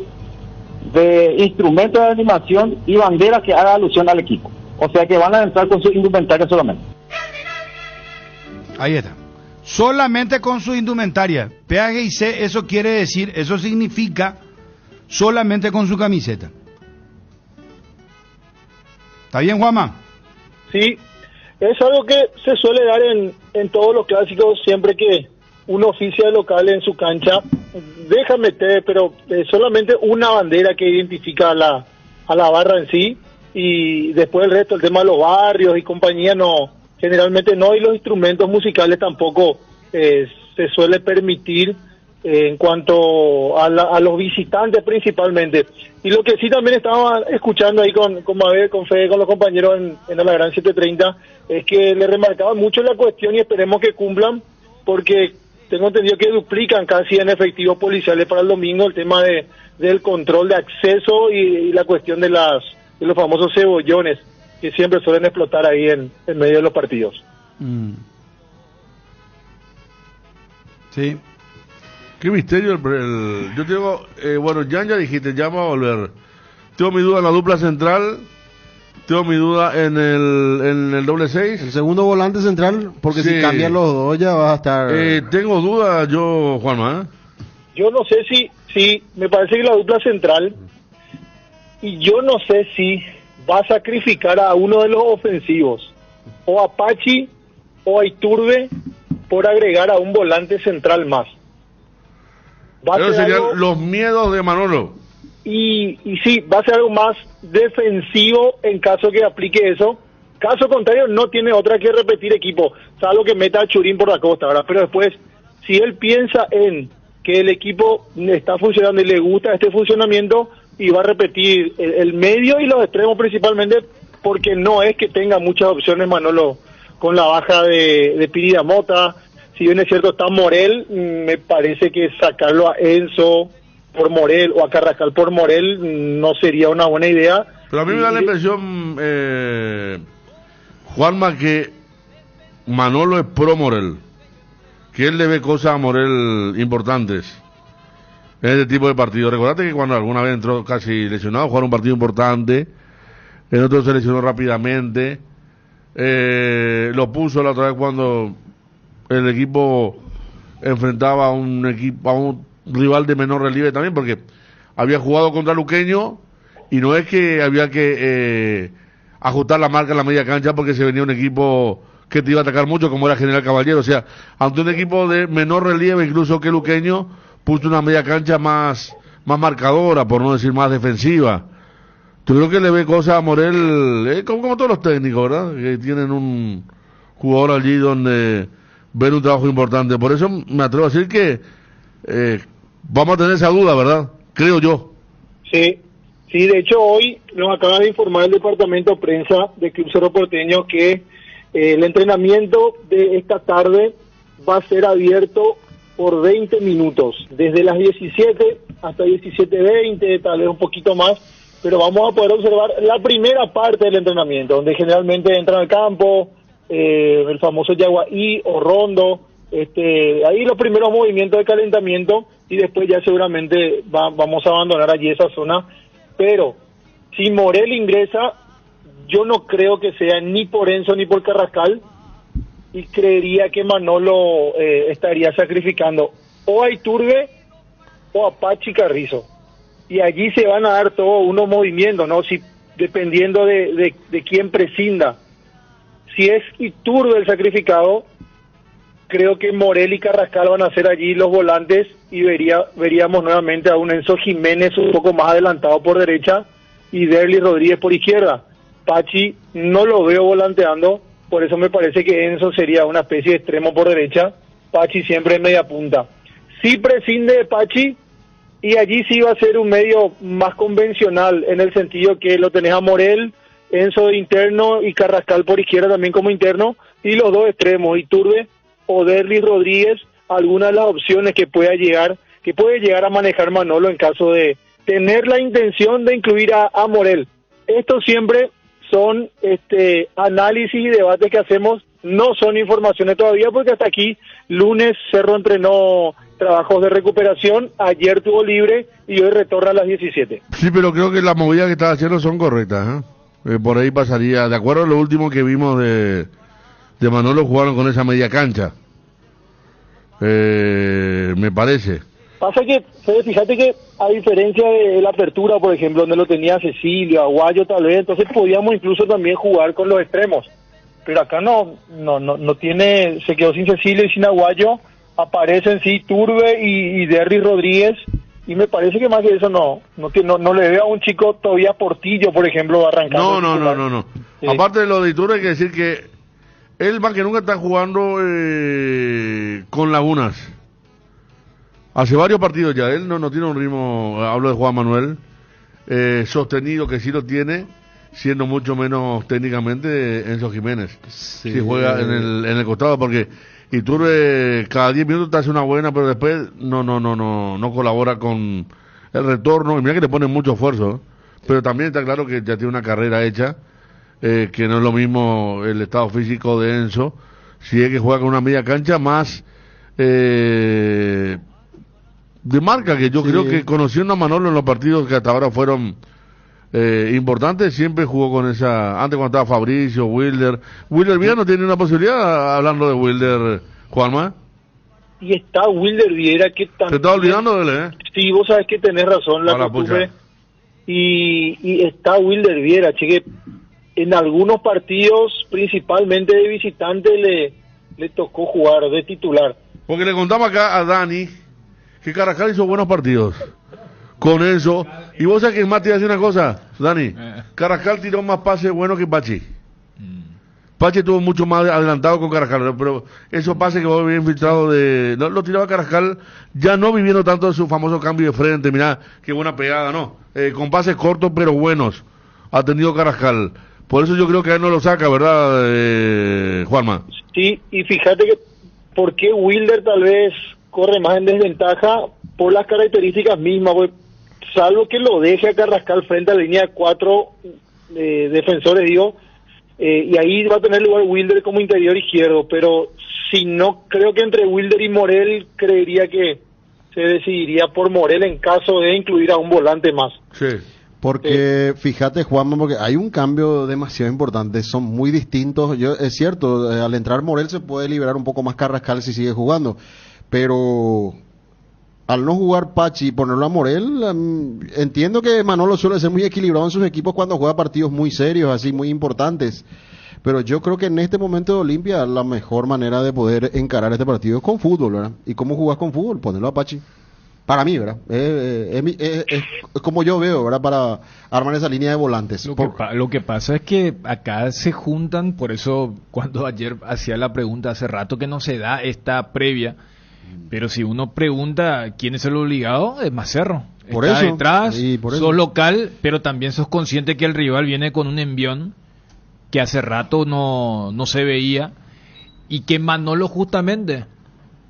de instrumentos de animación y banderas que haga alusión al equipo. O sea que van a entrar con su indumentaria solamente. Ahí está. Solamente con su indumentaria. PAGIC, eso quiere decir, eso significa solamente con su camiseta. ¿Está bien, Juanma? Sí, es algo que se suele dar en todos los clásicos, siempre que uno oficia de local en su cancha, deja meter, pero solamente una bandera que identifica a la barra en sí, y después el resto, el tema de los barrios y compañía, no, generalmente no, y los instrumentos musicales tampoco se suele permitir en cuanto a los visitantes principalmente. Y lo que sí también estaba escuchando ahí con Mabel, con Fede, con los compañeros en la Gran 730, es que le remarcaban mucho la cuestión y esperemos que cumplan, porque tengo entendido que duplican casi en efectivos policiales para el domingo el tema del control de acceso y la cuestión de los famosos cebollones que siempre suelen explotar ahí en medio de los partidos. Sí. Qué misterio yo tengo, bueno, ya dijiste, ya va a volver. Tengo mi duda en la dupla central, tengo mi duda en el doble 6. El segundo volante central, porque si cambian los dos ya vas a estar... tengo duda yo, Juanma. Yo no sé si me parece que la dupla central, y yo no sé si va a sacrificar a uno de los ofensivos, o a Pachi o a Iturbe, por agregar a un volante central más. Pero serían los miedos de Manolo. Y sí, va a ser algo más defensivo en caso que aplique eso. Caso contrario, no tiene otra que repetir equipo, salvo que meta a Churín por la costa, ¿verdad? Pero después, si él piensa en que el equipo está funcionando y le gusta este funcionamiento, y va a repetir el medio y los extremos principalmente, porque no es que tenga muchas opciones Manolo con la baja de Pirida Mota. Si bien es cierto está Morel, me parece que sacarlo a Enzo por Morel o a Carrascal por Morel no sería una buena idea. Pero a mí me da la impresión, Juanma, que Manolo es pro Morel, que él le ve cosas a Morel importantes en este tipo de partidos. Recordate que cuando alguna vez entró casi lesionado, jugar un partido importante, el otro se lesionó rápidamente, lo puso la otra vez cuando el equipo enfrentaba a un rival de menor relieve también, porque había jugado contra Luqueño y no es que había que ajustar la marca en la media cancha porque se venía un equipo que te iba a atacar mucho como era General Caballero, o sea, ante un equipo de menor relieve incluso que Luqueño, puso una media cancha más marcadora, por no decir más defensiva. Yo creo que le ve cosas a Morel, como todos los técnicos, ¿verdad? Que tienen un jugador allí donde ven un trabajo importante. Por eso me atrevo a decir que vamos a tener esa duda, ¿verdad? Creo yo. Sí, de hecho hoy nos acaba de informar el departamento de prensa de Club Cerro Porteño que el entrenamiento de esta tarde va a ser abierto por 20 minutos, desde las 17 hasta 17:20, tal vez un poquito más, pero vamos a poder observar la primera parte del entrenamiento, donde generalmente entran al campo, el famoso Yaguaí o Rondo, ahí los primeros movimientos de calentamiento, y después ya seguramente vamos a abandonar allí esa zona, pero si Morel ingresa, yo no creo que sea ni por Enzo ni por Carrascal, y creería que Manolo estaría sacrificando o a Iturbe o a Pachi Carrizo, y allí se van a dar todos unos movimientos, ¿no? Si dependiendo de quién prescinda. Si es Iturbe el sacrificado, creo que Morel y Carrascal van a ser allí los volantes, y veríamos nuevamente a un Enzo Jiménez un poco más adelantado por derecha y Derly Rodríguez por izquierda. Pachi no lo veo volanteando, por eso me parece que Enzo sería una especie de extremo por derecha, Pachi siempre en media punta. Si prescinde de Pachi, y allí sí va a ser un medio más convencional, en el sentido que lo tenés a Morel, Enzo de interno y Carrascal por izquierda también como interno, y los dos extremos, Iturbe o Derly Rodríguez, algunas de las opciones que puede llegar a manejar Manolo en caso de tener la intención de incluir a Morel. Esto siempre son análisis y debates que hacemos, no son informaciones todavía, porque hasta aquí lunes Cerro entrenó trabajos de recuperación, ayer tuvo libre y hoy retorna a las 17. Sí, pero creo que las movidas que está haciendo son correctas, por ahí pasaría, de acuerdo a lo último que vimos de Manolo, jugaron con esa media cancha, me parece. Pasa que, fíjate que a diferencia de la apertura, por ejemplo, donde lo tenía Cecilio, Aguayo tal vez, entonces podíamos incluso también jugar con los extremos, pero acá no tiene, se quedó sin Cecilio y sin Aguayo, aparecen sí Turbe y Derry Rodríguez, y me parece que más que eso no le veo a un chico todavía Portillo, por ejemplo, arrancando. No. Sí. Aparte de lo de Turbe, hay que decir que él más que nunca está jugando con lagunas. Hace varios partidos ya, él no tiene un ritmo, hablo de Juan Manuel, sostenido, que sí lo tiene, siendo mucho menos técnicamente Enzo Jiménez. Sí. Si juega en el costado, porque Iturbe cada 10 minutos te hace una buena, pero después no colabora con el retorno, y mira que le pone mucho esfuerzo, pero también está claro que ya tiene una carrera hecha, que no es lo mismo el estado físico de Enzo, si es que juega con una media cancha más de marca, que yo creo que conociendo a Manolo en los partidos que hasta ahora fueron importantes, siempre jugó con esa, antes cuando estaba Fabricio, Wilder Viera no tiene una posibilidad, hablando de Wilder, Juanma. Y está Wilder Viera, que también... Te estás olvidando de él, Sí, vos sabes que tenés razón, la costumbre. Y está Wilder Viera, que en algunos partidos, principalmente de visitante, le tocó jugar de titular. Porque le contamos acá a Dani que Carrascal hizo buenos partidos con eso, y vos sabés que más te iba a decir una cosa, Dani, Carrascal tiró más pases buenos que Pachi. Pachi estuvo mucho más adelantado con Carrascal, pero esos pases que vos habías infiltrado lo tiraba Carrascal, ya no viviendo tanto de su famoso cambio de frente, mirá, qué buena pegada, no, con pases cortos pero buenos ha tenido Carrascal. Por eso yo creo que a él no lo saca, ¿verdad, Juanma? Sí, y fíjate que por qué Wilder tal vez corre más en desventaja por las características mismas, pues, salvo que lo deje a Carrascal frente a la línea de 4 defensores, y ahí va a tener lugar Wilder como interior izquierdo, pero si no, creo que entre Wilder y Morel creería que se decidiría por Morel en caso de incluir a un volante más. Sí. Porque fíjate, Juanma, porque hay un cambio demasiado importante, son muy distintos. Es cierto, al entrar Morel se puede liberar un poco más Carrascal si sigue jugando, pero al no jugar Pachi y ponerlo a Morel, entiendo que Manolo suele ser muy equilibrado en sus equipos cuando juega partidos muy serios, así muy importantes. Pero yo creo que en este momento de Olimpia la mejor manera de poder encarar este partido es con fútbol, ¿verdad? ¿Y cómo jugás con fútbol? Ponerlo a Pachi. Para mí, ¿verdad? Es como yo veo, ¿verdad? Para armar esa línea de volantes. Lo que pasa es que acá se juntan, por eso cuando ayer hacía la pregunta hace rato que no se da esta previa, pero si uno pregunta quién es el obligado, es Macerro. Por Está eso, detrás, sí, por eso. sos local, pero también sos consciente que el rival viene con un envión que hace rato no se veía, y que Manolo justamente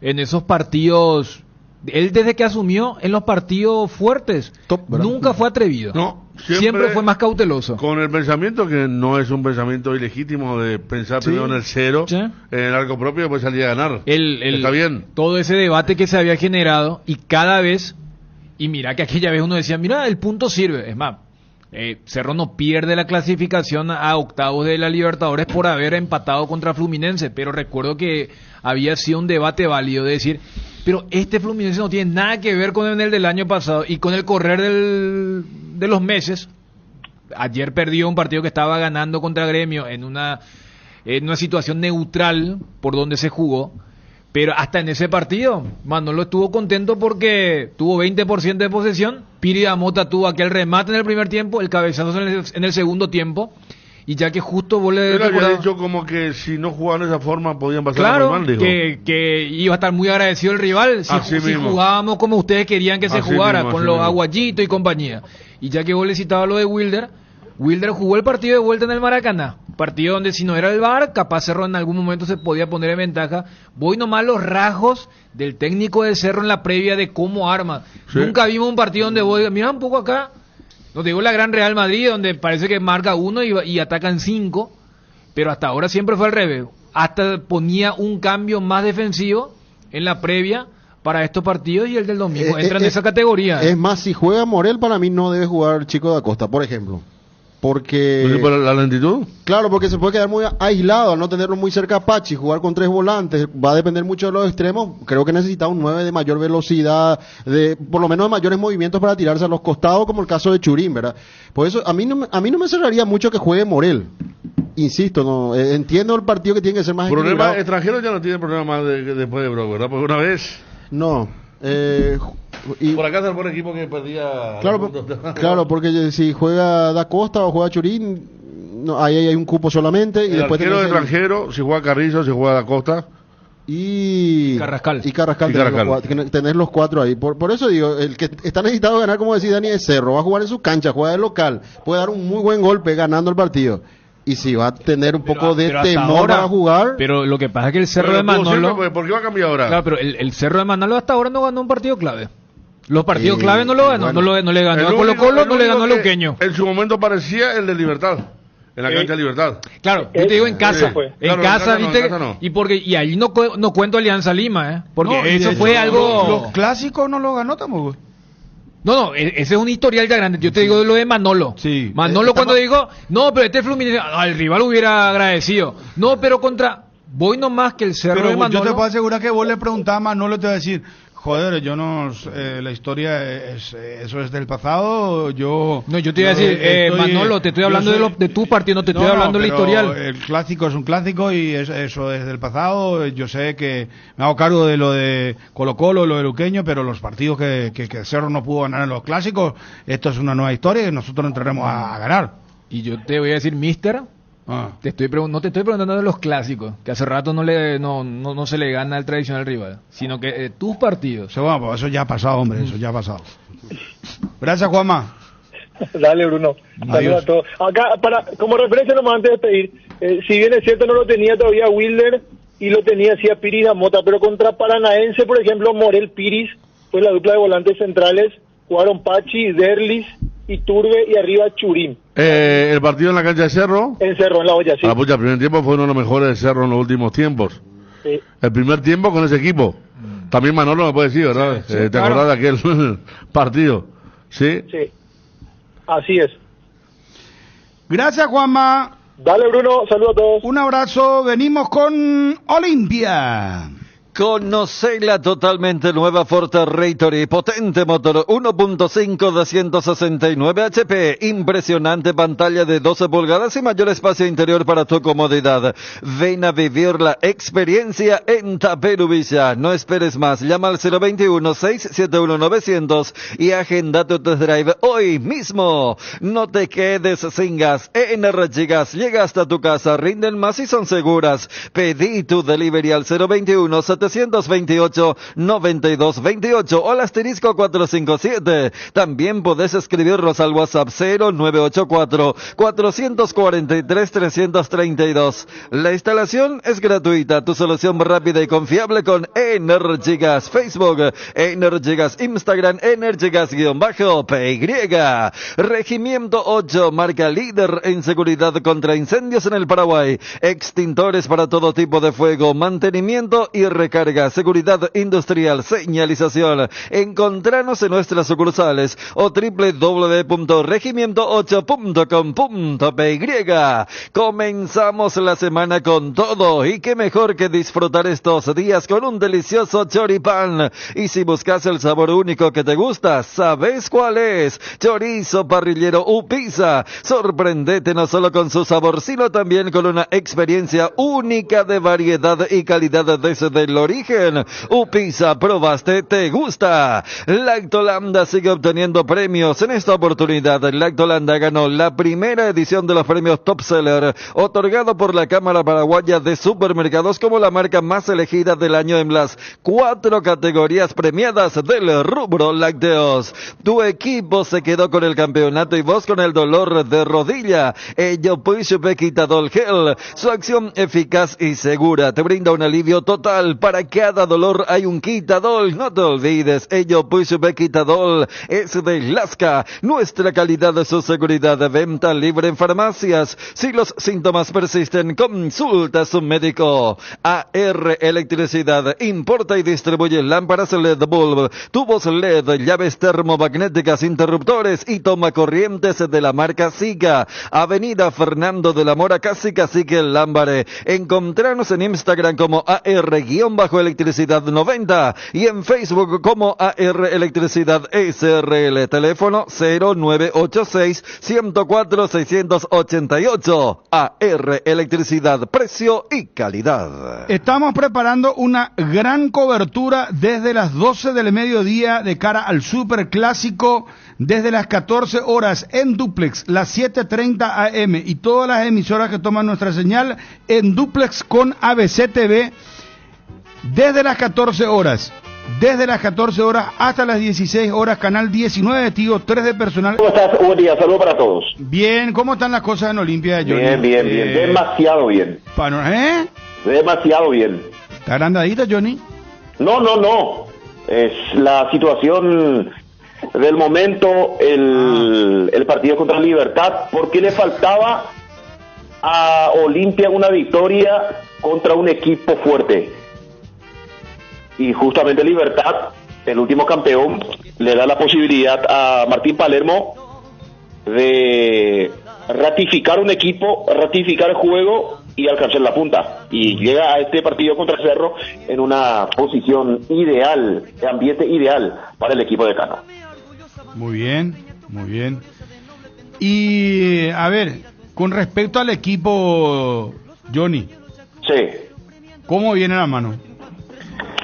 en esos partidos, él desde que asumió en los partidos fuertes, nunca fue atrevido. No, siempre fue más cauteloso. Con el pensamiento que no es un pensamiento ilegítimo de pensar primero en el cero, en el arco propio, después salir a ganar. Está bien. Todo ese debate que se había generado, y cada vez, y mira que aquella vez uno decía, mira, el punto sirve. Es más, Cerro no pierde la clasificación a octavos de la Libertadores por haber empatado contra Fluminense, pero recuerdo que había sido un debate válido de decir, pero este Fluminense no tiene nada que ver con el del año pasado, y con el correr de los meses, ayer perdió un partido que estaba ganando contra Gremio en una situación neutral por donde se jugó, pero hasta en ese partido Manolo estuvo contento porque tuvo 20% de posesión, Piri Damota tuvo aquel remate en el primer tiempo, el cabezazo en el segundo tiempo, y ya que justo vos le Él había dicho como que si no jugaban de esa forma podían pasar claro, muy mal, dijo. que iba a estar muy agradecido el rival si jugábamos como ustedes querían que se jugara, con los Aguayitos y compañía. Y ya que vos le citabas lo de Wilder jugó el partido de vuelta en el Maracaná, partido donde si no era el VAR, capaz Cerro en algún momento se podía poner en ventaja. Voy nomás los rasgos del técnico de Cerro en la previa de cómo arma. Nunca vimos un partido donde vos digas, mira un poco acá, no te digo la gran Real Madrid, donde parece que marca 1 y atacan 5, pero hasta ahora siempre fue al revés. Hasta ponía un cambio más defensivo en la previa para estos partidos, y el del domingo entra en esa categoría. Es más, si juega Morel, para mí no debe jugar Chico da Costa, por ejemplo. Porque... ¿Por la lentitud? Claro, porque se puede quedar muy aislado al no tenerlo muy cerca a Pachi, jugar con 3 volantes, va a depender mucho de los extremos. Creo que necesita un 9 de mayor velocidad, por lo menos de mayores movimientos para tirarse a los costados, como el caso de Churín, ¿verdad? Por eso a mí no me cerraría mucho que juegue Morel. Insisto, no entiendo el partido que tiene que ser más problema extranjero ya no tiene problema más después de Brock, ¿verdad? Porque una vez... No. Y por acá está el buen equipo que perdía. Claro, porque si juega Da Costa o juega Churín, ahí hay un cupo solamente. El después arquero extranjero, si juega Carrizo, si juega Da Costa. Y Carrascal. Tener los 4 ahí. Por eso digo, el que está necesitado de ganar, como decía Dani, es Cerro. Va a jugar en su cancha, juega de local. Puede dar un muy buen golpe ganando el partido. Y si va a tener un poco de temor para jugar. Pero lo que pasa es que el Cerro de Manolo... ¿Por qué va a cambiar ahora? Claro, pero el Cerro de Manolo hasta ahora no ganó un partido clave. Los partidos clave no lo ganó. Bueno, no le ganó a Colo Colo, no le ganó a Luqueño. En su momento parecía el de Libertad. En la cancha de Libertad. Claro, yo te digo en casa. En casa, ¿viste? No. Y ahí no cuento Alianza Lima, porque eso fue algo... Los clásicos no lo ganó tampoco. No, ese es un historial ya grande. Yo te digo lo de Manolo. Sí. Manolo cuando digo, no, pero este Fluminense, el rival hubiera agradecido. No, pero voy nomás que el Cerro de Manolo... Yo te puedo asegurar que vos le preguntás a Manolo, te va a decir, joder, yo no, la historia, eso es del pasado, yo... No, yo te iba a decir, Manolo, te estoy hablando de tu partido, no te estoy hablando del historial. El clásico es un clásico y eso es del pasado. Yo sé que me hago cargo de lo de Colo Colo, lo de Luqueño, pero los partidos que Cerro no pudo ganar en los clásicos, esto es una nueva historia y nosotros entraremos a ganar. Y yo te voy a decir, mister... no te estoy preguntando de los clásicos, que hace rato no se le gana al tradicional rival, sino que tus partidos. Bueno, pues eso ya ha pasado, hombre, eso ya ha pasado. Gracias, Juanma. Dale, Bruno. Saludos a todos. Acá, como referencia nomás antes de despedir, si bien es cierto no lo tenía todavía Wilder y lo tenía así a Piris Damota, pero contra Paranaense, por ejemplo, Morel Piris, fue la dupla de volantes centrales, jugaron Pachi, Derlis, Iturbe y arriba Churín. El partido en la cancha de Cerro. En Cerro, en la olla, sí. El primer tiempo fue uno de los mejores de Cerro en los últimos tiempos. Sí. El primer tiempo con ese equipo. También Manolo me puede decir, ¿verdad? Sí, ¿Te claro. acordás de aquel partido? ¿Sí? Sí. Así es. Gracias, Juanma. Dale, Bruno, saludos a todos. Un abrazo, venimos con Olimpia. Conoce la totalmente nueva Ford Ratory, potente motor 1.5 de 169 HP, impresionante pantalla de 12 pulgadas y mayor espacio interior para tu comodidad. Ven a vivir la experiencia en Taperubilla. No esperes más, llama al 021-671-900 y agenda tu test drive hoy mismo. No te quedes sin gas. Energy Gas llega hasta tu casa, rinden más y son seguras. Pedí tu delivery al 021-728-9228 o al asterisco 457. También podés escribirnos al WhatsApp 0984-443-332. La instalación es gratuita, tu solución rápida y confiable con Energy Gas. Facebook, Energy Gas, Instagram, Energy Gas-PY. Regimiento 8, marca líder en seguridad contra incendios en el Paraguay. Extintores para todo tipo de fuego, mantenimiento y recarga, seguridad industrial, señalización. Encontranos en nuestras sucursales o www.regimiento8.com.py. Comenzamos la semana con todo y qué mejor que disfrutar estos días con un delicioso choripán. Y si buscas el sabor único que te gusta, ¿sabes cuál es? Chorizo parrillero Upisa. Sorprendete no solo con su sabor, sino también con una experiencia única de variedad y calidad desde el origen. Upisa, probaste, te gusta. Lactolanda sigue obteniendo premios. En esta oportunidad, Lactolanda ganó la primera edición de los premios Top Seller, otorgado por la Cámara Paraguaya de Supermercados como la marca más elegida del año en las 4 categorías premiadas del rubro lácteos. Tu equipo se quedó con el campeonato y vos con el dolor de rodilla. Ello Puishupe Quitadol Gel, su acción eficaz y segura te brinda un alivio total. Para cada dolor hay un Quitadol, no te olvides. Ello Puishupe Quitadol es de Lasca, nuestra calidad de su seguridad de venta libre en farmacias. Si los síntomas persisten, consulta a su médico. AR Electricidad importa y distribuye lámparas LED bulb, tubos LED, llaves termomagnéticas, interruptores y tomacorrientes de la marca Siga. Avenida Fernando de la Mora, casi Cacique Lámbare. Encontranos en Instagram como AR-Electricidad 90 y en Facebook como AR Electricidad SRL. Teléfono 0986-104-688. AR Electricidad, precio y calidad. Estamos preparando una gran cobertura desde las 12 del mediodía de cara al Superclásico, desde las 14 horas en duplex, las 7:30 AM y todas las emisoras que toman nuestra señal en duplex con ABC TV desde las 14 horas. Desde las 14 horas hasta las 16 horas, canal 19 de Tigo, 3 de personal. ¿Cómo estás? Buen día, saludos para todos. Bien, ¿cómo están las cosas en Olimpia, Johnny? Bien, bien, bien, demasiado bien. Demasiado bien. ¿Está agrandadita, Johnny? No. Es la situación del momento, el partido contra Libertad, porque le faltaba a Olimpia una victoria contra un equipo fuerte. Y justamente Libertad, el último campeón, le da la posibilidad a Martín Palermo de ratificar un equipo, ratificar el juego y alcanzar la punta. Y llega a este partido contra Cerro en una posición ideal, de ambiente ideal para el equipo de Cano. Muy bien, muy bien. Y a ver, con respecto al equipo, Johnny. Sí. ¿Cómo viene la mano?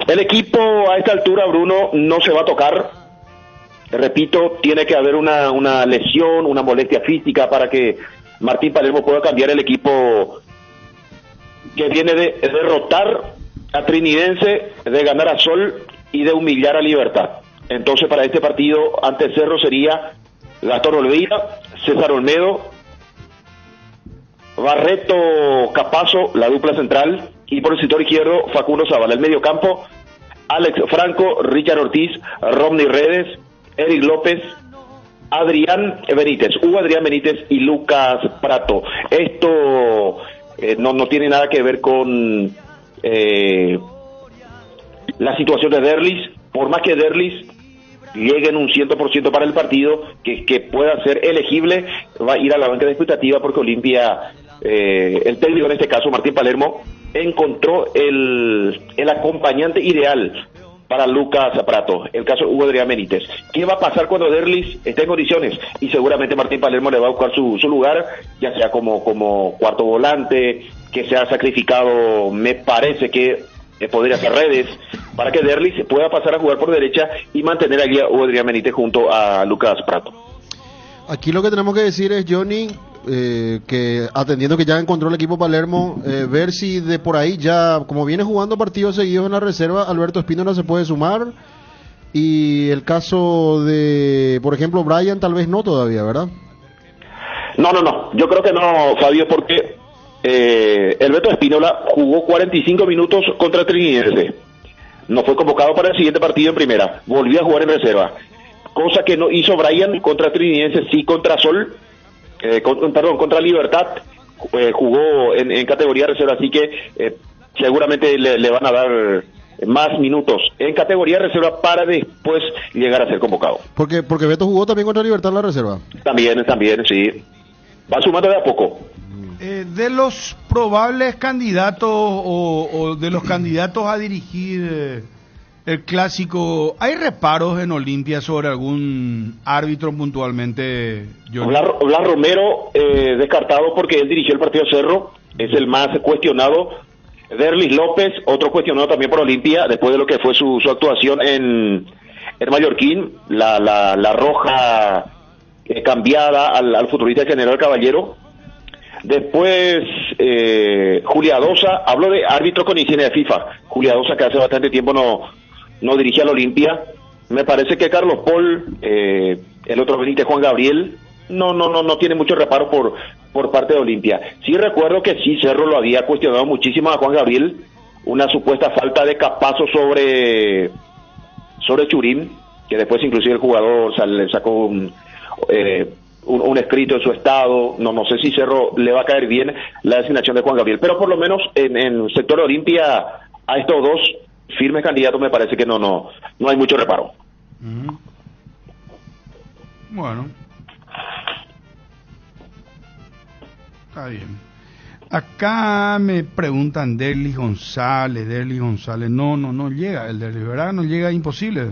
El equipo a esta altura, Bruno, no se va a tocar. Repito, tiene que haber una lesión, una molestia física para que Martín Palermo pueda cambiar el equipo que viene de derrotar a Trinidense, de ganar a Sol y de humillar a Libertad. Entonces, para este partido ante Cerro sería Gastón Olveira, César Olmedo, Barreto Capazo, la dupla central, y por el sector izquierdo Facundo Zavala. El medio campo, Alex Franco, Richard Ortiz, Romney Redes, Eric López, Adrián Benítez, Hugo Adrián Benítez y Lucas Prato. Esto no tiene nada que ver con la situación de Derlis, por más que Derlis llegue en un 100% para el partido, que pueda ser elegible, va a ir a la banca de expectativa porque Olimpia, el técnico en este caso, Martín Palermo, encontró el acompañante ideal para Lucas Prato, el caso Hugo Adrián Benítez. ¿Qué va a pasar cuando Derlis esté en condiciones? Y seguramente Martín Palermo le va a buscar su lugar, ya sea como cuarto volante, que se ha sacrificado, me parece que podría hacer redes, para que Derlis pueda pasar a jugar por derecha y mantener allí a Hugo Adrián Benítez junto a Lucas Prato. Aquí lo que tenemos que decir es, Johnny, que atendiendo que ya encontró el equipo Palermo, ver si de por ahí ya, como viene jugando partidos seguidos en la reserva, Alberto Espínola se puede sumar, y el caso de, por ejemplo, Brian tal vez no todavía, ¿verdad? No, yo creo que no, Fabio, porque el Beto Espínola jugó 45 minutos contra Trinidad, no fue convocado para el siguiente partido en primera, volvió a jugar en reserva, cosa que no hizo Brian contra Trinidad, sí contra Sol, contra Libertad, jugó en categoría reserva, así que seguramente le van a dar más minutos en categoría reserva para después llegar a ser convocado. Porque Beto jugó también contra Libertad en la reserva. También, sí. Va sumando de a poco. De los probables candidatos o de los candidatos a dirigir el clásico, ¿hay reparos en Olimpia sobre algún árbitro puntualmente? Blas Romero, descartado porque él dirigió el partido Cerro, es el más cuestionado. Derlis López, otro cuestionado también por Olimpia, después de lo que fue su actuación en Mallorquín, la roja cambiada al futbolista General Caballero. Después, Juliadosa, hablo de árbitro con insignia de FIFA. Juliadosa, que hace bastante tiempo no dirigía al Olimpia. Me parece que Carlos Paul, el otro Benítez, Juan Gabriel, no tiene mucho reparo por parte de Olimpia. Sí recuerdo que sí, Cerro lo había cuestionado muchísimo a Juan Gabriel, una supuesta falta de capazo sobre Churín, que después inclusive el jugador le sacó un escrito en su estado. No sé si Cerro le va a caer bien la designación de Juan Gabriel, pero por lo menos en el sector de Olimpia a estos dos firmes candidatos me parece que no hay mucho reparo. Bueno, está bien. Acá me preguntan Derlis González, no llega el Derlis, ¿verdad? No llega, imposible.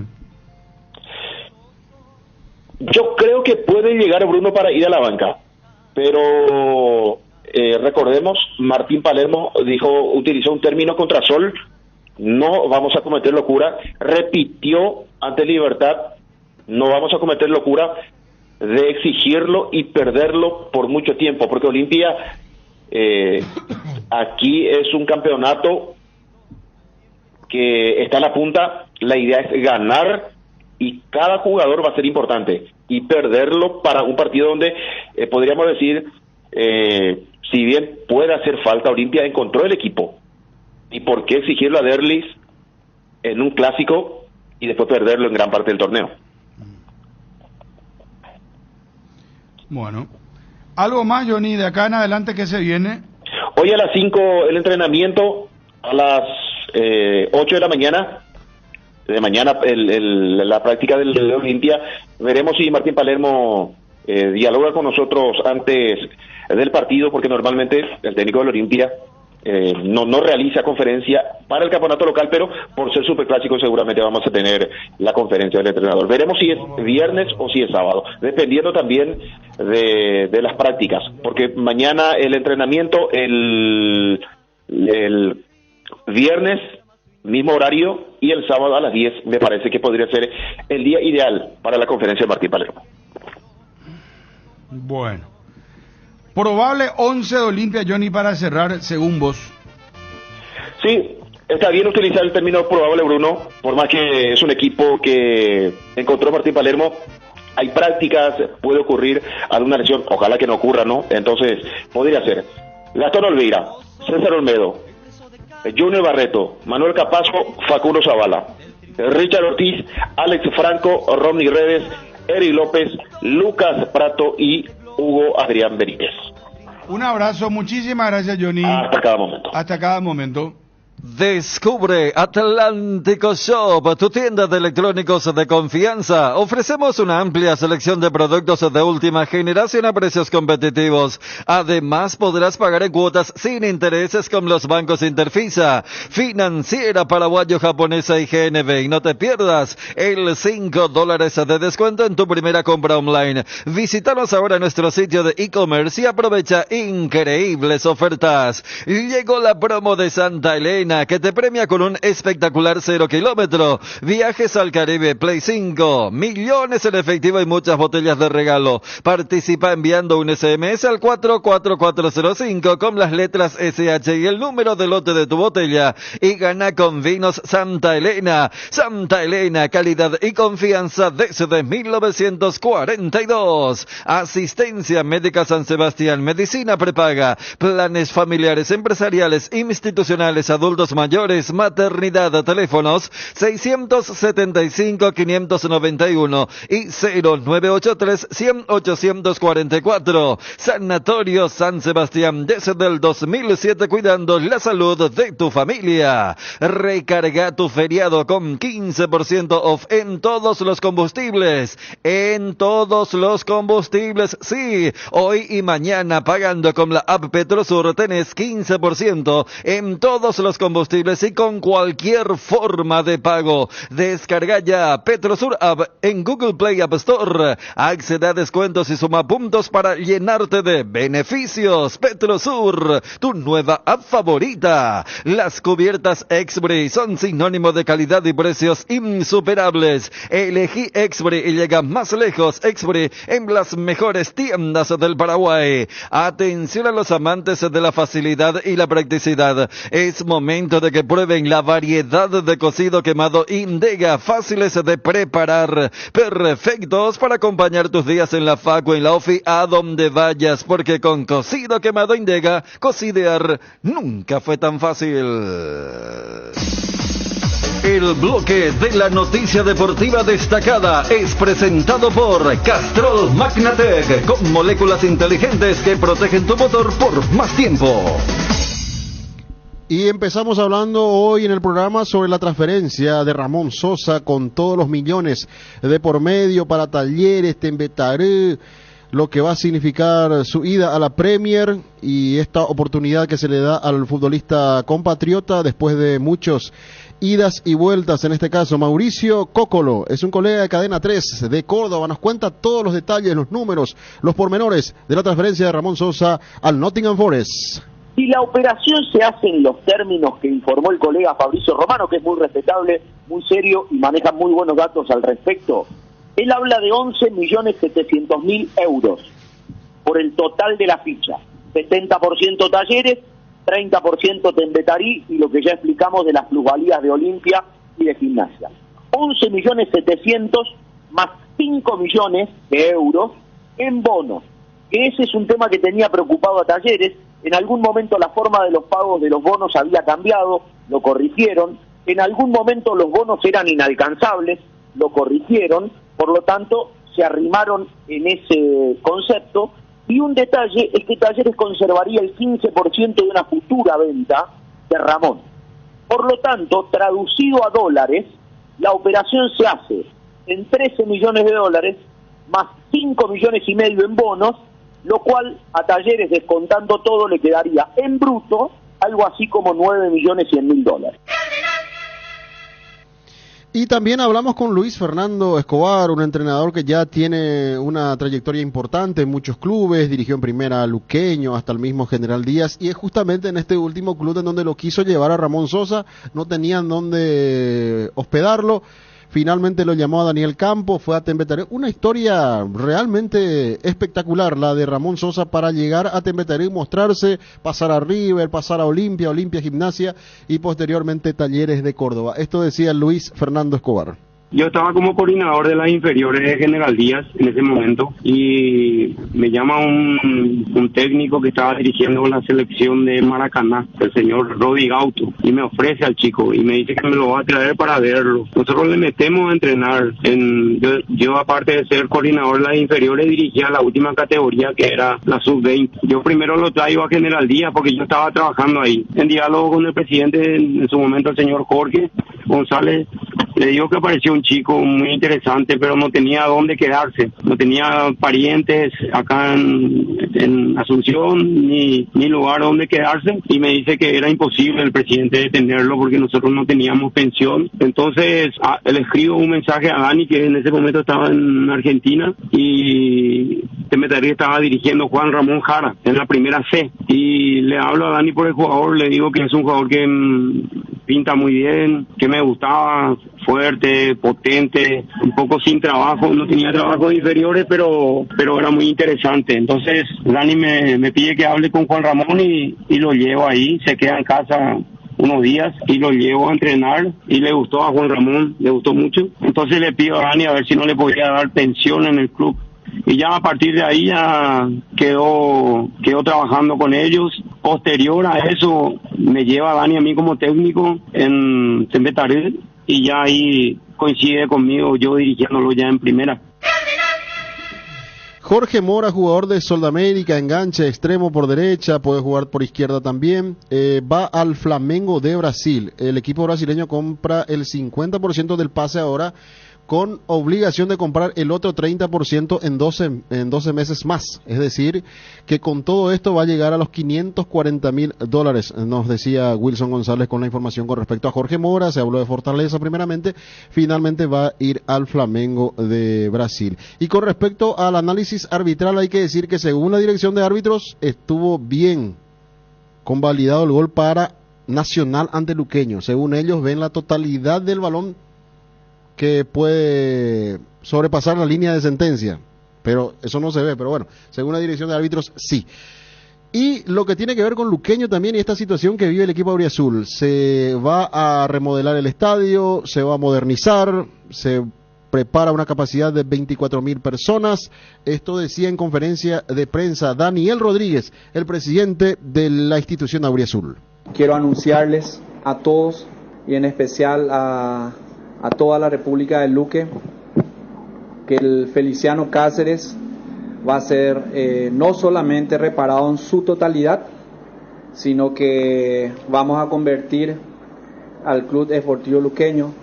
Yo creo que puede llegar Bruno para ir a la banca, pero recordemos, Martín Palermo utilizó un término contra Sol, no vamos a cometer locura, repitió ante Libertad, no vamos a cometer locura de exigirlo y perderlo por mucho tiempo, porque Olimpia aquí es un campeonato que está en la punta, la idea es ganar y cada jugador va a ser importante, y perderlo para un partido donde podríamos decir, si bien puede hacer falta, Olimpia encontró el equipo, y por qué exigirlo a Derlis en un clásico y después perderlo en gran parte del torneo. Bueno, ¿algo más, Johnny, de acá en adelante que se viene? Hoy a las 5 el entrenamiento, a las 8 de la mañana, la práctica del Olimpia. Veremos si Martín Palermo dialoga con nosotros antes del partido, porque normalmente el técnico del Olimpia no realiza conferencia para el campeonato local, pero por ser superclásico seguramente vamos a tener la conferencia del entrenador. Veremos si es viernes o si es sábado, dependiendo también de las prácticas, porque mañana el entrenamiento, el viernes mismo horario, y el sábado a las 10 me parece que podría ser el día ideal para la conferencia de Martín Palermo. Bueno, probable 11 de Olimpia, Johnny, para cerrar, según vos. Sí, está bien utilizar el término probable, Bruno, por más que es un equipo que encontró Martín Palermo. Hay prácticas, puede ocurrir alguna lesión, ojalá que no ocurra, ¿no? Entonces, podría ser Gastón Olveira, César Olmedo, Junior Barreto, Manuel Capazo, Facundo Zavala, Richard Ortiz, Alex Franco, Rodney Redes, Eric López, Lucas Prato y Hugo Adrián Benítez. Un abrazo, muchísimas gracias, Johnny. Hasta cada momento. Hasta cada momento. Descubre Atlántico Shop, tu tienda de electrónicos de confianza. Ofrecemos una amplia selección de productos de última generación a precios competitivos. Además, podrás pagar en cuotas sin intereses con los bancos Interfisa, Financiera Paraguayo-Japonesa y GNB. Y no te pierdas el $5 de descuento en tu primera compra online. Visítanos ahora en nuestro sitio de e-commerce y aprovecha increíbles ofertas. Llegó la promo de Santa Elena, que te premia con un espectacular 0 kilómetro. Viajes al Caribe, Play 5, millones en efectivo y muchas botellas de regalo. Participa enviando un SMS al 44405 con las letras SH y el número de lote de tu botella y gana con Vinos Santa Elena. Santa Elena, calidad y confianza desde 1942. Asistencia Médica San Sebastián, medicina prepaga, planes familiares, empresariales, institucionales, adultos mayores, maternidad, teléfonos 675-591 y 0983-100-844. Sanatorio San Sebastián, desde el 2007 cuidando la salud de tu familia. Recarga tu feriado con 15% off en todos los combustibles. En todos los combustibles, sí. Hoy y mañana pagando con la app Petrosur tenés 15% en todos los combustibles y con cualquier forma de pago. Descarga ya Petrosur App en Google Play App Store. Accede a descuentos y suma puntos para llenarte de beneficios. Petrosur, tu nueva app favorita. Las cubiertas Exbri son sinónimo de calidad y precios insuperables. Elegí Exbri y llega más lejos. Exbri en las mejores tiendas del Paraguay. Atención a los amantes de la facilidad y la practicidad. Es momento de que prueben la variedad de cocido quemado Indega, fáciles de preparar, perfectos para acompañar tus días en la facu, en la ofi, a donde vayas, porque con cocido quemado Indega, cocidear nunca fue tan fácil. El bloque de la noticia deportiva destacada es presentado por Castrol Magnatec, con moléculas inteligentes que protegen tu motor por más tiempo. Y empezamos hablando hoy en el programa sobre la transferencia de Ramón Sosa con todos los millones de por medio para Talleres, Tembetaré, lo que va a significar su ida a la Premier y esta oportunidad que se le da al futbolista compatriota después de muchos idas y vueltas. En este caso, Mauricio Cócolo es un colega de Cadena 3 de Córdoba, nos cuenta todos los detalles, los números, los pormenores de la transferencia de Ramón Sosa al Nottingham Forest. Si la operación se hace en los términos que informó el colega Fabricio Romano, que es muy respetable, muy serio y maneja muy buenos datos al respecto, él habla de 11.700.000 euros por el total de la ficha. 70% Talleres, 30% Tembetarí y lo que ya explicamos de las plusvalías de Olimpia y de Gimnasia. 11.700.000 más 5 millones de euros en bonos, que ese es un tema que tenía preocupado a Talleres. En algún momento la forma de los pagos de los bonos había cambiado, lo corrigieron. En algún momento los bonos eran inalcanzables, lo corrigieron. Por lo tanto, se arrimaron en ese concepto. Y un detalle es que Talleres conservaría el 15% de una futura venta de Ramón. Por lo tanto, traducido a dólares, la operación se hace en 13 millones de dólares más 5 millones y medio en bonos, lo cual a Talleres, descontando todo, le quedaría en bruto algo así como 9.100.000 dólares. Y también hablamos con Luis Fernando Escobar, un entrenador que ya tiene una trayectoria importante en muchos clubes, dirigió en primera a Luqueño, hasta el mismo General Díaz, y es justamente en este último club en donde lo quiso llevar a Ramón Sosa, no tenían dónde hospedarlo. Finalmente lo llamó a Daniel Campo, fue a Tembetaré. Una historia realmente espectacular la de Ramón Sosa para llegar a Tembetaré y mostrarse, pasar a River, pasar a Olimpia, Gimnasia y posteriormente Talleres de Córdoba. Esto decía Luis Fernando Escobar. Yo estaba como coordinador de las inferiores de General Díaz en ese momento y me llama un técnico que estaba dirigiendo la selección de Maracaná, el señor Rodi Gauto, y me ofrece al chico y me dice que me lo va a traer para verlo. Nosotros le metemos a entrenar. Yo aparte de ser coordinador de las inferiores, dirigía la última categoría que era la sub-20. Yo primero lo traigo a General Díaz porque yo estaba trabajando ahí. En diálogo con el presidente en su momento, el señor Jorge González, le digo que apareció un chico muy interesante, pero no tenía dónde quedarse. No tenía parientes acá en Asunción, ni lugar donde quedarse. Y me dice que era imposible el presidente detenerlo porque nosotros no teníamos pensión. Entonces, le escribo un mensaje a Dani, que en ese momento estaba en Argentina, y estaba dirigiendo Juan Ramón Jara en la primera C. Y le hablo a Dani por el jugador, le digo que es un jugador que pinta muy bien, que me gustaba, fuerte, potente, un poco sin trabajo, no tenía trabajos inferiores, pero era muy interesante. Entonces Dani me pide que hable con Juan Ramón y lo llevo ahí, se queda en casa unos días y lo llevo a entrenar y le gustó a Juan Ramón, le gustó mucho. Entonces le pido a Dani a ver si no le podía dar pensión en el club. Y ya a partir de ahí ya quedó trabajando con ellos. Posterior a eso me lleva Dani a mí como técnico en Tembetaré y ya ahí coincide conmigo yo dirigiéndolo ya en primera. Jorge Mora, jugador de Soldamérica, enganche, extremo por derecha, puede jugar por izquierda también, va al Flamengo de Brasil. El equipo brasileño compra el 50% del pase ahora, con obligación de comprar el otro 30% en 12 meses más. Es decir, que con todo esto va a llegar a los $540,000, nos decía Wilson González con la información con respecto a Jorge Mora. Se habló de Fortaleza primeramente, finalmente va a ir al Flamengo de Brasil. Y con respecto al análisis arbitral, hay que decir que según la dirección de árbitros, estuvo bien convalidado el gol para Nacional ante Luqueño. Según ellos, ven la totalidad del balón que puede sobrepasar la línea de sentencia, pero eso no se ve, pero bueno, según la dirección de árbitros, sí. Y lo que tiene que ver con Luqueño también y esta situación que vive el equipo auriazul, se va a remodelar el estadio, se va a modernizar, se prepara una capacidad de 24,000 personas, esto decía en conferencia de prensa Daniel Rodríguez, el presidente de la institución auriazul. Quiero anunciarles a todos y en especial a toda la República de Luque que el Feliciano Cáceres va a ser no solamente reparado en su totalidad, sino que vamos a convertir al Club Esportivo Luqueño,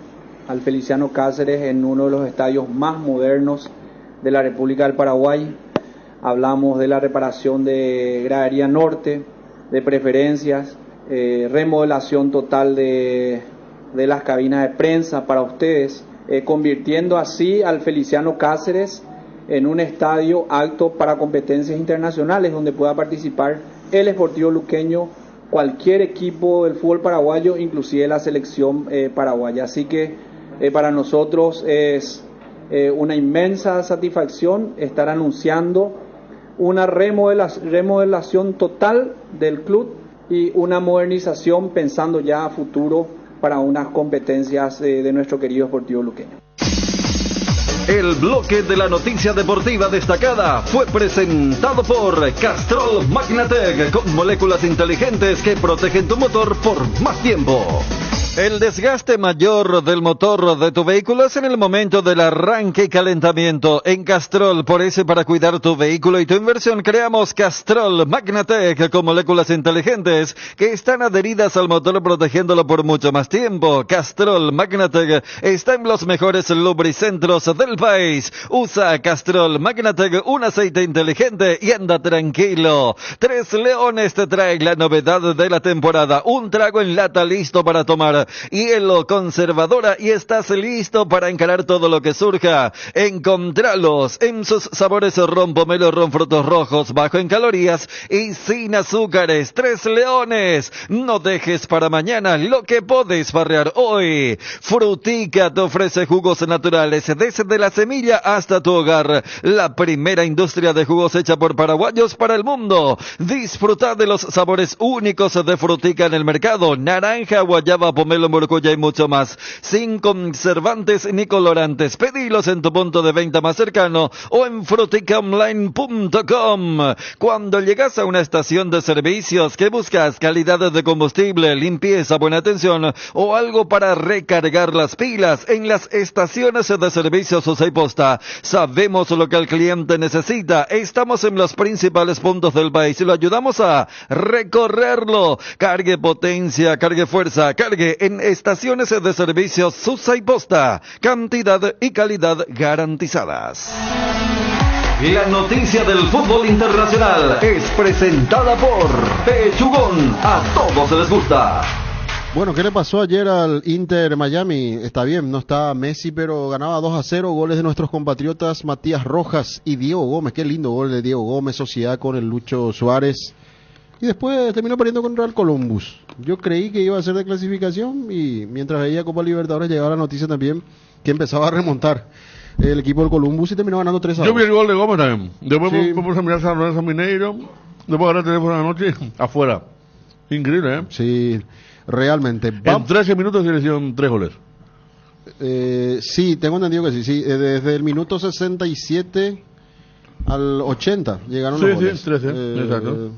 al Feliciano Cáceres, en uno de los estadios más modernos de la República del Paraguay. Hablamos de la reparación de gradería norte, de preferencias, remodelación total de las cabinas de prensa para ustedes, convirtiendo así al Feliciano Cáceres en un estadio apto para competencias internacionales donde pueda participar el Esportivo Luqueño, cualquier equipo del fútbol paraguayo, inclusive la selección paraguaya. Así que para nosotros es una inmensa satisfacción estar anunciando una remodelación total del club y una modernización pensando ya a futuro para unas competencias de nuestro querido Esportivo Luqueño. El bloque de la noticia deportiva destacada fue presentado por Castrol Magnatec, con moléculas inteligentes que protegen tu motor por más tiempo. El desgaste mayor del motor de tu vehículo es en el momento del arranque y calentamiento. En Castrol, por eso, para cuidar tu vehículo y tu inversión, creamos Castrol Magnatec con moléculas inteligentes que están adheridas al motor protegiéndolo por mucho más tiempo. Castrol Magnatec está en los mejores lubricentros del país. Usa Castrol Magnatec, un aceite inteligente, y anda tranquilo. Tres Leones te trae la novedad de la temporada: un trago en lata listo para tomar, hielo, conservadora, y estás listo para encarar todo lo que surja. Encontralos en sus sabores: ron pomelo, ron frutos rojos, bajo en calorías y sin azúcares. Tres Leones, no dejes para mañana lo que podés farrear hoy. Frutica te ofrece jugos naturales desde la semilla hasta tu hogar. La primera industria de jugos hecha por paraguayos para el mundo. Disfruta de los sabores únicos de Frutica en el mercado: naranja, guayaba, pomelo, pomelo, morocuya y mucho más. Sin conservantes ni colorantes. Pedilos en tu punto de venta más cercano o en fruticaonline.com. Cuando llegas a una estación de servicios que buscas calidad de combustible, limpieza, buena atención o algo para recargar las pilas, en las estaciones de servicios Usa y Posta sabemos lo que el cliente necesita. Estamos en los principales puntos del país y lo ayudamos a recorrerlo. Cargue potencia, cargue fuerza, cargue en estaciones de servicios Usa y Posta. Cantidad y calidad garantizadas. La noticia del fútbol internacional es presentada por Pechugón. A todos les gusta. Bueno, ¿qué le pasó ayer al Inter Miami? Está bien, no está Messi, pero ganaba 2-0, goles de nuestros compatriotas Matías Rojas y Diego Gómez. Qué lindo gol de Diego Gómez, sociedad con el Lucho Suárez. Y después terminó perdiendo contra el Columbus. Yo creí que iba a ser de clasificación y mientras veía Copa Libertadores llegaba la noticia también que empezaba a remontar el equipo del Columbus y terminó ganando 3-2. Yo vi el gol de Gómez también. Después Sí. fuimos a mirar San Lorenzo Mineiro. Después agarré el teléfono en la noche afuera. Increíble, ¿eh? Sí, realmente. En 13 minutos se le hicieron 3 goles. Sí, tengo entendido que sí. Desde el minuto 67 al 80 llegaron los goles. Sí, 13, exacto.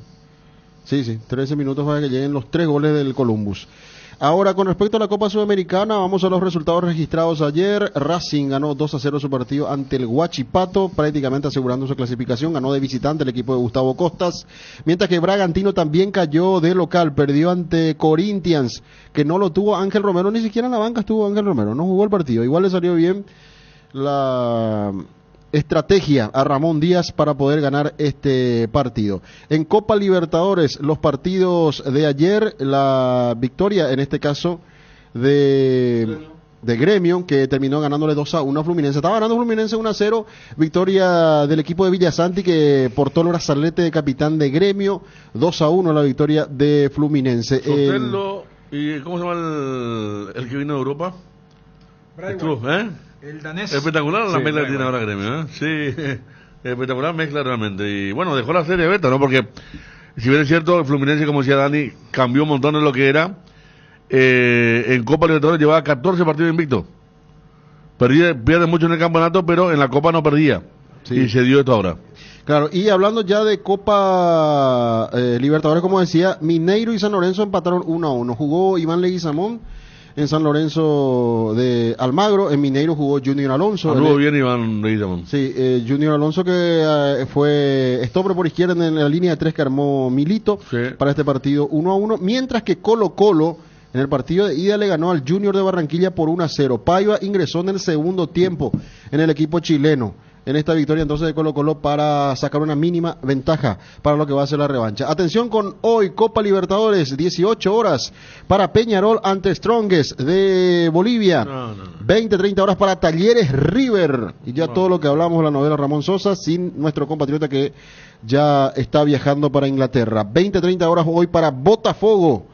Sí, 13 minutos para que lleguen los 3 goles del Columbus. Ahora, con respecto a la Copa Sudamericana, vamos a los resultados registrados ayer. Racing ganó 2-0 su partido ante el Huachipato, prácticamente asegurando su clasificación. Ganó de visitante el equipo de Gustavo Costas, mientras que Bragantino también cayó de local, perdió ante Corinthians, que no lo tuvo Ángel Romero, ni siquiera en la banca estuvo Ángel Romero, no jugó el partido. Igual le salió bien la estrategia a Ramón Díaz para poder ganar este partido. En Copa Libertadores, los partidos de ayer, la victoria en este caso de Gremio, que terminó ganándole 2-1 a Fluminense. Estaba ganando Fluminense 1-0, victoria del equipo de Villasanti que portó el brazalete de capitán de Gremio, 2-1 la victoria de Fluminense. Sotelo, ¿y cómo se llama el que vino de Europa? El club, ¿eh? El danés. Espectacular la mezcla que tiene ahora Gremio, ¿eh? Sí, espectacular mezcla realmente. Y bueno, dejó la serie abierta, ¿no? Porque, si bien es cierto, el Fluminense, como decía Dani, cambió un montón de lo que era. En Copa Libertadores llevaba 14 partidos invictos. Pierde mucho en el campeonato, pero en la Copa no perdía. Sí. Y se dio esto ahora. Claro, y hablando ya de Copa Libertadores, como decía, Mineiro y San Lorenzo empataron 1-1. Jugó Iván Leguizamón en San Lorenzo de Almagro, en Mineiro jugó Junior Alonso. Jugó bien Iván Leguizamón. Sí, Junior Alonso que fue stopper por izquierda en la línea de 3 que armó Milito para este partido 1-1, mientras que Colo-Colo en el partido de ida le ganó al Junior de Barranquilla por 1-0. Paiva ingresó en el segundo tiempo en el equipo chileno. En esta victoria entonces de Colo-Colo para sacar una mínima ventaja para lo que va a ser la revancha. Atención con hoy, Copa Libertadores, 18 horas para Peñarol ante Strongest de Bolivia. 20-30 horas para Talleres River. Y ya todo lo que hablamos de la novela Ramón Sosa sin nuestro compatriota que ya está viajando para Inglaterra. 20-30 horas hoy para Botafogo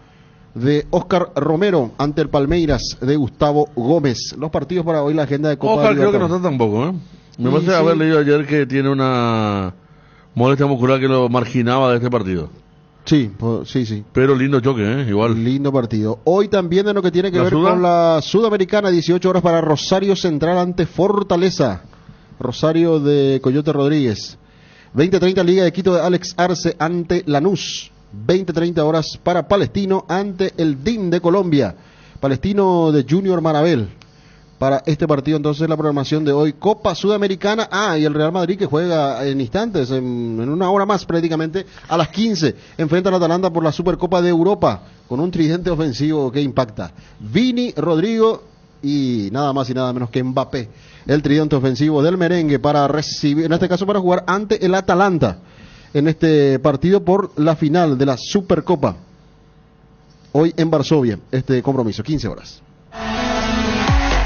de Oscar Romero ante el Palmeiras de Gustavo Gómez. Los partidos para hoy, la agenda de Copa Oscar Libertadores. creo que no está tampoco, ¿eh? Me parece haber leído ayer que tiene una molestia muscular que lo marginaba de este partido. Sí, sí. Pero lindo choque, ¿eh? Igual. Lindo partido. Hoy también en lo que tiene que ver con la Sudamericana, 18 horas para Rosario Central ante Fortaleza. Rosario de Coyote Rodríguez. 20-30 Liga de Quito de Alex Arce ante Lanús. 20-30 horas para Palestino ante el DIM de Colombia. Palestino de Junior Marabel. Para este partido entonces la programación de hoy, Copa Sudamericana, y el Real Madrid que juega en instantes, en una hora más prácticamente, a las 15, enfrenta al Atalanta por la Supercopa de Europa, con un tridente ofensivo que impacta. Vini, Rodrigo y nada más y nada menos que Mbappé, el tridente ofensivo del merengue para recibir, en este caso para jugar ante el Atalanta, en este partido por la final de la Supercopa, hoy en Varsovia, este compromiso, 15 horas.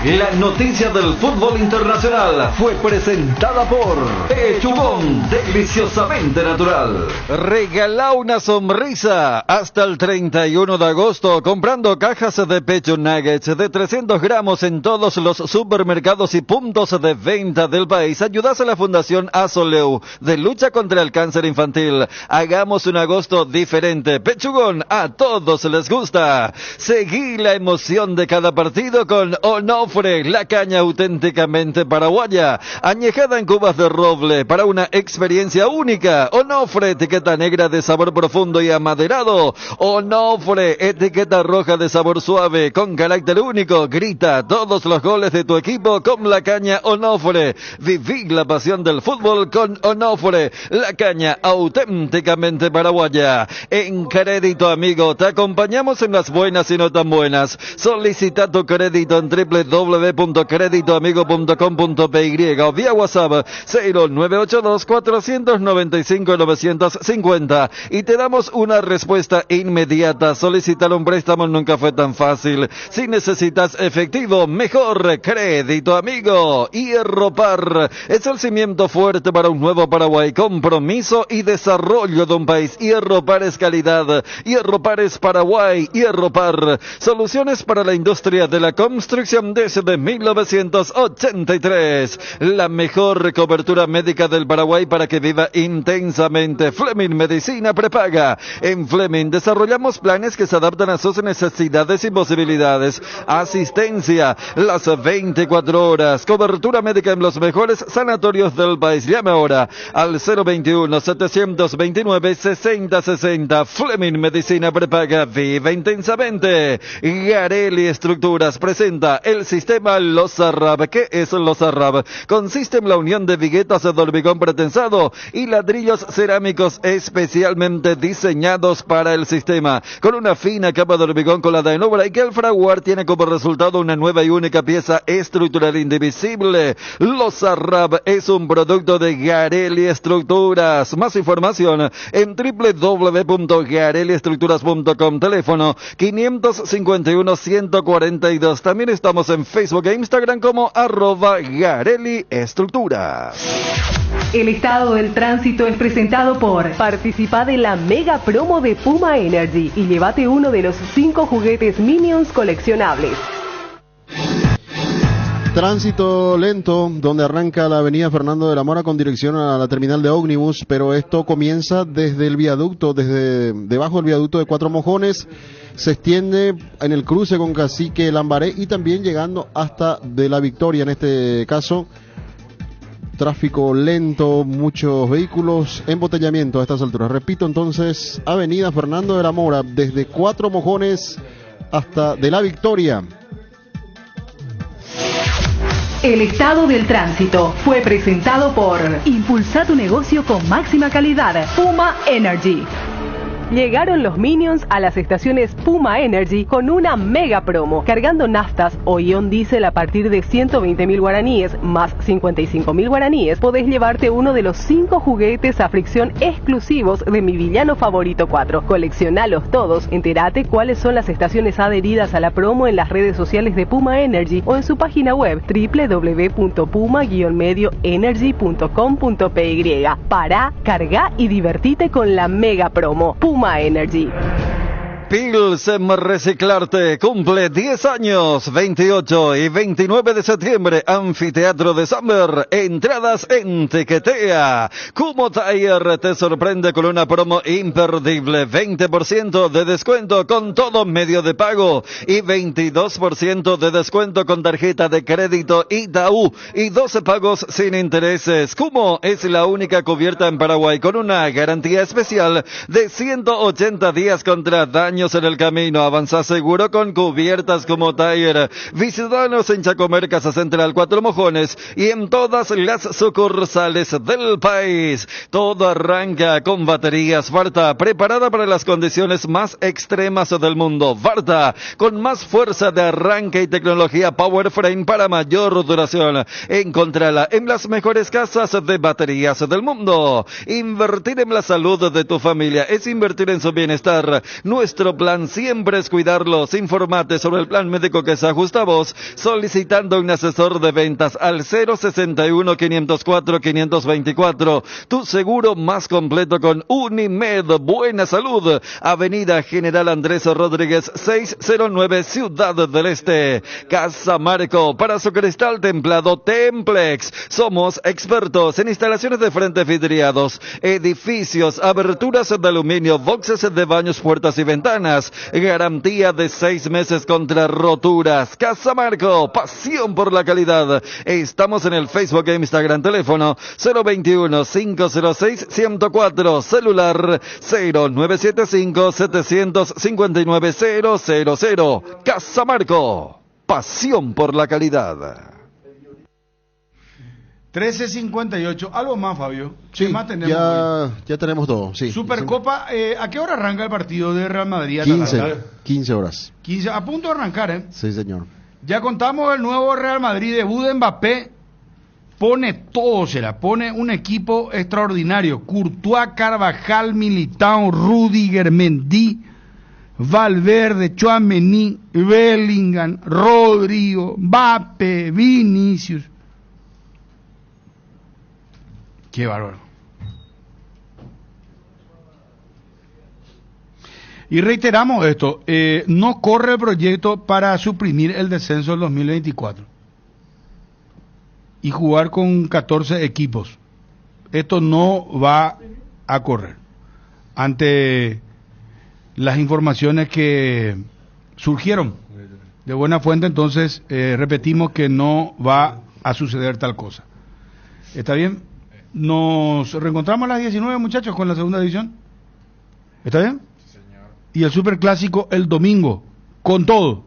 La noticia del fútbol internacional fue presentada por Pechugón, deliciosamente natural. Regala una sonrisa hasta el 31 de agosto comprando cajas de Pecho Nuggets de 300 gramos en todos los supermercados y puntos de venta del país. Ayudas a la Fundación Asoleu de lucha contra el cáncer infantil. Hagamos un agosto diferente. Pechugón, a todos les gusta. Seguí la emoción de cada partido con Onofre, la caña auténticamente paraguaya, añejada en cubas de roble para una experiencia única. Onofre, etiqueta negra de sabor profundo y amaderado. Onofre, etiqueta roja de sabor suave con carácter único. Grita todos los goles de tu equipo con la caña Onofre. Viví la pasión del fútbol con Onofre, la caña auténticamente paraguaya. En Crédito Amigo te acompañamos en las buenas y no tan buenas. Solicita tu crédito en www.creditoamigo.com.py o vía WhatsApp 0982-495-950 y te damos una respuesta inmediata. Solicitar un préstamo nunca fue tan fácil. Si necesitas efectivo, mejor. Crédito Amigo. Hierropar es el cimiento fuerte para un nuevo Paraguay. Compromiso y desarrollo de un país. Hierropar es calidad. Hierropar es Paraguay. Hierropar. Soluciones para la industria de la construcción desde 1983. La mejor cobertura médica del Paraguay para que viva intensamente. Fleming Medicina Prepaga. En Fleming desarrollamos planes que se adaptan a sus necesidades y posibilidades. Asistencia las 24 horas. Cobertura médica en los mejores sanatorios del país. Llame ahora al 021-729-6060. Fleming Medicina Prepaga. Viva intensamente. Garelli Estructuras presenta el sistema Losarrab. ¿Qué es Losarrab? Consiste en la unión de viguetas de hormigón pretensado y ladrillos cerámicos especialmente diseñados para el sistema, con una fina capa de hormigón colada en obra y que al fraguar tiene como resultado una nueva y única pieza estructural indivisible. Losarrab es un producto de Garelli Estructuras. Más información en www.garelliestructuras.com. Teléfono 551-142. También estamos en Facebook e Instagram como @Garelli Estructuras. El estado del tránsito es presentado por Participa de la mega promo de Puma Energy y llévate uno de los 5 juguetes Minions coleccionables. Tránsito lento, donde arranca la avenida Fernando de la Mora con dirección a la terminal de ómnibus, pero esto comienza desde el viaducto, desde debajo del viaducto de Cuatro Mojones, se extiende en el cruce con Cacique Lambaré y también llegando hasta de la Victoria, en este caso. Tráfico lento, muchos vehículos, embotellamiento a estas alturas. Repito entonces, avenida Fernando de la Mora, desde Cuatro Mojones hasta de la Victoria. El estado del tránsito fue presentado por Impulsa tu negocio con máxima calidad. Puma Energy. Llegaron los Minions a las estaciones Puma Energy con una mega promo. Cargando naftas o ion diésel a partir de 120.000 guaraníes más 55.000 guaraníes, podés llevarte uno de los 5 juguetes a fricción exclusivos de Mi Villano Favorito 4. Coleccionalos todos, entérate cuáles son las estaciones adheridas a la promo en las redes sociales de Puma Energy o en su página web www.puma-energy.com.py. Pará, carga y divertite con la mega promo. Puma Energy. Pilsen Reciclarte cumple 10 años, 28 y 29 de septiembre, Anfiteatro de Samber, entradas en Tiquetea. Kumo Tire te sorprende con una promo imperdible, 20% de descuento con todo medio de pago y 22% de descuento con tarjeta de crédito Itaú y 12 pagos sin intereses. Kumo es la única cubierta en Paraguay con una garantía especial de 180 días contra daños en el camino. Avanza seguro con cubiertas Kumo Tire. Visítanos en Chacomer, Casa Central, Cuatro Mojones y en todas las sucursales del país. Todo arranca con baterías Varta, preparada para las condiciones más extremas del mundo. Varta, con más fuerza de arranque y tecnología Power Frame para mayor duración. Encontrala en las mejores casas de baterías del mundo. Invertir en la salud de tu familia es invertir en su bienestar. Nuestro Nuestro plan siempre es cuidarlos. Informate sobre el plan médico que se ajusta a vos solicitando un asesor de ventas al 061-504-524. Tu seguro más completo con Unimed. Buena Salud. Avenida General Andrés Rodríguez 609, Ciudad del Este. Casa Marco, para su cristal templado Templex. Somos expertos en instalaciones de frente vidriados, edificios, aberturas de aluminio, boxes de baños, puertas y ventanas. Garantía de 6 meses contra roturas. Casa Marco, pasión por la calidad. Estamos en el Facebook e Instagram. Teléfono 021-506-104. Celular 0975-759-000. Casa Marco, pasión por la calidad. 13:58. ¿Algo más, Fabio? Sí, ¿Qué más tenemos? ya tenemos todo. Sí. Supercopa, ¿a qué hora arranca el partido de Real Madrid? 15 horas. 15, a punto de arrancar, ¿eh? Sí, señor. Ya contamos el nuevo Real Madrid, debut de Mbappé. Pone todo, pone un equipo extraordinario. Courtois, Carvajal, Militao, Rudiger, Mendy, Valverde, Tchouaméni, Bellingham, Rodrigo, Mbappé, Vinicius. Qué bárbaro. Y reiteramos esto, no corre el proyecto para suprimir el descenso del 2024 y jugar con 14 equipos. Esto no va a correr. Ante las informaciones que surgieron de buena fuente, entonces repetimos que no va a suceder tal cosa. ¿Está bien? Nos reencontramos a las 19, muchachos, con la segunda edición. ¿Está bien? Sí, señor. Y el superclásico el domingo, con todo.